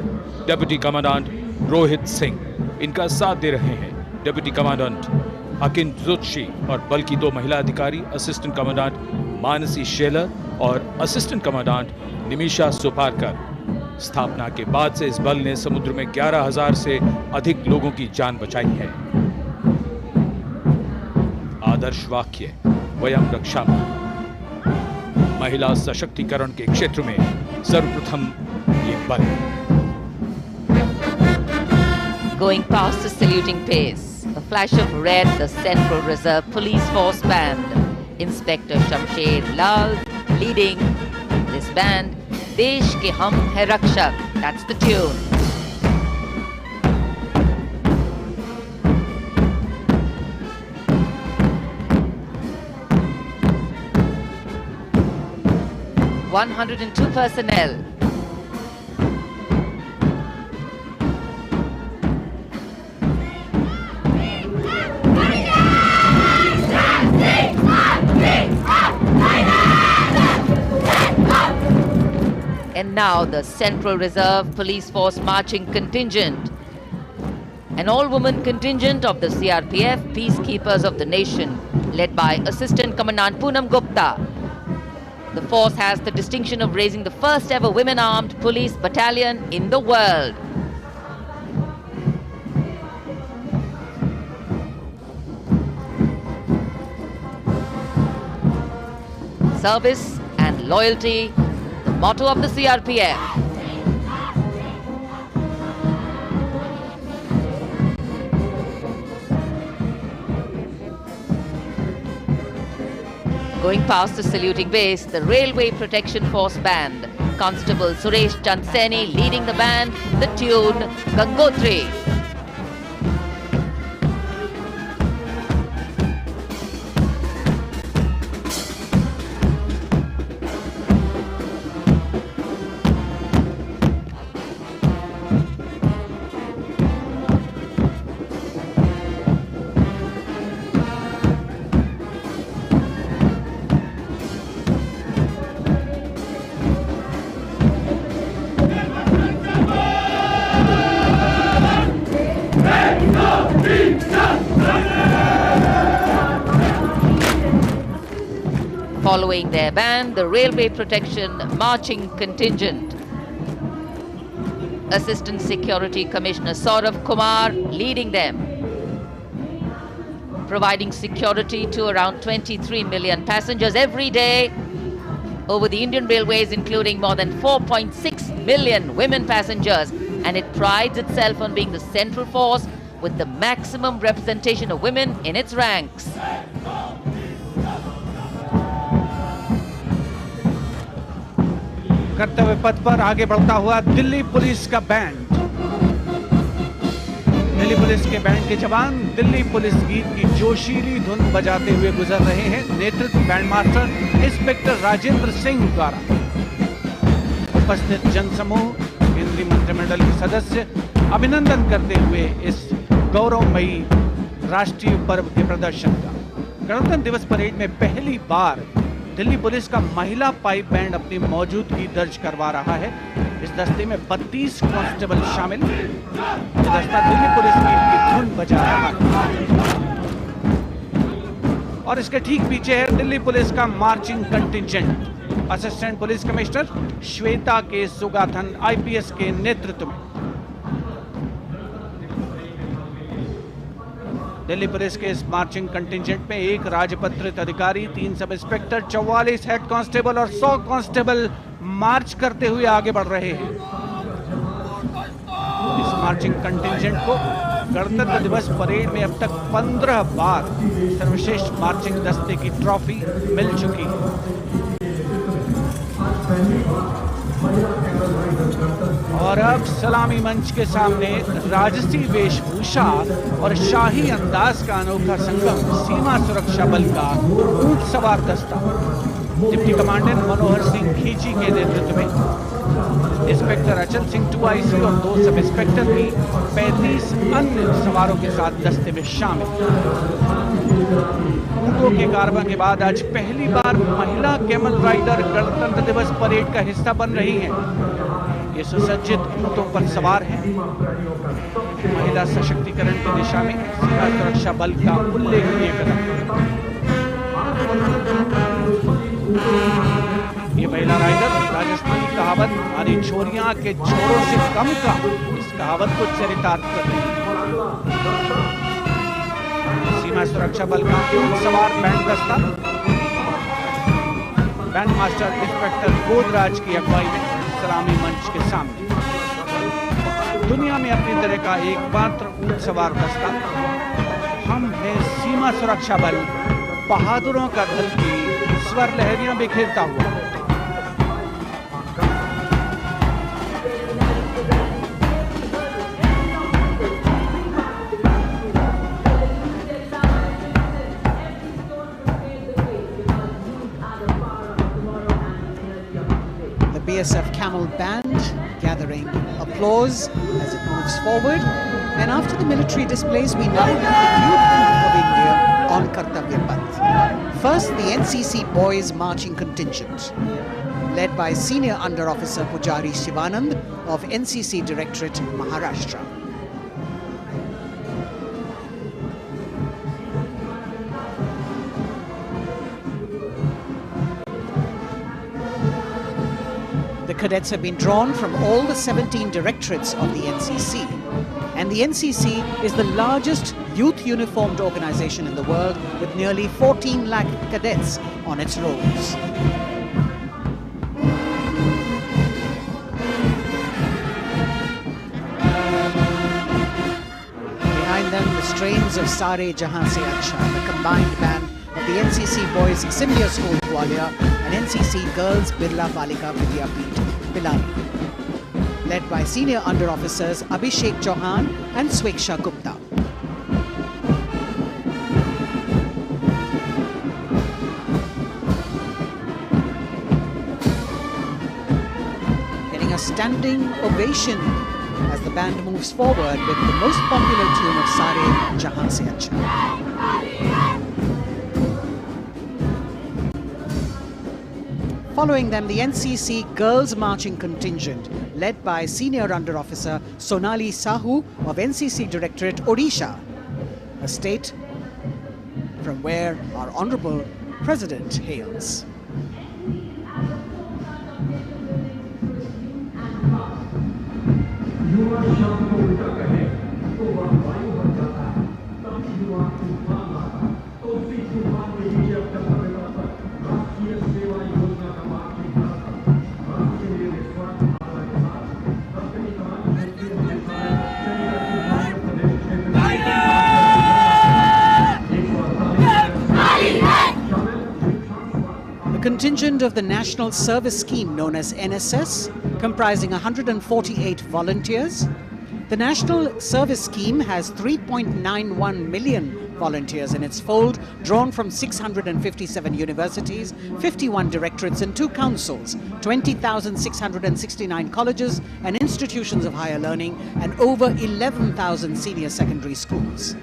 S1: डिप्टी कमांडेंट रोहित सिंह। इनका साथ दे रहे हैं डिप्टी कमांडेंट अकिन जोशी और बल की 2 महिला अधिकारी, असिस्टेंट कमांडेंट मानसी शेलर और असिस्टेंट कमांडेंट निमिषा सुपारकर। स्थापना के बाद से इस बल ने समुद्र में 11,000 से अधिक लोगों की जान बचाई है। आदर्श वाक्य वयम रक्षामः। महिला सशक्तिकरण के क्षेत्र में सर्वप्रथम ये बल।
S2: Going past the saluting pace, a flash of red, the Central Reserve Police Force Band. Inspector Shamsher Lal leading this band. Desh ke hum hai rakshak. That's the tune. 102 personnel. And now the Central Reserve Police Force marching contingent, an all-woman contingent of the CRPF, Peacekeepers of the Nation, led by Assistant Commandant Poonam Gupta. The force has the distinction of raising the first ever women-armed police battalion in the world. Service and loyalty, the motto of the CRPF. Going past the saluting base, the Railway Protection Force Band. Constable Suresh Chandseni leading the band, the tune Gangotri. Following their band, the Railway Protection Marching Contingent. Assistant Security Commissioner Saurav Kumar leading them, providing security to around 23 million passengers every day over the Indian Railways, including more than 4.6 million women passengers, and it prides itself on being the central force with the maximum representation of women in its ranks.
S5: कर्तव्य पथ पर आगे बढ़ता हुआ Delhi police का band. Delhi police के band के जवान दिल्ली पुलिस गीत की जोशीली धुन बजाते हुए गुजर रहे हैं। नेतृत्व band master inspector Rajendra Singh द्वारा। उपस्थित जनसमूह, केंद्रीय मंत्रिमंडल के सदस्य अभिनंदन करते हुए इस गौरवमयी राष्ट्रीय पर्व के प्रदर्शन का। गणतंत्र दिवस परेड में पहली बार दिल्ली पुलिस का महिला पाइप बैंड अपनी मौजूदगी दर्ज करवा रहा है। इस दस्ते में 32 कांस्टेबल शामिल। ये दस्ता दिल्ली पुलिस की धुन बजा रहा है और इसके ठीक पीछे है दिल्ली पुलिस का marching contingent. Assistant police commissioner Shweta के सुगाथन आईपीएस के नेतृत्व में। दिल्ली पुलिस के इस मार्चिंग कंटिंजेंट में एक राजपत्रित अधिकारी, 3 सब इंस्पेक्टर, 44 हेड कांस्टेबल और 100 कांस्टेबल मार्च करते हुए आगे बढ़ रहे हैं। इस मार्चिंग कंटिंजेंट को गणतंत्र दिवस परेड में अब तक 15 बार सर्वश्रेष्ठ मार्चिंग दस्ते की ट्रॉफी मिल चुकी है। और अब सलामी मंच के सामने राजसी वेशभूषा और शाही अंदाज का अनोखा संगम, सीमा सुरक्षा बल का ऊंट सवार दस्ता डिप्टी कमांडेंट मनोहर सिंह खींची के नेतृत्व में इंस्पेक्टर अचल सिंह 2IC और 2 सब इंस्पेक्टर भी 35 अन्य सवारों के साथ दस्ते में शामिल। ऊंटों के कारवां के बाद आज पहली बार महिला कैमल राइडर गणतंत्र दिवस परेड का हिस्सा बन रही हैं। ये सुसज्जित ऊंटों पर सवार हैं। महिला सशक्तिकरण की दिशा में सीमा सुरक्षा बल का उल्लेखनीय कदम। ये महिला राइडर राजस्थानी कहावत हमारी छोरियां के छोरों से कम का, इस कहावत को चरितार्थ कर रही है। सीमा सुरक्षा बल का ऊंट सवार बैंड दस्ता बैंड मास्टर इंस्पेक्टर गोदराज की अगुवाई में सलामी मंच के सामने। दुनिया में अपनी तरह का एकमात्र ऊंट सवार दस्ता हम हैं सीमा सुरक्षा बल, बहादुरों का दल की स्वर लहरियां बिखेरता हुआ।
S4: BSF Camel Band gathering applause as it moves forward. And after the military displays, we now have the Youth of India on Kartavya Path. First, the NCC Boys Marching Contingent, led by Senior Under Officer Pujari Shivanand of NCC Directorate, Maharashtra. The cadets have been drawn from all the 17 directorates of the NCC. And the NCC is the largest youth uniformed organization in the world, with nearly 14 lakh cadets on its rolls. Behind them, the strains of Sare Jahan Se Acha, the combined band of the NCC Boys Senior School Gwalior and NCC Girls Birla Balika Vidyapeeth Pilani, led by Senior Under Officers Abhishek Chauhan and Sweksha Gupta. Getting a standing ovation as the band moves forward with the most popular tune of Sare Jahan Se Acha. Following them, the NCC Girls Marching Contingent, led by Senior Under Officer Sonali Sahu of NCC Directorate, Odisha, a state from where our Honorable President hails. Contingent of the National Service Scheme known as NSS, comprising 148 volunteers. The National Service Scheme has 3.91 million volunteers in its fold, drawn from 657 universities, 51 directorates and 2 councils, 20,669 colleges and institutions of higher learning, and over 11,000 senior secondary schools.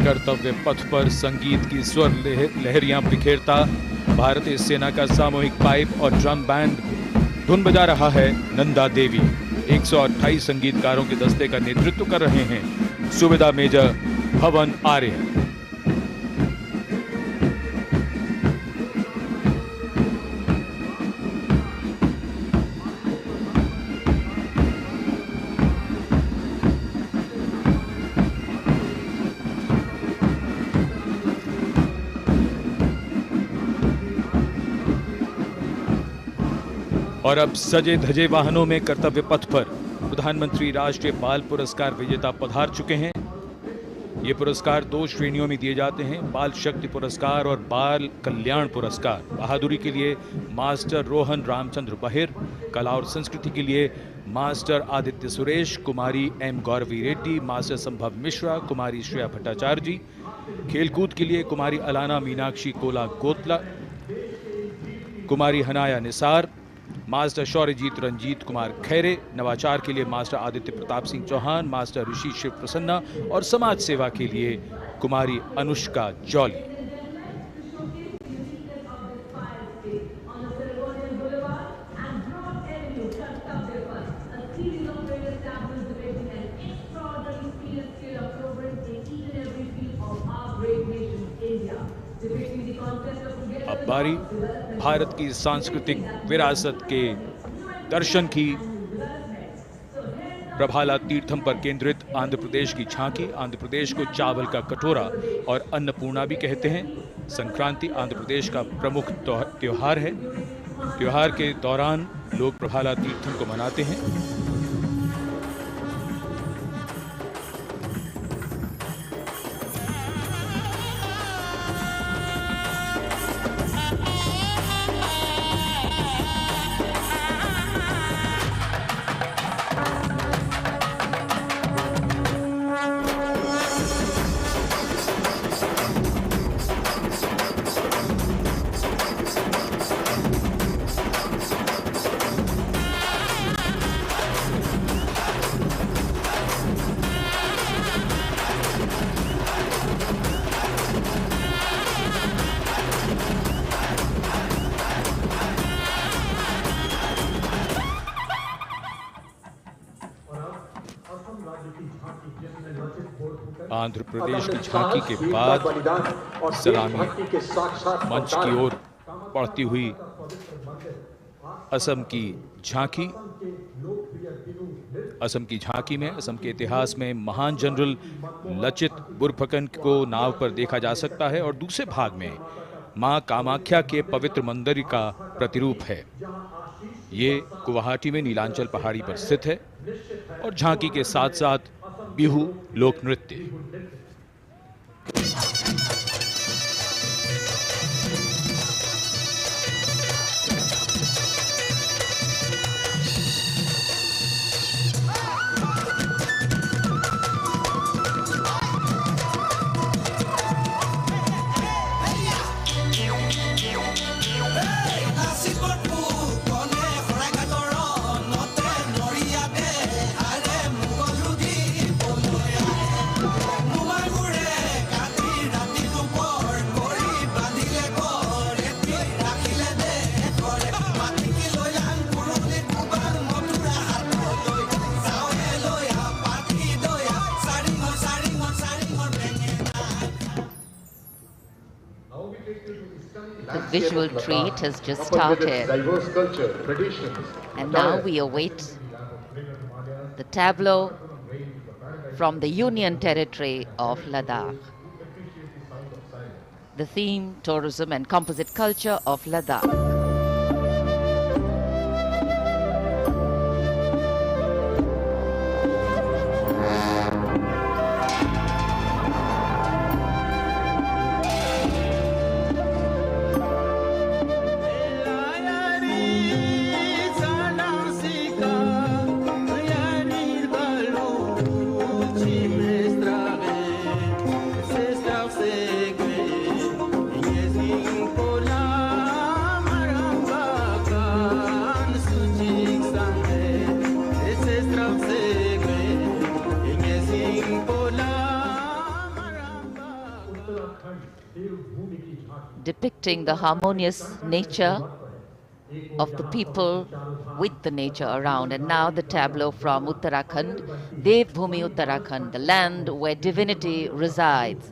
S1: कर्तव्य पथ पर संगीत की स्वर लहरियां बिखेरता भारतीय सेना का सामूहिक पाइप और ड्रम बैंड धुन बजा रहा है। नंदा देवी 128 संगीतकारों के दस्ते का नेतृत्व कर रहे हैं। सुविधा मेजर भवन आर्य। और अब सजे धजे वाहनों में कर्तव्य पथ पर प्रधानमंत्री राष्ट्रीय बाल पुरस्कार विजेता पधार चुके हैं। ये पुरस्कार 2 श्रेणियों में दिए जाते हैं, बाल शक्ति पुरस्कार और बाल कल्याण पुरस्कार। बहादुरी के लिए मास्टर रोहन रामचंद्र बहिर, कला और संस्कृति के लिए मास्टर आदित्य सुरेश, कुमारी एम गौरवी रेड्डी, मास्टर संभव मिश्रा, कुमारी श्रेया भट्टाचार्य जी, खेलकूद के लिए कुमारी अलाना मीनाक्षी कोला गोतला, कुमारी हनाया निसार, मास्टर शौर्यजीत रंजीत कुमार खैरे, नवाचार के लिए मास्टर आदित्य प्रताप सिंह चौहान, मास्टर ऋषि शिव प्रसन्ना और समाज सेवा के लिए कुमारी अनुष्का जौली। अब बारी भारत की सांस्कृतिक विरासत के दर्शन की। प्रभाला तीर्थम पर केंद्रित आंध्र प्रदेश की झांकी। आंध्र प्रदेश को चावल का कटोरा और अन्नपूर्णा भी कहते हैं। संक्रांति आंध्र प्रदेश का प्रमुख त्योहार है। त्योहार के दौरान लोग प्रभाला तीर्थम को मनाते हैं। आंध्र प्रदेश की झांकी के बाद सलामी मंच की ओर बढ़ती हुई असम की झांकी। असम की झांकी में असम के इतिहास में महान जनरल लचित बुरफकन को नाव पर देखा जा सकता है और दूसरे भाग में मां कामाख्या के पवित्र मंदिर का प्रतिरूप है। ये गुवाहाटी में नीलांचल पहाड़ी पर स्थित है और झांकी के साथ साथ बिहू लोक नृत्य।
S2: The visual treat has just started, and now we await the tableau from the Union Territory of Ladakh. The theme, tourism and composite culture of Ladakh. Depicting the harmonious nature of the people with the nature around. And now the tableau from Uttarakhand, Devbhumi Uttarakhand, the land where divinity resides.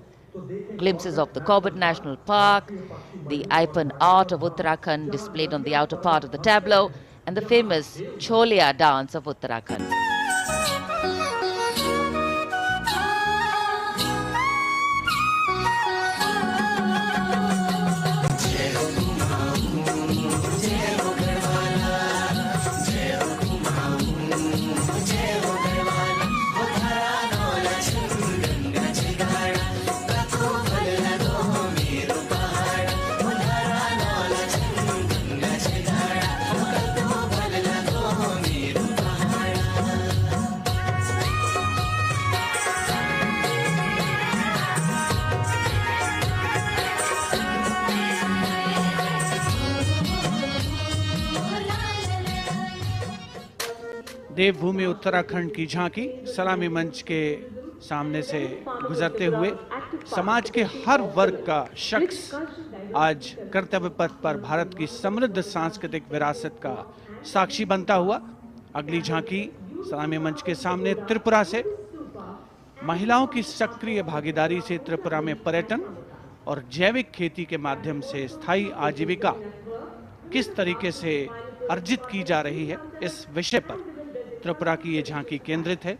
S2: Glimpses of the Corbett National Park, the Ipan art of Uttarakhand displayed on the outer part of the tableau, and the famous Cholia dance of Uttarakhand.
S5: देवभूमि उत्तराखंड की झांकी सलामी मंच के सामने से गुजरते हुए समाज के हर वर्ग का शख्स आज कर्तव्य पथ पर भारत की समृद्ध सांस्कृतिक विरासत का साक्षी बनता हुआ। अगली झांकी सलामी मंच के सामने त्रिपुरा से महिलाओं की सक्रिय भागीदारी से त्रिपुरा में पर्यटन और जैविक खेती के माध्यम से स्थायी आजीविका किस तरीके से अर्जित की जा रही है, इस विषय पर त्रिपुरा की ये झांकी केंद्रित है।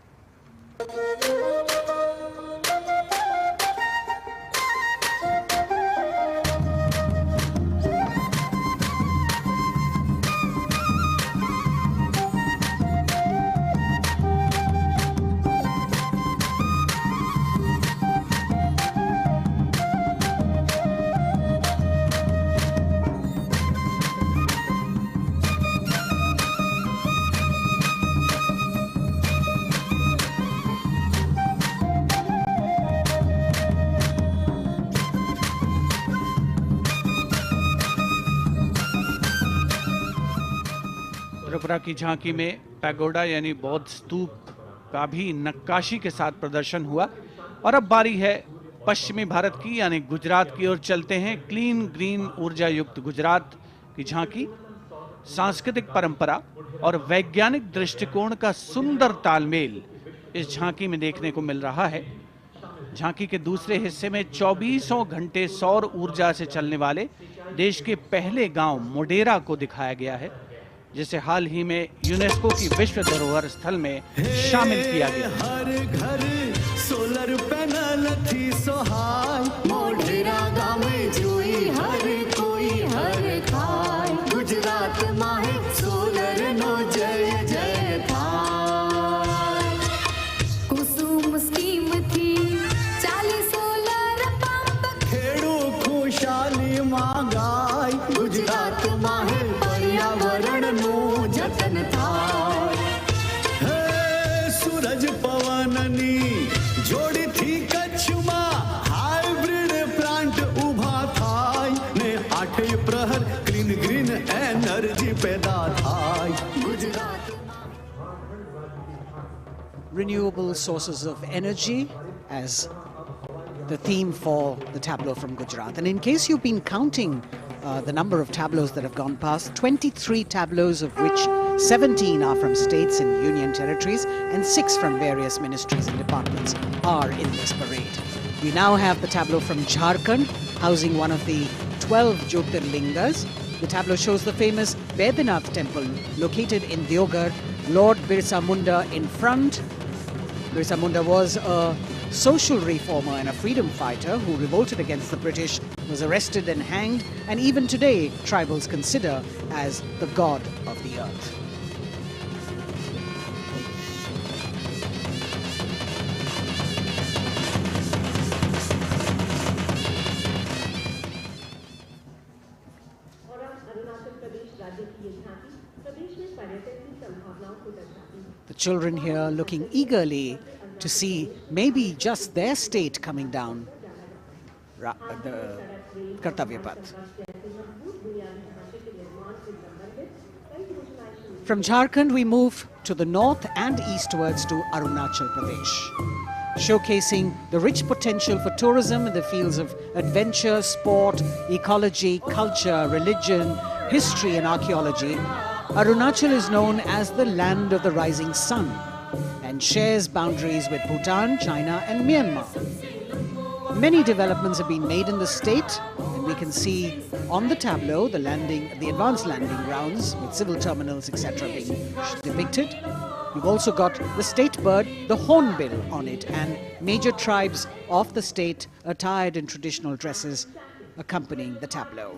S5: त्रिपुरा की झांकी में पैगोडा यानी बौद्ध स्तूप का भी नक्काशी के साथ प्रदर्शन हुआ। और अब बारी है पश्चिमी भारत की यानी गुजरात की ओर चलते हैं। क्लीन ग्रीन ऊर्जा युक्त गुजरात की झांकी सांस्कृतिक परंपरा और वैज्ञानिक दृष्टिकोण का सुंदर तालमेल इस झांकी में देखने को मिल रहा है। झांकी के दूसरे हिस्से में 24 घंटे सौर ऊर्जा से चलने वाले देश के पहले गांव मोडेरा को दिखाया गया है, जिसे हाल ही में यूनेस्को की विश्व धरोहर स्थल में शामिल किया गया।
S19: हर घर सोलर पैनल थी सोहाय, मोढेरा गाँव में जोई हर कोई हर खाय, गुजरात माहे सोलर नो जय जय थाय। कुसुम स्कीम थी 40 सोलर पंप, खेड़ू खुशाली मांगाय, गुजरात माहे पर्यावरण नो जतन थाय। हे सूरज पवननी जोड़ी थी कच्छ में, हाइब्रिड प्लांट उभा थाय ने 8 प्रहर क्लीन ग्रीन एनर्जी पैदा थाय। Gujarat
S4: renewable sources of energy as the theme for the tableau from Gujarat. And in case you've been counting the number of tableaus that have gone past, 23 tableaus, of which 17 are from states and union territories and 6 from various ministries and departments are in this parade. We now have the tableau from Jharkhand, housing one of the 12 Jyotirlingas. The tableau shows the famous Baidyanath temple located in Deoghar, Lord Birsa Munda in front. Birsa Munda was a social reformer and a freedom fighter who revolted against the British, was arrested and hanged, and even today tribals consider as the god of the earth. The children here looking eagerly to see maybe just their state coming down the Kartavya path. From Jharkhand we move to the north and eastwards to Arunachal Pradesh, showcasing the rich potential for tourism in the fields of adventure, sport, ecology, culture, religion, history and archaeology. Arunachal is known as the land of the rising sun and shares boundaries with Bhutan, China and Myanmar. Many developments have been made in the state, and we can see on the tableau the advanced landing grounds with civil terminals, etc. being depicted. You've also got the state bird, the hornbill, on it, and major tribes of the state attired in traditional dresses accompanying the tableau.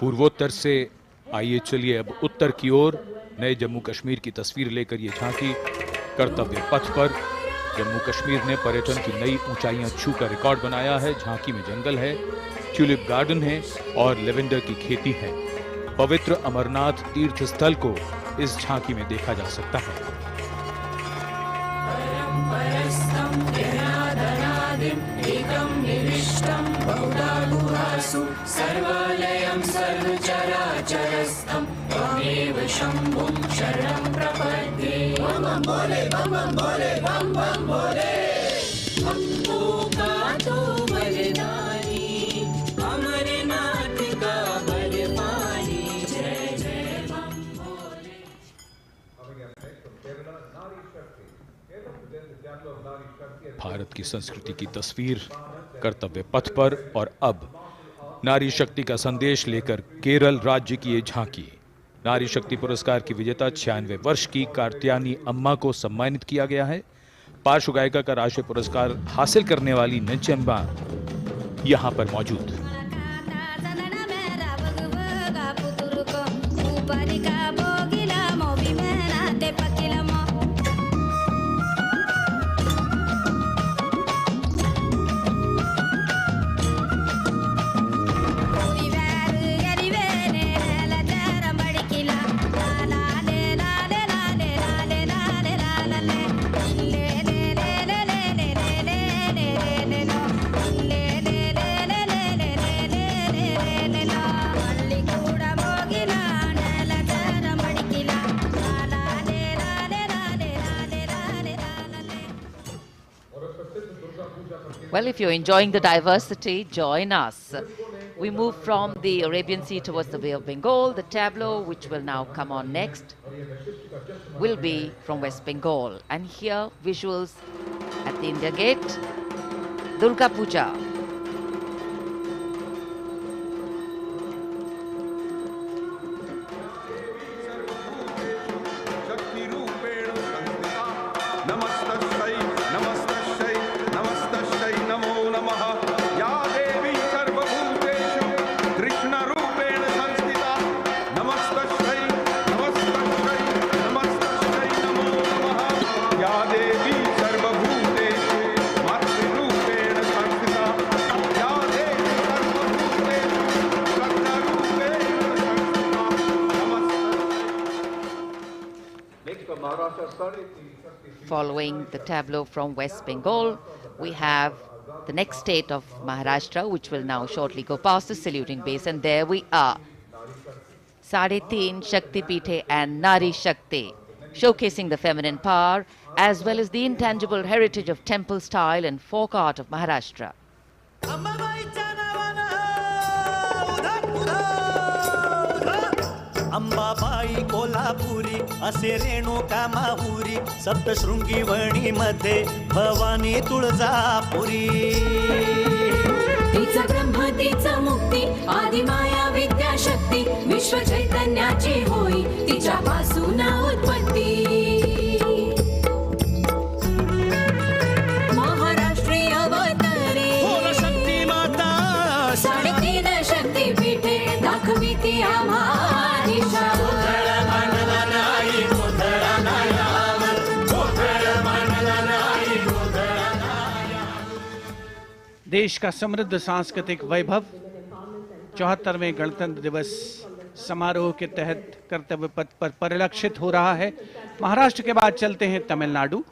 S1: पूर्वोत्तर से आइए चलिए अब उत्तर की ओर नए जम्मू कश्मीर की तस्वीर लेकर ये झांकी कर्तव्य पथ पर। जम्मू कश्मीर ने पर्यटन की नई ऊंचाइयां छूकर रिकॉर्ड बनाया है। झांकी में जंगल है, ट्यूलिप गार्डन है और लेवेंडर की खेती है। पवित्र अमरनाथ तीर्थ स्थल को इस झांकी में देखा जा सकता है।
S19: सर्वलयं सर्वचराचरस्थं त्वमेव शम्भुं शरणं प्रपद्ये। बम बम बोले बम बम बोले बम बम बोले। भक्तों का तो बलिदानी अमरनाथ का बलवानी, जय जय बम बोले।
S1: भारत की संस्कृति की तस्वीर कर्तव्य पथ पर, और अब नारी शक्ति का संदेश लेकर केरल राज्य की ये झांकी। नारी शक्ति पुरस्कार की विजेता 96 वर्ष की कार्त्यानी अम्मा को सम्मानित किया गया है। पार्श्व गायिका का राष्ट्रीय पुरस्कार हासिल करने वाली नंची अम्मा यहां पर मौजूद।
S2: Well, if you're enjoying the diversity, join us. We move from the Arabian Sea towards the Bay of Bengal. The tableau, which will now come on next, will be from West Bengal. And here, visuals at the India Gate, Durga Puja. Following the tableau from West Bengal, we have the next state of Maharashtra, which will now shortly go past the saluting base. And there we are. 3.5 Shakti Pithe and Nari Shakti, showcasing the feminine power as well as the intangible heritage of temple style and folk art of Maharashtra.
S20: Ambabai Kolhapuri असे रेणुका माहुरी सप्तशृंगी वणी मध्ये भवानी तुळजापुरी
S19: तिचा ब्रह्म तिचा मुक्ती आदि माया विद्या शक्ती विश्व चैतन्याची होई तिच्यापासून उत्पत्ती महाराष्ट्रीय अवतरे
S20: बोल शक्ती माता
S19: 3.5 शक्ती पीठे दाखवी ती आम्हा
S5: देश का समृद्ध सांस्कृतिक वैभव 74वें गणतंत्र दिवस समारोह के तहत कर्तव्य पथ पर परिलक्षित हो रहा है। महाराष्ट्र के बाद चलते हैं तमिलनाडु।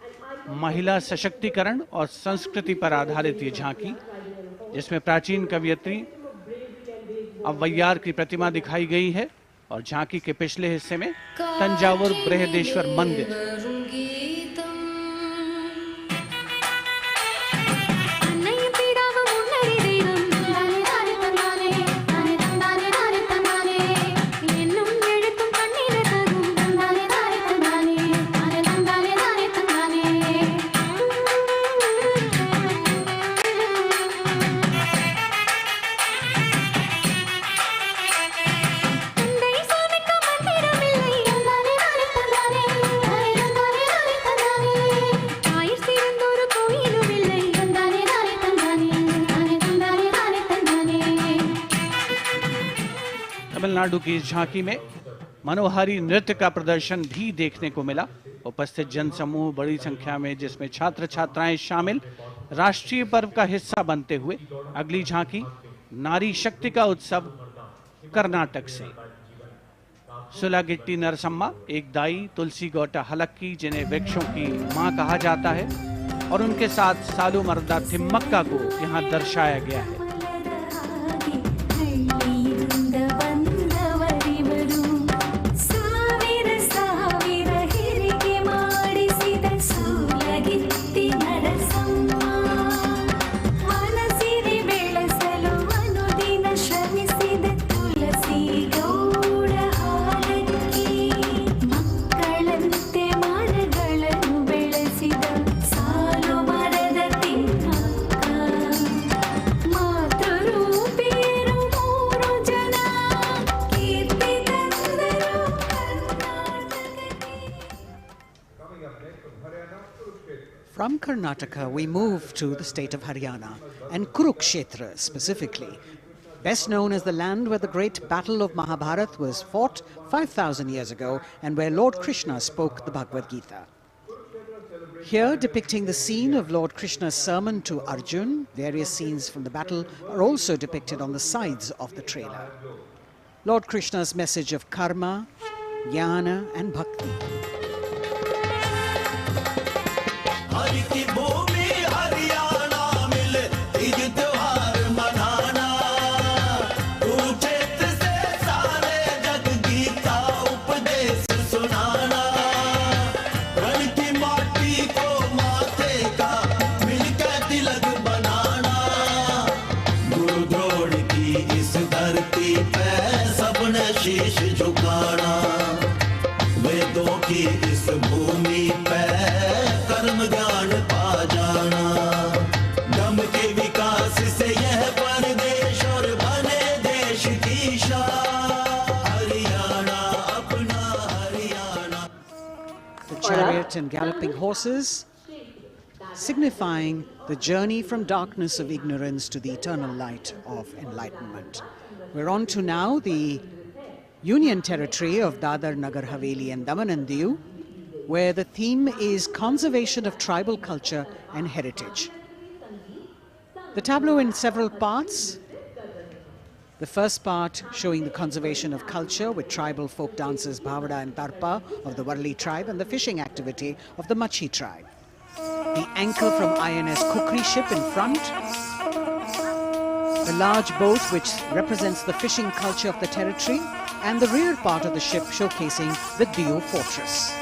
S5: महिला सशक्तिकरण और संस्कृति पर आधारित ये झांकी, जिसमें प्राचीन कवयित्री अव्वैयार की प्रतिमा दिखाई गई है और झांकी के पिछले हिस्से में तंजावुर बृहदेश्वर मंदिर। तमिलनाडु की इस झांकी में मनोहारी नृत्य का प्रदर्शन भी देखने को मिला। उपस्थित जनसमूह बड़ी संख्या में, जिसमें छात्र छात्राएं शामिल, राष्ट्रीय पर्व का हिस्सा बनते हुए। अगली झांकी नारी शक्ति का उत्सव कर्नाटक से। सुलागिट्टी नरसम्मा, एक दाई तुलसी गौटा हलक्की, जिन्हें वृक्षों की मां कहा जाता है, और उनके साथ सालू मर्दा थिम्मक्का को यहाँ दर्शाया गया है।
S4: From Karnataka, we move to the state of Haryana, and Kurukshetra specifically, best known as the land where the great battle of Mahabharata was fought 5,000 years ago and where Lord Krishna spoke the Bhagavad Gita. Here, depicting the scene of Lord Krishna's sermon to Arjun, various scenes from the battle are also depicted on the sides of the trailer. Lord Krishna's message of karma, jnana and bhakti.
S20: इस भी इस भूमि पे कर्म ज्ञान पा जाना। दम के विकास से यह परदेश और बने देश की शान। हरियाणा अपना Haryana.
S4: The chariot and galloping horses, signifying the journey from darkness of ignorance to the eternal light of enlightenment. We're on to now the Union Territory of Dadar, Nagar Haveli and Daman and Diu, where the theme is conservation of tribal culture and heritage. The tableau in several parts. The first part showing the conservation of culture with tribal folk dances Bhavada and Tarpa of the Warli tribe and the fishing activity of the Machi tribe. The anchor from INS Kukri ship in front. The large boat which represents the fishing culture of the territory, and the rear part of the ship showcasing the Diu fortress.